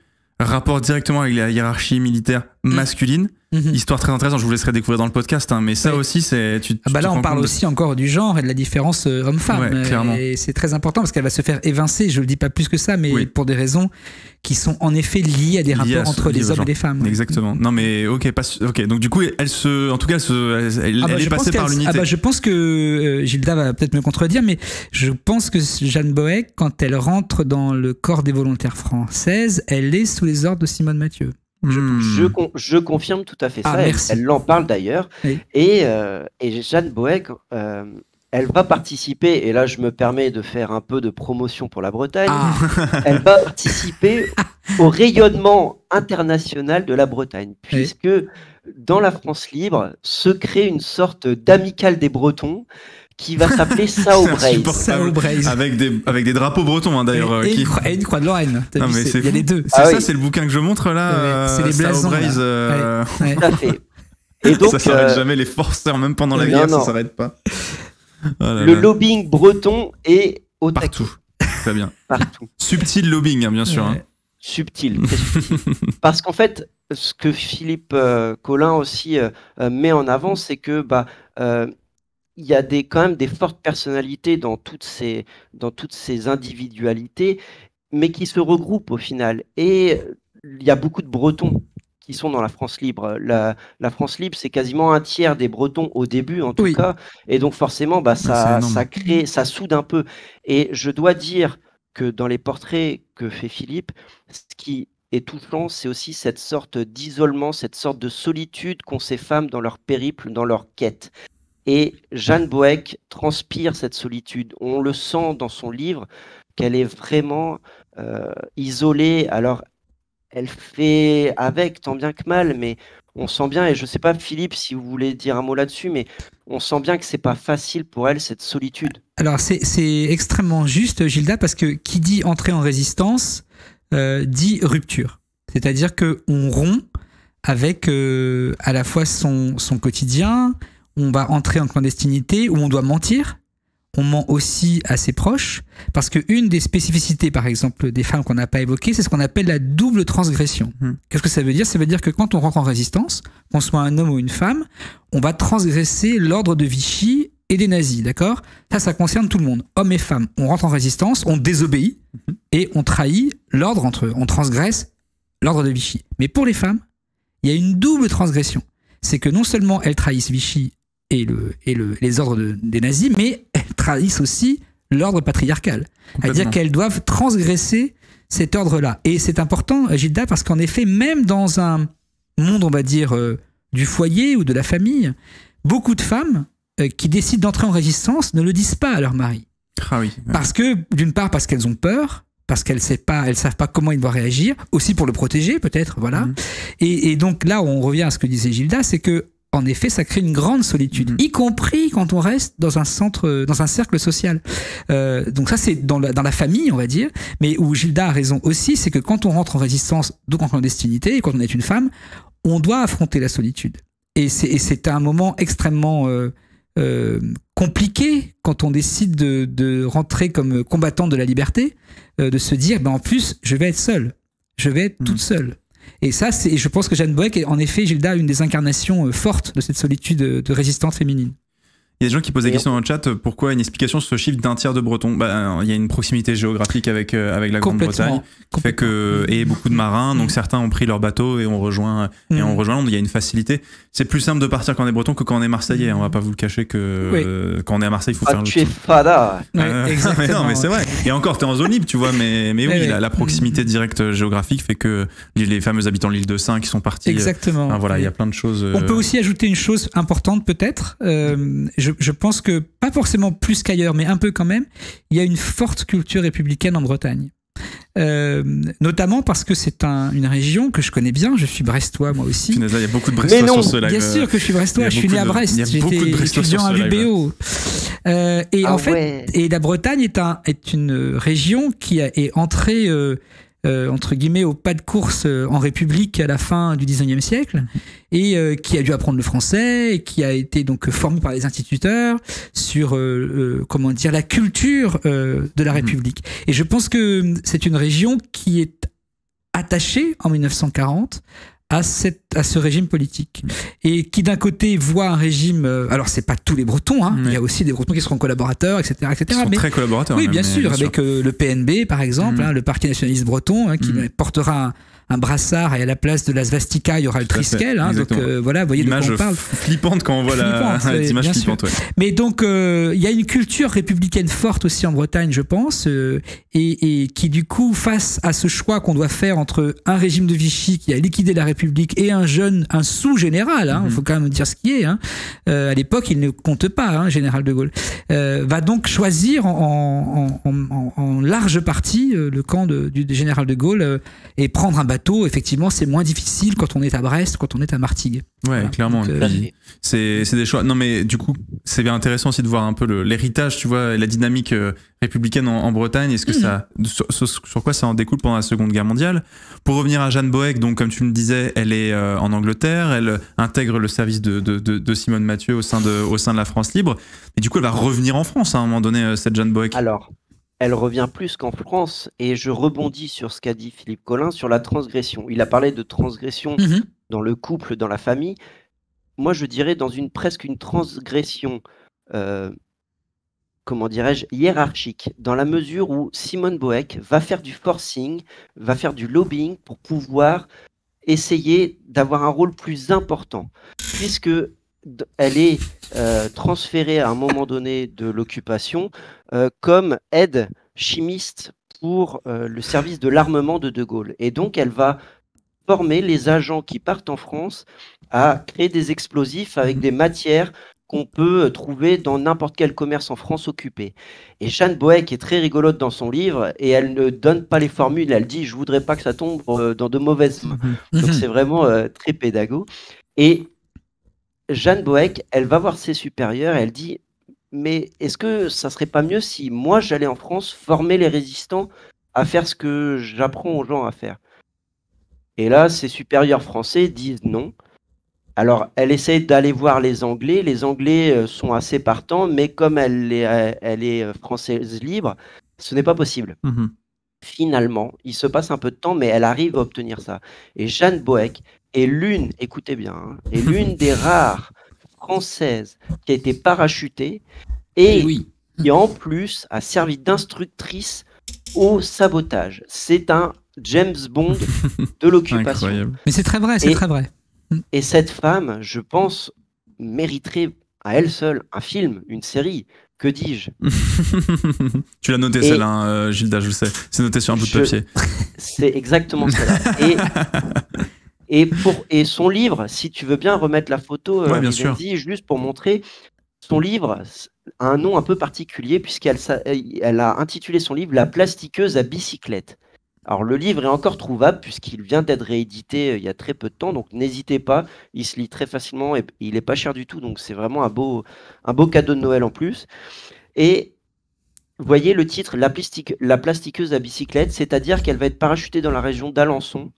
rapport directement avec la hiérarchie militaire masculine. Histoire très intéressante, je vous laisserai découvrir dans le podcast, hein, mais ça aussi, c'est. Là, on parle aussi encore du genre et de la différence homme-femme. Ouais, clairement. Et c'est très important parce qu'elle va se faire évincer, je ne le dis pas plus que ça, mais pour des raisons qui sont en effet liées à des rapports entre les hommes et les femmes. Exactement. Non, mais ok, donc du coup, elle est passée par l'unité. Je pense que Gilda va peut-être me contredire, mais je pense que Jeanne Boëck, quand elle rentre dans le corps des volontaires françaises, elle est sous les ordres de Simone Mathieu. Je confirme tout à fait ça. Elle en parle d'ailleurs. Oui. Et Jeanne Boëck, elle va participer, et là je me permets de faire un peu de promotion pour la Bretagne, elle va participer au rayonnement international de la Bretagne, puisque dans la France libre se crée une sorte d'amicale des Bretons qui va s'appeler Sao-Braise. Avec des drapeaux bretons, hein, d'ailleurs. Et une croix de Lorraine. Non, mais il y a les deux. C'est le bouquin que je montre là. C'est les blasons. Sao-Braise. Tout à fait. Et donc, ça s'arrête jamais, les forceurs, même pendant la guerre, ça s'arrête pas. Le lobbying breton est au partout. Très bien. Partout. Subtil lobbying, hein, bien sûr. Hein. Subtil. Parce qu'en fait, ce que Philippe Collin aussi met en avant, c'est que il y a quand même des fortes personnalités dans toutes ces individualités, mais qui se regroupent au final. Et il y a beaucoup de Bretons qui sont dans la France libre. La France libre, c'est quasiment un tiers des Bretons au début, en tout cas. Et donc forcément, ça soude un peu. Et je dois dire que dans les portraits que fait Philippe, ce qui est touchant, c'est aussi cette sorte d'isolement, cette sorte de solitude qu'ont ces femmes dans leur périple, dans leur quête. Et Jeanne Boëck transpire cette solitude. On le sent dans son livre qu'elle est vraiment isolée. Alors, elle fait avec tant bien que mal, mais on sent bien, et je ne sais pas Philippe si vous voulez dire un mot là-dessus, mais on sent bien que c'est pas facile pour elle cette solitude. Alors c'est extrêmement juste, Gilda, parce que qui dit entrer en résistance dit rupture. C'est-à-dire qu'on rompt avec à la fois son quotidien. On va entrer en clandestinité où on doit mentir. On ment aussi à ses proches, parce qu'une des spécificités, par exemple, des femmes qu'on n'a pas évoquées, c'est ce qu'on appelle la double transgression. Qu'est-ce que ça veut dire ? Ça veut dire que quand on rentre en résistance, qu'on soit un homme ou une femme, on va transgresser l'ordre de Vichy et des nazis, d'accord ? Ça concerne tout le monde, hommes et femmes. On rentre en résistance, on désobéit et on trahit l'ordre on transgresse l'ordre de Vichy. Mais pour les femmes, il y a une double transgression. C'est que non seulement elles trahissent Vichy et les ordres des nazis, mais elles trahissent aussi l'ordre patriarcal. C'est-à-dire qu'elles doivent transgresser cet ordre-là. Et c'est important, Gilda, parce qu'en effet, même dans un monde, on va dire, du foyer ou de la famille, beaucoup de femmes qui décident d'entrer en résistance ne le disent pas à leur mari. Ah oui. Parce que, d'une part, parce qu'elles ont peur, parce qu'elles savent pas comment ils doivent réagir, aussi pour le protéger, peut-être, voilà. Et donc là, on revient à ce que disait Gilda, c'est que en effet, ça crée une grande solitude, y compris quand on reste dans un cercle social. Donc ça, c'est dans la famille, on va dire, mais où Gilda a raison aussi, c'est que quand on rentre en résistance, donc en clandestinité, et quand on est une femme, on doit affronter la solitude. Et c'est un moment extrêmement compliqué quand on décide de rentrer comme combattant de la liberté, de se dire, en plus, je vais être seule, je vais être toute seule. Et ça, je pense que Jeanne Boëck est en effet, Gilda, une des incarnations fortes de cette solitude de résistante féminine. Il y a des gens qui posent des questions dans le chat. Pourquoi une explication sur ce chiffre d'un tiers de Bretons ? Il y a une proximité géographique avec la Grande-Bretagne qui fait que et beaucoup de marins. Donc certains ont pris leur bateau et on rejoint Londres. Il y a une facilité. C'est plus simple de partir quand on est Breton que quand on est Marseillais. On va pas vous le cacher que quand on est à Marseille, il faut faire le tu es fada. Exactement. Mais c'est vrai. Et encore, t'es en zone libre, tu vois. Mais oui, la proximité directe géographique fait que les fameux habitants de l'île de Sein qui sont partis. Exactement. Voilà, il y a plein de choses. On peut aussi ajouter une chose importante peut-être. Je pense que, pas forcément plus qu'ailleurs, mais un peu quand même, il y a une forte culture républicaine en Bretagne. Notamment parce que c'est une région que je connais bien, je suis brestois moi aussi. Il y a beaucoup de Brestois sur ce live. Bien sûr que je suis brestois, je suis né à Brest, j'étais étudiant à l'UBO. Et la Bretagne est une région qui est entrée entre guillemets au pas de course en République à la fin du 19e siècle et qui a dû apprendre le français et qui a été donc formé par les instituteurs sur comment dire la culture de la République. Et je pense que c'est une région qui est attachés en 1940 à ce régime politique. Et qui d'un côté voit un régime... alors c'est pas tous les Bretons, hein, il y a aussi des Bretons qui seront collaborateurs, etc. Ils sont très collaborateurs. Oui, même, bien sûr, avec le PNB par exemple, le Parti nationaliste breton, hein, qui portera un brassard et à la place de la svastika, il y aura le triskel. Hein, donc voilà, vous voyez de quoi on parle. Flippante quand on voit cette image flippante. Ouais. Mais donc, il y a une culture républicaine forte aussi en Bretagne, je pense, et qui du coup, face à ce choix qu'on doit faire entre un régime de Vichy qui a liquidé la République et un sous-général, il faut quand même dire ce qui est, hein, à l'époque, il ne compte pas, hein, général de Gaulle, va donc choisir en large partie le camp du général de Gaulle et prendre un bateau. Effectivement, c'est moins difficile quand on est à Brest, quand on est à Martigues. Ouais, voilà. Clairement. Donc, c'est des choix. Non, mais du coup, c'est bien intéressant aussi de voir un peu l'héritage, tu vois, et la dynamique républicaine en Bretagne. Est-ce que sur quoi ça en découle pendant la Seconde Guerre mondiale? Pour revenir à Jeanne Boëck, donc comme tu me disais, elle est en Angleterre, elle intègre le service de Simone Mathieu au sein de la France libre. Et du coup, elle va revenir en France à un moment donné, cette Jeanne Boëck. Alors, elle revient plus qu'en France, et je rebondis sur ce qu'a dit Philippe Collin sur la transgression. Il a parlé de transgression dans le couple, dans la famille. Moi, je dirais dans presque une transgression, comment dirais-je, hiérarchique, dans la mesure où Simone Boëck va faire du forcing, va faire du lobbying pour pouvoir essayer d'avoir un rôle plus important, puisque elle est transférée à un moment donné de l'occupation comme aide chimiste pour le service de l'armement de Gaulle. Et donc, elle va former les agents qui partent en France à créer des explosifs avec des matières qu'on peut trouver dans n'importe quel commerce en France occupé. Et Jeanne Boëck est très rigolote dans son livre et elle ne donne pas les formules. Elle dit « je voudrais pas que ça tombe dans de mauvaises mains ». Donc, c'est vraiment très pédago. Et Jeanne Boëck, elle va voir ses supérieurs et elle dit « mais est-ce que ça serait pas mieux si moi j'allais en France former les résistants à faire ce que j'apprends aux gens à faire ?» Et là, ses supérieurs français disent non. Alors, elle essaie d'aller voir les Anglais. Les Anglais sont assez partants, mais comme elle est française libre, ce n'est pas possible. Finalement, il se passe un peu de temps, mais elle arrive à obtenir ça. Et Jeanne Boëck est l'une, écoutez bien, est l'une des rares françaises qui a été parachutée et qui en plus a servi d'instructrice au sabotage. C'est un James Bond de l'occupation. Incroyable. Mais c'est très vrai, c'est très vrai. Et cette femme, je pense, mériterait à elle seule un film, une série. Que dis-je? Tu l'as noté celle-là, hein, Gilda, je le sais. C'est noté sur un bout de papier. C'est exactement cela. Et son livre, si tu veux bien remettre la photo, bien sûr. Juste pour montrer, son livre a un nom un peu particulier puisqu'elle a intitulé son livre « La plastiqueuse à bicyclette ». Alors le livre est encore trouvable puisqu'il vient d'être réédité il y a très peu de temps, donc n'hésitez pas, il se lit très facilement et il n'est pas cher du tout, donc c'est vraiment un beau cadeau de Noël en plus. Et vous voyez le titre, la plastiqueuse à bicyclette, c'est-à-dire qu'elle va être parachutée dans la région d'Alençon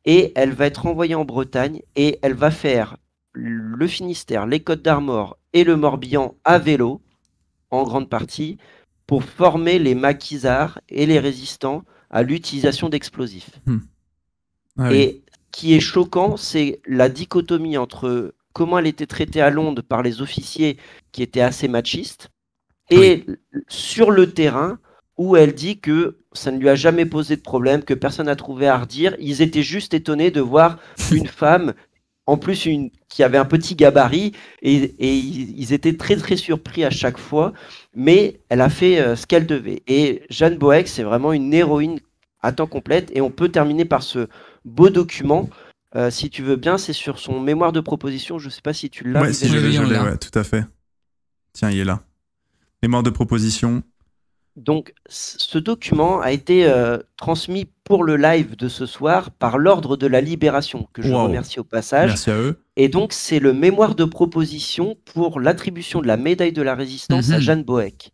et elle va être envoyée en Bretagne et elle va faire le Finistère, les Côtes d'Armor et le Morbihan à vélo, en grande partie, pour former les maquisards et les résistants à l'utilisation d'explosifs. Et ce qui est choquant, c'est la dichotomie entre comment elle était traitée à Londres par les officiers qui étaient assez machistes et sur le terrain où elle dit que ça ne lui a jamais posé de problème, que personne n'a trouvé à redire. Ils étaient juste étonnés de voir une femme, en plus qui avait un petit gabarit, et ils étaient très très surpris à chaque fois, mais elle a fait ce qu'elle devait. Et Jeanne Boëck, c'est vraiment une héroïne à temps complète, et on peut terminer par ce beau document, si tu veux bien, c'est sur son mémoire de proposition, je ne sais pas si tu l'as. Ouais, si je l'ai, tout à fait. Tiens, il est là. Mémoire de proposition. Donc, ce document a été transmis pour le live de ce soir par l'Ordre de la Libération, que je remercie au passage. Merci à eux. Et donc, c'est le mémoire de proposition pour l'attribution de la médaille de la Résistance à Jeanne Boëck.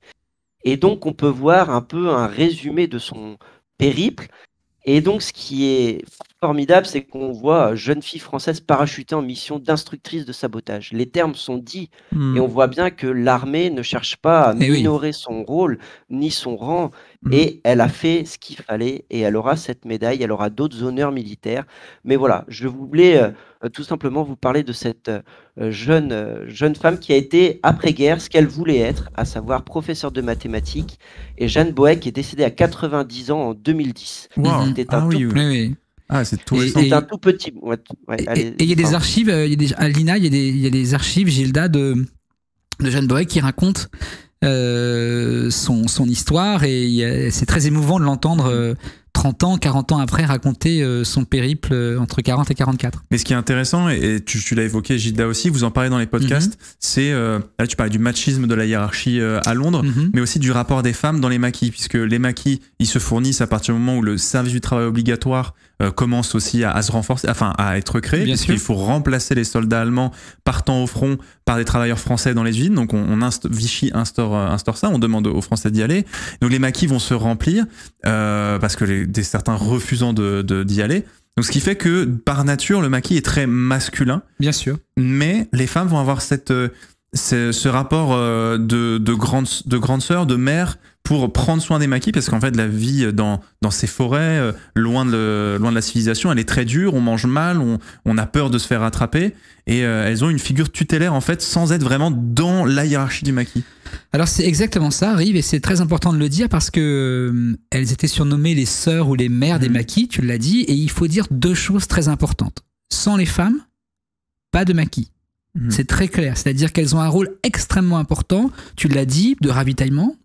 Et donc, on peut voir un peu un résumé de son périple. Et donc, ce qui est formidable, c'est qu'on voit jeune fille française parachutée en mission d'instructrice de sabotage. Les termes sont dits et on voit bien que l'armée ne cherche pas à minorer son rôle ni son rang et elle a fait ce qu'il fallait et elle aura cette médaille, elle aura d'autres honneurs militaires. Mais voilà, je voulais tout simplement vous parler de cette jeune femme qui a été après-guerre ce qu'elle voulait être, à savoir professeure de mathématiques. Et Jeanne Boëck est décédée à 90 ans en 2010. Wow. C'était un c'est tout récent. C'est un tout petit. Et il y a des archives, à l'INA, il y a des archives, Gilda, de Jeanne Boëck qui raconte son histoire et c'est très émouvant de l'entendre 30 ans, 40 ans après raconter son périple entre 40 et 44. Mais ce qui est intéressant, et tu l'as évoqué Gilda aussi, vous en parlez dans les podcasts, c'est, là tu parlais du machisme de la hiérarchie à Londres, mais aussi du rapport des femmes dans les maquis, puisque les maquis, ils se fournissent à partir du moment où le service du travail obligatoire commence aussi à se renforcer, enfin à être créé, puisqu'il faut remplacer les soldats allemands partant au front par des travailleurs français dans les usines. Donc Vichy instaure ça, on demande aux Français d'y aller. Donc les maquis vont se remplir parce que certains refusant d'y aller. Donc ce qui fait que par nature le maquis est très masculin. Bien sûr. Mais les femmes vont avoir ce rapport de grande sœur, de mère, pour prendre soin des maquis, parce qu'en fait la vie dans ces forêts, loin de la civilisation, elle est très dure, on mange mal, on a peur de se faire rattraper, et elles ont une figure tutélaire en fait sans être vraiment dans la hiérarchie du maquis. Alors c'est exactement ça, Rive, et c'est très important de le dire parce que elles étaient surnommées les sœurs ou les mères des maquis, tu l'as dit, et il faut dire deux choses très importantes. Sans les femmes, pas de maquis. C'est très clair, c'est-à-dire qu'elles ont un rôle extrêmement important, tu l'as dit, de ravitaillement,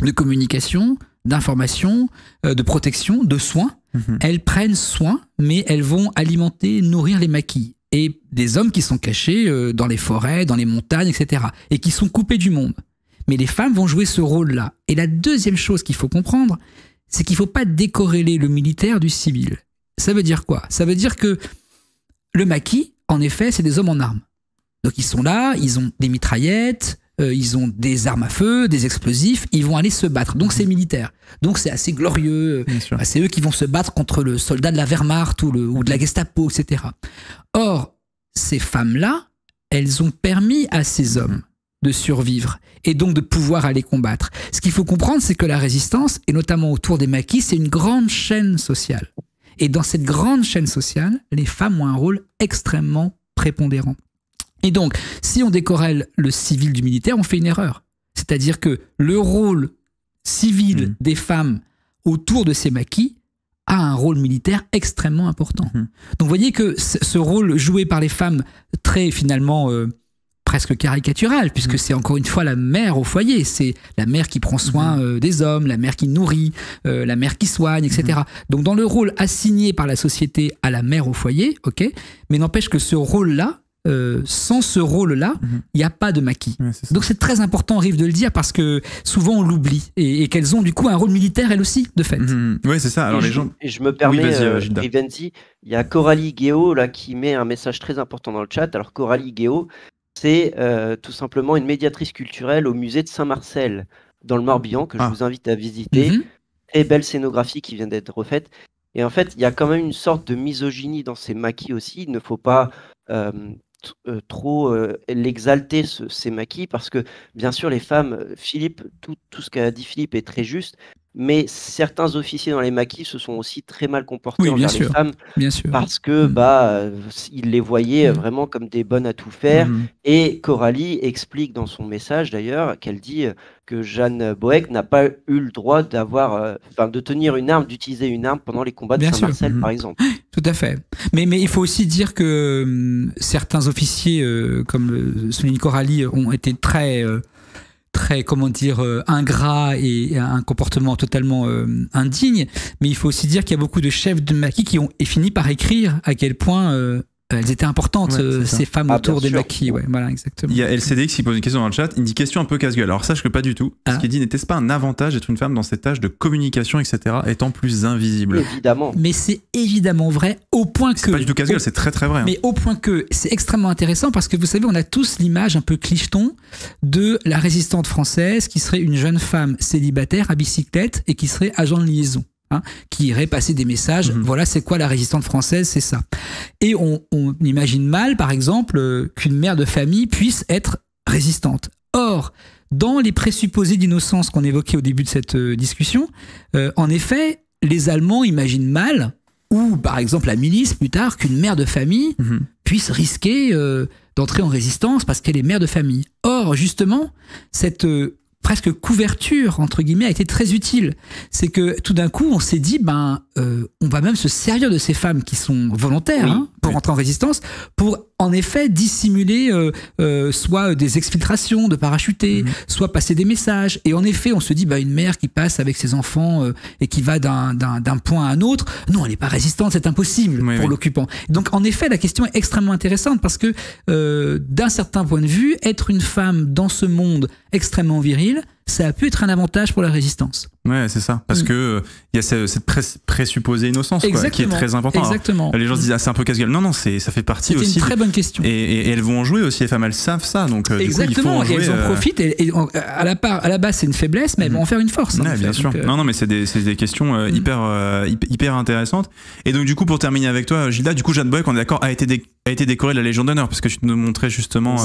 de communication, d'information, de protection, de soins. Elles prennent soin, mais elles vont alimenter, nourrir les maquis. Et des hommes qui sont cachés dans les forêts, dans les montagnes, etc. et qui sont coupés du monde. Mais les femmes vont jouer ce rôle-là. Et la deuxième chose qu'il faut comprendre, c'est qu'il ne faut pas décorréler le militaire du civil. Ça veut dire quoi? Ça veut dire que le maquis, en effet, c'est des hommes en armes. Donc ils sont là, ils ont des mitraillettes, ils ont des armes à feu, des explosifs, ils vont aller se battre. Donc c'est militaire. Donc c'est assez glorieux. C'est eux qui vont se battre contre le soldat de la Wehrmacht ou de la Gestapo, etc. Or, ces femmes-là, elles ont permis à ces hommes de survivre et donc de pouvoir aller combattre. Ce qu'il faut comprendre, c'est que la résistance, et notamment autour des maquis, c'est une grande chaîne sociale. Et dans cette grande chaîne sociale, les femmes ont un rôle extrêmement prépondérant. Et donc, si on décorrèle le civil du militaire, on fait une erreur. C'est-à-dire que le rôle civil des femmes autour de ces maquis a un rôle militaire extrêmement important. Donc, vous voyez que ce rôle joué par les femmes, très finalement presque caricatural, puisque c'est encore une fois la mère au foyer, c'est la mère qui prend soin des hommes, la mère qui nourrit, la mère qui soigne, etc. Donc, dans le rôle assigné par la société à la mère au foyer, ok, mais n'empêche que ce rôle-là, sans ce rôle-là, il n'y a pas de maquis. Donc c'est très important, Rive, de le dire, parce que souvent on l'oublie et qu'elles ont du coup un rôle militaire elles aussi, de fait. Oui, c'est ça. Alors et je me permets, Rivenzi, il y a Coralie Guéot là, qui met un message très important dans le chat. Alors Coralie Guéot, c'est tout simplement une médiatrice culturelle au musée de Saint-Marcel, dans le Morbihan, que je vous invite à visiter. Très belle scénographie qui vient d'être refaite. Et en fait, il y a quand même une sorte de misogynie dans ces maquis aussi. Il ne faut pas trop l'exalter, ces maquis, parce que bien sûr les femmes, Philippe, tout ce qu'a dit Philippe est très juste, mais certains officiers dans les maquis se sont aussi très mal comportés envers les femmes, parce que ils les voyaient vraiment comme des bonnes à tout faire. Et Coralie explique dans son message d'ailleurs qu'elle dit que Jeanne Boëck n'a pas eu le droit de tenir une arme, d'utiliser une arme pendant les combats de Saint-Marcel, par exemple. Tout à fait. Mais il faut aussi dire que certains officiers, comme souligne Coralie, ont été très, comment dire, ingrats et un comportement totalement indigne. Mais il faut aussi dire qu'il y a beaucoup de chefs de maquis qui ont fini par écrire à quel point elles étaient importantes, ces femmes autour des maquis. Ouais, voilà, exactement. Il y a LCDX qui pose une question dans le chat. Il dit question un peu casse-gueule. Alors sache que pas du tout. Ce qu'il dit, n'était-ce pas un avantage d'être une femme dans cette tâche de communication, etc., étant plus invisible? Évidemment. Mais c'est évidemment vrai au point que... C'est pas du tout casse-gueule, c'est très très vrai. Mais au point que c'est extrêmement intéressant parce que vous savez, on a tous l'image un peu clicheton de la résistante française qui serait une jeune femme célibataire à bicyclette et qui serait agent de liaison. qui irait passer des messages. Voilà, c'est quoi la résistante française, c'est ça. Et on imagine mal, par exemple, qu'une mère de famille puisse être résistante. Or, dans les présupposés d'innocence qu'on évoquait au début de cette discussion, en effet, les Allemands imaginent mal, ou par exemple la milice plus tard, qu'une mère de famille puisse risquer d'entrer en résistance parce qu'elle est mère de famille. Or, justement, cette presque couverture, entre guillemets, a été très utile. C'est que tout d'un coup, on s'est dit, on va même se servir de ces femmes qui sont volontaires pour entrer en résistance, pour en effet dissimuler soit des exfiltrations de parachutés, soit passer des messages. Et en effet, on se dit, une mère qui passe avec ses enfants et qui va d'un point à un autre, non, elle n'est pas résistante, c'est impossible pour l'occupant. Donc en effet, la question est extrêmement intéressante parce que d'un certain point de vue, être une femme dans ce monde extrêmement viril, ça a pu être un avantage pour la résistance. Ouais, c'est ça. Parce que il y a cette présupposée innocence quoi, qui est très importante. Exactement. Alors, les gens se disent c'est un peu casse-gueule. Non, ça fait partie aussi. C'est une très bonne question. Et elles vont en jouer aussi, les femmes, elles savent ça. Donc, exactement. Du coup, il faut en jouer, et elles en profitent. Et à la base, c'est une faiblesse, mais elles vont en faire une force. Ouais, bien sûr. Donc, non, mais c'est des questions hyper intéressantes. Et donc, du coup, pour terminer avec toi, Gilda, du coup, Jeanne Boëck, on est d'accord, a été décorée de la Légion d'honneur, parce que tu nous montrais justement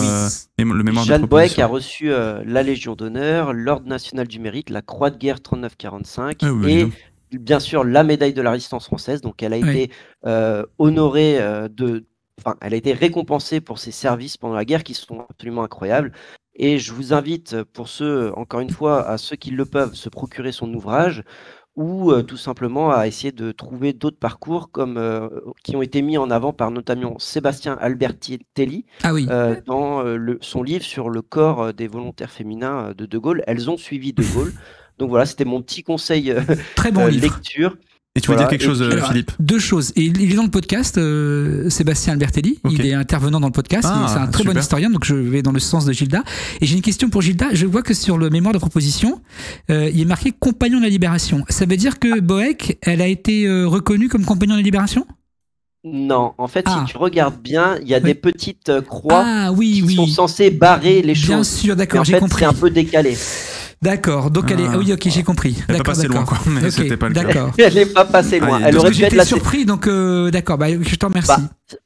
le mémoire de Jeanne Boëck a reçu la Légion d'honneur, l'Ordre national du mérite, la Croix de guerre 39-45 et bien sûr la médaille de la résistance française. Donc elle a été honorée elle a été récompensée pour ses services pendant la guerre qui sont absolument incroyables. Et je vous invite, pour ceux, encore une fois, à ceux qui le peuvent, se procurer son ouvrage ou tout simplement à essayer de trouver d'autres parcours qui ont été mis en avant par notamment Sébastien Albertelli dans son livre sur le corps des volontaires féminins de De Gaulle. Elles ont suivi De Gaulle. Donc voilà, c'était mon petit conseil très bon Et lecture. tu veux dire quelque chose, Philippe? Deux choses. Et il est dans le podcast, Sébastien Albertelli. Il est intervenant dans le podcast. C'est un très bon historien, donc je vais dans le sens de Gilda. Et j'ai une question pour Gilda. Je vois que sur le mémoire de proposition, il est marqué compagnon de la libération. Ça veut dire que Boëck, elle a été reconnue comme compagnon de la libération? Non, en fait, si tu regardes bien, il y a des petites croix qui sont censées barrer les choses. Bien sûr, d'accord, j'ai compris. C'est un peu décalé. D'accord, donc elle est. Oui, ok, j'ai compris. Elle n'est pas passée loin, quoi. Mais c'était pas le cas. D'accord. Elle n'est pas passée loin. Elle aurait pu être surpris, donc d'accord. Je t'en remercie.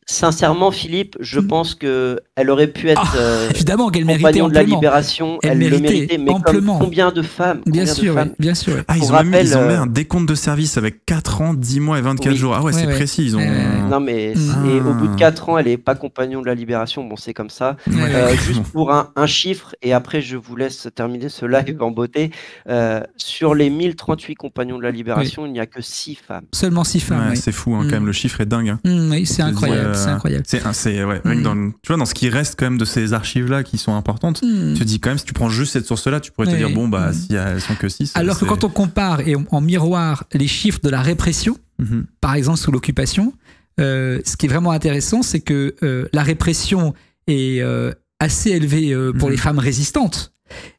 Sincèrement, Philippe, je pense que elle aurait pu être évidemment qu'elle compagnon de la libération. Elle le méritait, mais amplement. Comme combien de femmes? Bien sûr. Ils ont mis un décompte de service avec 4 ans, 10 mois et 24 jours. Ah ouais, c'est précis. Ils ont... Non, mais et au bout de 4 ans, elle n'est pas compagnon de la libération. Bon, c'est comme ça. Juste pour un chiffre, et après, je vous laisse terminer ce live en beauté. Sur les 1038 compagnons de la libération, il n'y a que 6 femmes. Seulement 6 femmes. C'est fou, quand même. Le chiffre est dingue. Oui, c'est incroyable. C'est incroyable. Tu vois, dans ce qui reste quand même de ces archives-là qui sont importantes, tu te dis quand même, si tu prends juste cette source-là, tu pourrais te dire, si elles sont que 6. Alors que quand on compare et en miroir les chiffres de la répression, par exemple sous l'occupation, ce qui est vraiment intéressant, c'est que la répression est assez élevée pour les femmes résistantes,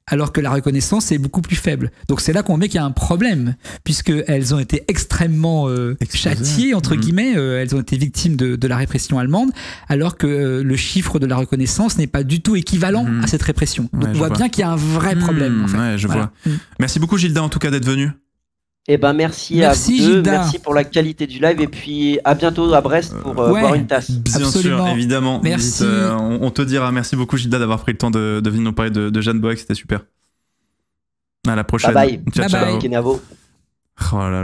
alors que la reconnaissance est beaucoup plus faible. Donc c'est là qu'on met qu'il y a un problème, puisqu'elles ont été extrêmement châtiées, entre guillemets, elles ont été victimes de la répression allemande, alors que le chiffre de la reconnaissance n'est pas du tout équivalent à cette répression. Donc on voit bien qu'il y a un vrai problème. En fait. Ouais, je vois. Merci beaucoup Gilda, en tout cas, d'être venue. Eh ben merci à vous deux, Gilda. Merci pour la qualité du live et puis à bientôt à Brest pour boire une tasse. Bien sûr, évidemment. Merci. On te dira merci beaucoup Gilda d'avoir pris le temps de venir nous parler de Jeanne Boëck, c'était super. À la prochaine. Bye bye. Ciao. Kenavo. Oh là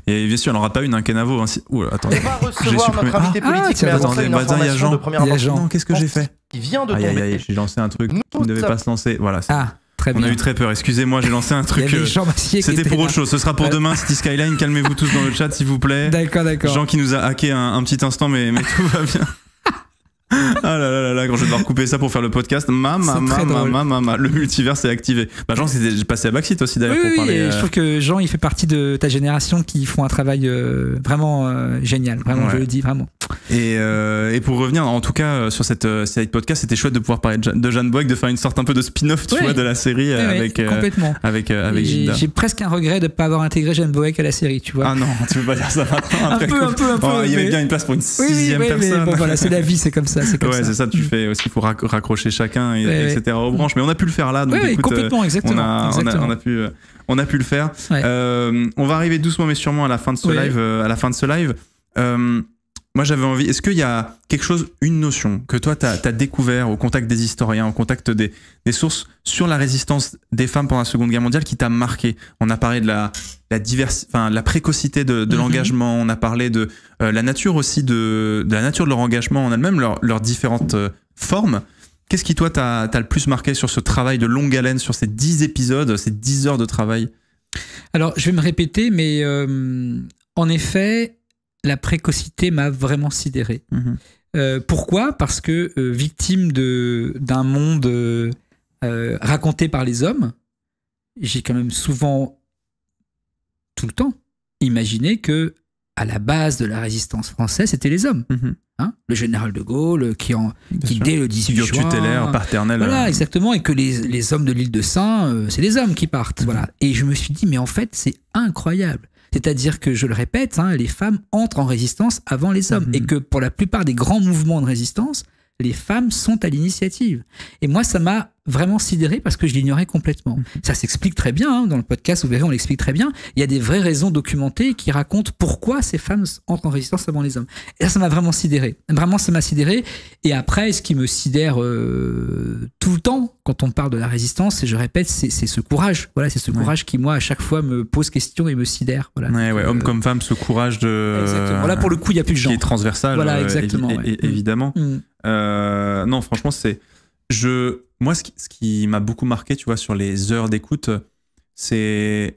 Et bien sûr, elle n'en rate pas une, Kenavo. Attends. On va recevoir notre invité politique. Il y a Jean. Non, qu'est-ce que j'ai fait? Qui vient de tomber. J'ai lancé un truc qui ne devait pas se lancer. Voilà. On a eu très peur, excusez-moi, j'ai lancé un truc. C'était pour autre chose, ce sera pour demain, City Skyline, calmez-vous tous dans le chat s'il vous plaît. D'accord. Jean qui nous a hacké un petit instant, mais tout va bien. Ah là, quand je vais devoir couper ça pour faire le podcast, le multivers est activé. Jean, j'ai passé à Backseat aussi d'ailleurs pour parler. Et je trouve que Jean, il fait partie de ta génération qui font un travail vraiment génial, vraiment, je le dis vraiment. Et pour revenir, en tout cas, sur cette série de podcast, c'était chouette de pouvoir parler de Jeanne Boëck, de faire une sorte un peu de spin-off, tu vois, de la série complètement. avec Gilda. J'ai presque un regret de ne pas avoir intégré Jeanne Boëck à la série, tu vois. Ah non, tu peux pas dire ça maintenant. un peu. Il y avait bien une place pour une 6e personne. Mais bon, voilà, c'est la vie, c'est comme ça. Voilà, c'est comme ça. C'est ça, tu fais aussi pour raccrocher chacun, etc. aux branches. Mais on a pu le faire là. Donc, écoute, complètement, exactement. On a pu le faire. Ouais. On va arriver doucement mais sûrement à la fin de ce live. Moi, j'avais envie. Est-ce qu'il y a quelque chose, une notion que toi, tu as découvert au contact des historiens, au contact des sources sur la résistance des femmes pendant la Seconde Guerre mondiale qui t'a marqué? On a parlé de la précocité de l'engagement. On a parlé de la nature aussi, de la nature de leur engagement en elle-même, leurs différentes formes. Qu'est-ce qui, toi, t'as le plus marqué sur ce travail de longue haleine, sur ces 10 épisodes, ces 10 heures de travail? Alors, je vais me répéter, mais en effet, la précocité m'a vraiment sidéré. Pourquoi ? Parce que victime d'un monde raconté par les hommes, j'ai quand même souvent, tout le temps, imaginé que à la base de la résistance française, c'était les hommes. Le général de Gaulle, qui dès le 18 juin... Figure tutélaire, paternelle. Voilà, exactement, et que les hommes de l'île de Saint, c'est les hommes qui partent. Voilà. Et je me suis dit, mais en fait, c'est incroyable. C'est-à-dire que, je le répète, les femmes entrent en résistance avant les hommes. Et que pour la plupart des grands mouvements de résistance, les femmes sont à l'initiative. Et moi, ça m'a vraiment sidéré parce que je l'ignorais complètement. Ça s'explique très bien, dans le podcast, vous verrez, on l'explique très bien. Il y a des vraies raisons documentées qui racontent pourquoi ces femmes entrent en résistance avant les hommes. Et ça m'a vraiment sidéré. Vraiment, ça m'a sidéré. Et après, ce qui me sidère tout le temps, quand on parle de la résistance, et je répète, c'est ce courage. Voilà, c'est ce courage qui, moi, à chaque fois, me pose question et me sidère. Voilà. Homme comme femme, ce courage de... Exactement. Là, pour le coup, il n'y a plus de genre. Qui est transversal. Voilà, exactement. Évidemment. Non, franchement, moi, ce qui m'a beaucoup marqué, tu vois, sur les heures d'écoute, je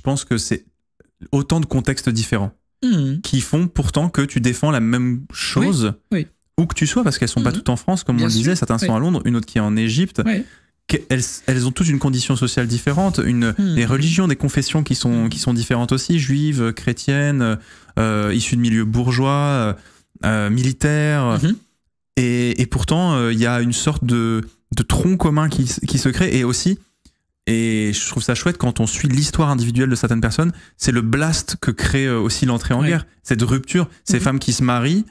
pense que c'est autant de contextes différents qui font pourtant que tu défends la même chose où que tu sois, parce qu'elles sont pas toutes en France, comme on le disait, certains sont à Londres, une autre qui est en Égypte. Elles ont toutes une condition sociale différente, des religions, des confessions qui sont différentes aussi, juives, chrétiennes, issues de milieux bourgeois, militaires. Et pourtant, il y a une sorte de tronc commun qui se crée. Et aussi, et je trouve ça chouette, quand on suit l'histoire individuelle de certaines personnes, c'est le blast que crée aussi l'entrée en guerre. Cette rupture, ces femmes qui se marient,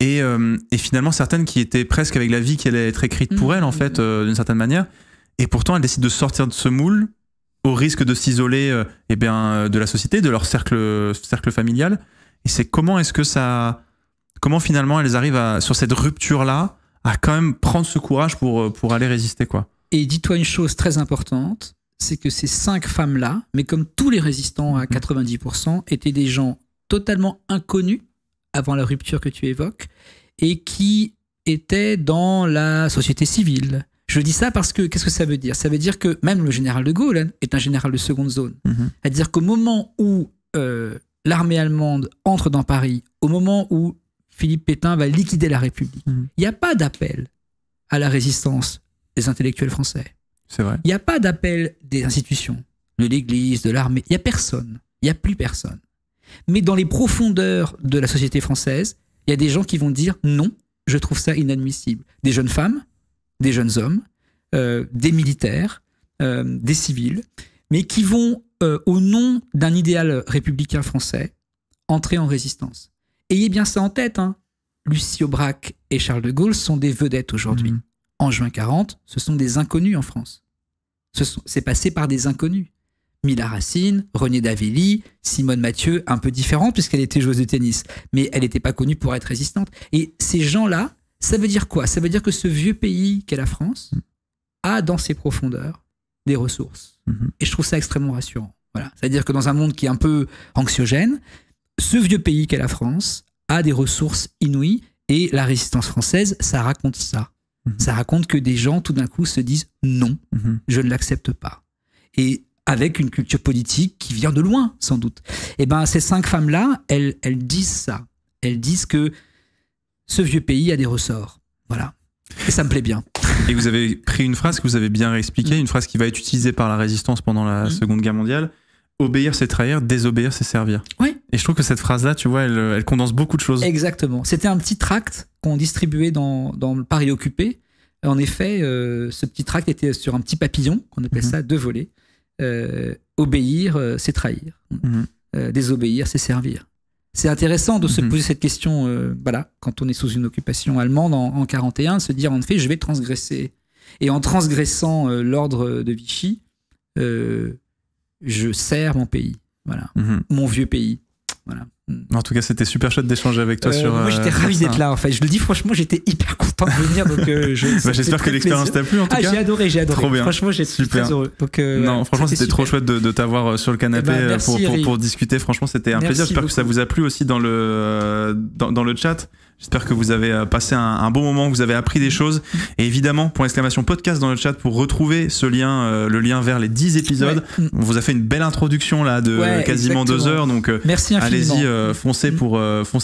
et finalement certaines qui étaient presque avec la vie qui allait être écrite pour elles, en fait, d'une certaine manière. Et pourtant, elles décident de sortir de ce moule, au risque de s'isoler de la société, de leur cercle familial. Et c'est comment finalement elles arrivent sur cette rupture-là à quand même prendre ce courage pour aller résister, quoi. Et dis-toi une chose très importante, c'est que ces 5 femmes-là, mais comme tous les résistants à 90%, étaient des gens totalement inconnus avant la rupture que tu évoques et qui étaient dans la société civile. Je dis ça parce que, qu'est-ce que ça veut dire ? Ça veut dire que même le général de Gaulle est un général de seconde zone. C'est-à-dire qu'au moment où l'armée allemande entre dans Paris, au moment où Philippe Pétain va liquider la République, il n'y a pas d'appel à la résistance des intellectuels français. C'est vrai. Il n'y a pas d'appel des institutions, de l'Église, de l'armée. Il n'y a personne. Il n'y a plus personne. Mais dans les profondeurs de la société française, il y a des gens qui vont dire non, je trouve ça inadmissible. Des jeunes femmes, des jeunes hommes, des militaires, des civils, mais qui vont, au nom d'un idéal républicain français, entrer en résistance. Ayez bien ça en tête, Lucie Aubrac et Charles de Gaulle sont des vedettes aujourd'hui. En juin 40, ce sont des inconnus en France. C'est passé par des inconnus. Mila Racine, Renée Davelli, Simone Mathieu, un peu différente puisqu'elle était joueuse de tennis, mais elle n'était pas connue pour être résistante. Et ces gens-là, ça veut dire quoi ? Ça veut dire que ce vieux pays qu'est la France a dans ses profondeurs des ressources. Et je trouve ça extrêmement rassurant. Voilà. C'est-à-dire que dans un monde qui est un peu anxiogène, ce vieux pays qu'est la France a des ressources inouïes, et la résistance française, ça raconte ça. Ça raconte que des gens, tout d'un coup, se disent non, je ne l'accepte pas. Et avec une culture politique qui vient de loin, sans doute. Et bien, ces 5 femmes-là, elles disent ça. Elles disent que ce vieux pays a des ressorts. Voilà. Et ça me plaît bien. Et vous avez pris une phrase que vous avez bien réexpliquée, une phrase qui va être utilisée par la résistance pendant la Seconde Guerre mondiale. Obéir, c'est trahir, désobéir, c'est servir. Oui. Et je trouve que cette phrase-là, tu vois, elle condense beaucoup de choses. Exactement. C'était un petit tract qu'on distribuait dans le Paris occupé. En effet, ce petit tract était sur un petit papillon, qu'on appelle ça 2 volets. Obéir, c'est trahir. Désobéir, c'est servir. c'est intéressant de se poser cette question, voilà, quand on est sous une occupation allemande en 41, de se dire en effet, je vais transgresser. Et en transgressant l'ordre de Vichy, je sers mon pays, voilà, mon vieux pays. Voilà. En tout cas, c'était super chouette d'échanger avec toi sur. Moi, j'étais ravi d'être là. En fait, je le dis franchement, j'étais hyper content de venir. Donc, j'espère que l'expérience t'a plu. En tout cas, j'ai adoré. Trop bien. Franchement, j'étais très heureux. Donc, non, franchement, c'était trop chouette de t'avoir sur le canapé pour discuter. Franchement, c'était un plaisir. J'espère que ça vous a plu aussi dans le chat. J'espère que vous avez passé un bon moment, que vous avez appris des choses. Et évidemment, !podcast dans le chat pour retrouver ce lien, le lien vers les 10 épisodes. Ouais. On vous a fait une belle introduction là de quasiment 2 heures. Donc, merci infiniment. Allez-y, foncez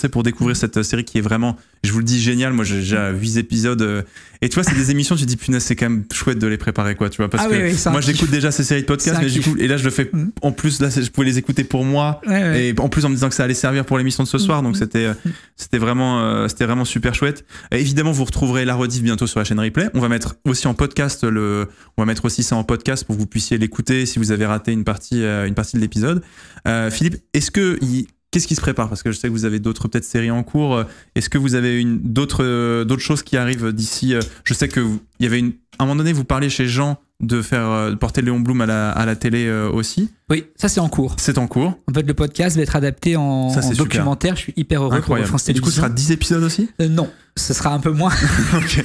pour découvrir cette série qui est vraiment, je vous le dis, géniale. Moi, j'ai déjà 8 épisodes. Et tu vois, c'est des émissions, tu te dis, punaise, c'est quand même chouette de les préparer, quoi, tu vois. Parce que moi, j'écoute déjà ces séries de podcasts, mais du coup, et là, je le fais en plus, là, je pouvais les écouter pour moi. Et en plus, en me disant que ça allait servir pour l'émission de ce soir. Donc, c'était vraiment super chouette. Et évidemment, vous retrouverez la rediff bientôt sur la chaîne Replay. On va mettre aussi en podcast on va mettre aussi ça en podcast pour que vous puissiez l'écouter si vous avez raté une partie de l'épisode. Philippe, qu'est-ce qui se prépare? Parce que je sais que vous avez d'autres peut-être séries en cours. Est-ce que vous avez d'autres choses qui arrivent d'ici? Je sais que il y avait à un moment donné, vous parliez chez Jean de porter Léon Blum à la télé aussi. Oui, ça c'est en cours. C'est en cours. En fait, le podcast va être adapté en documentaire. Je suis hyper heureux. Incroyable. Pour France Télévisions. Et du coup, ce sera 10 épisodes aussi? Non, ce sera un peu moins. Okay.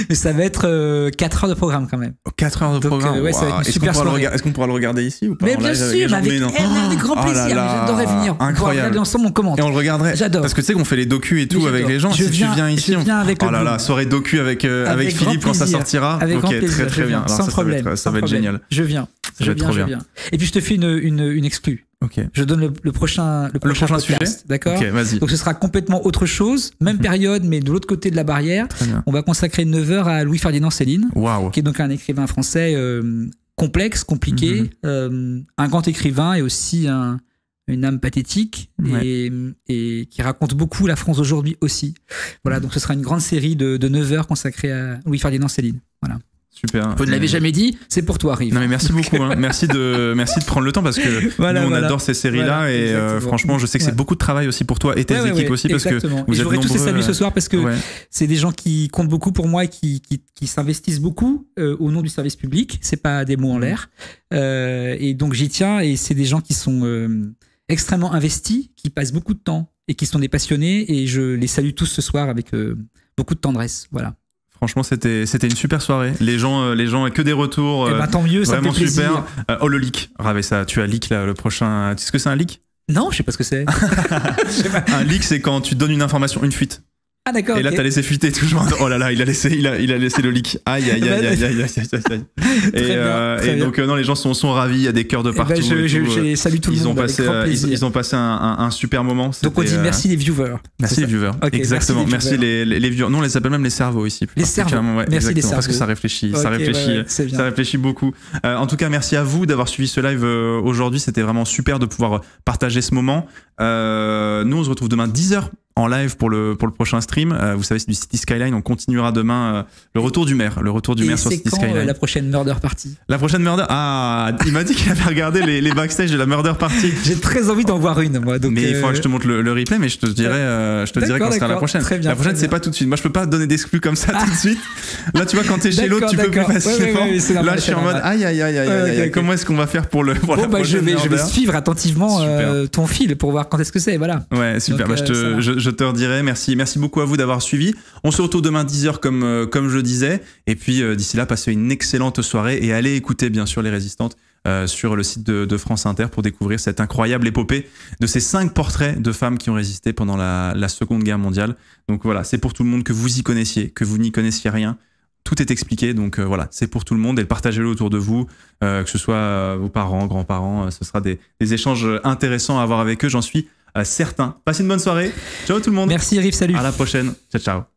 Mais ça va être 4 heures de programme quand même. 4 heures de programme. Ouais, ça va être une super soirée. Est-ce qu'on pourra le regarder ici ou pas? Mais bien sûr, avec grand plaisir. J'adorerais venir. Incroyable. On pourra regarder ensemble, on commente. Et on le regarderait. J'adore. Parce que tu sais qu'on fait les docus et tout avec les gens. Si tu viens ici, oh là là, soirée docu avec Philippe quand ça sortira. Ok, très bien. Sans problème. Ça va être génial. Je viens. Je viens. Et puis je te fais une exclue. Ok. Je donne le prochain podcast, sujet. D'accord. Ok, vas-y. Donc ce sera complètement autre chose, même période, mais de l'autre côté de la barrière. On va consacrer 9 heures à Louis-Ferdinand Céline, qui est donc un écrivain français complexe, compliqué, un grand écrivain et aussi une âme pathétique et qui raconte beaucoup la France aujourd'hui aussi. Voilà, donc ce sera une grande série de 9 heures consacrée à Louis-Ferdinand Céline. Voilà. Super. Vous ne l'avez jamais dit, c'est pour toi, Rive. Non mais merci beaucoup. Merci de prendre le temps parce que nous on adore ces séries-là et franchement je sais que c'est beaucoup de travail aussi pour toi et tes équipes aussi parce que vous êtes nombreux. tous les saluts ce soir parce que c'est des gens qui comptent beaucoup pour moi et qui s'investissent beaucoup au nom du service public. C'est pas des mots en l'air. Et donc j'y tiens et c'est des gens qui sont extrêmement investis, qui passent beaucoup de temps et qui sont des passionnés et je les salue tous ce soir avec beaucoup de tendresse. Voilà. Franchement, c'était une super soirée. Les gens, que des retours. Tant mieux, ça vraiment fait plaisir. Super. Le leak. Ravessa, tu as leak là, le prochain. Tu sais ce que c'est un leak? Non, je sais pas ce que c'est. Un leak, c'est quand tu donnes une information, une fuite. Ah d'accord. Et là, t'as laissé fuiter tout le monde. Oh là là, il a laissé le leak. Aïe. Et donc non, les gens sont ravis. Il y a des cœurs de partout. Je salue tout le monde. Ils ont passé un super moment. Donc on dit merci les viewers. Merci les viewers. Okay, exactement. Merci les viewers. Non, on les appelle même les cerveaux ici. Les cerveaux. Merci les cerveaux. Parce que ça réfléchit. Ça réfléchit beaucoup. En tout cas, merci à vous d'avoir suivi ce live aujourd'hui. C'était vraiment super de pouvoir partager ce moment. Nous, on se retrouve demain 10h. En live pour le prochain stream. Vous savez, c'est du City Skyline. On continuera demain le retour du maire sur City Skyline. La prochaine Murder Party? La prochaine Murder. Ah, il m'a dit qu'il avait regardé les backstage de la Murder Party. J'ai très envie d'en voir une, moi. Donc mais il faudra que je te montre le replay, mais je te dirai quand sera la prochaine. Très bien, la prochaine, c'est pas tout de suite. Moi, je peux pas donner d'exclus comme ça tout de suite. Là, tu vois, quand t'es chez l'autre, tu peux plus facilement. Là, je suis en mode aïe. Comment est-ce qu'on va faire pour la prochaine? Je vais suivre attentivement ton fil pour voir quand est-ce que c'est. Voilà. Ouais, super. Je te redirai. Merci beaucoup à vous d'avoir suivi. On se retrouve demain 10h comme je disais. Et puis d'ici là, passez une excellente soirée et allez écouter bien sûr Les Résistantes sur le site de France Inter pour découvrir cette incroyable épopée de ces 5 portraits de femmes qui ont résisté pendant la Seconde Guerre mondiale. Donc voilà, c'est pour tout le monde, que vous y connaissiez, que vous n'y connaissiez rien. Tout est expliqué, donc voilà, c'est pour tout le monde et partagez-le autour de vous, que ce soit vos parents, grands-parents, ce sera des échanges intéressants à avoir avec eux, j'en suis certain. Passez une bonne soirée. Ciao tout le monde. Merci Rive, salut. À la prochaine. Ciao.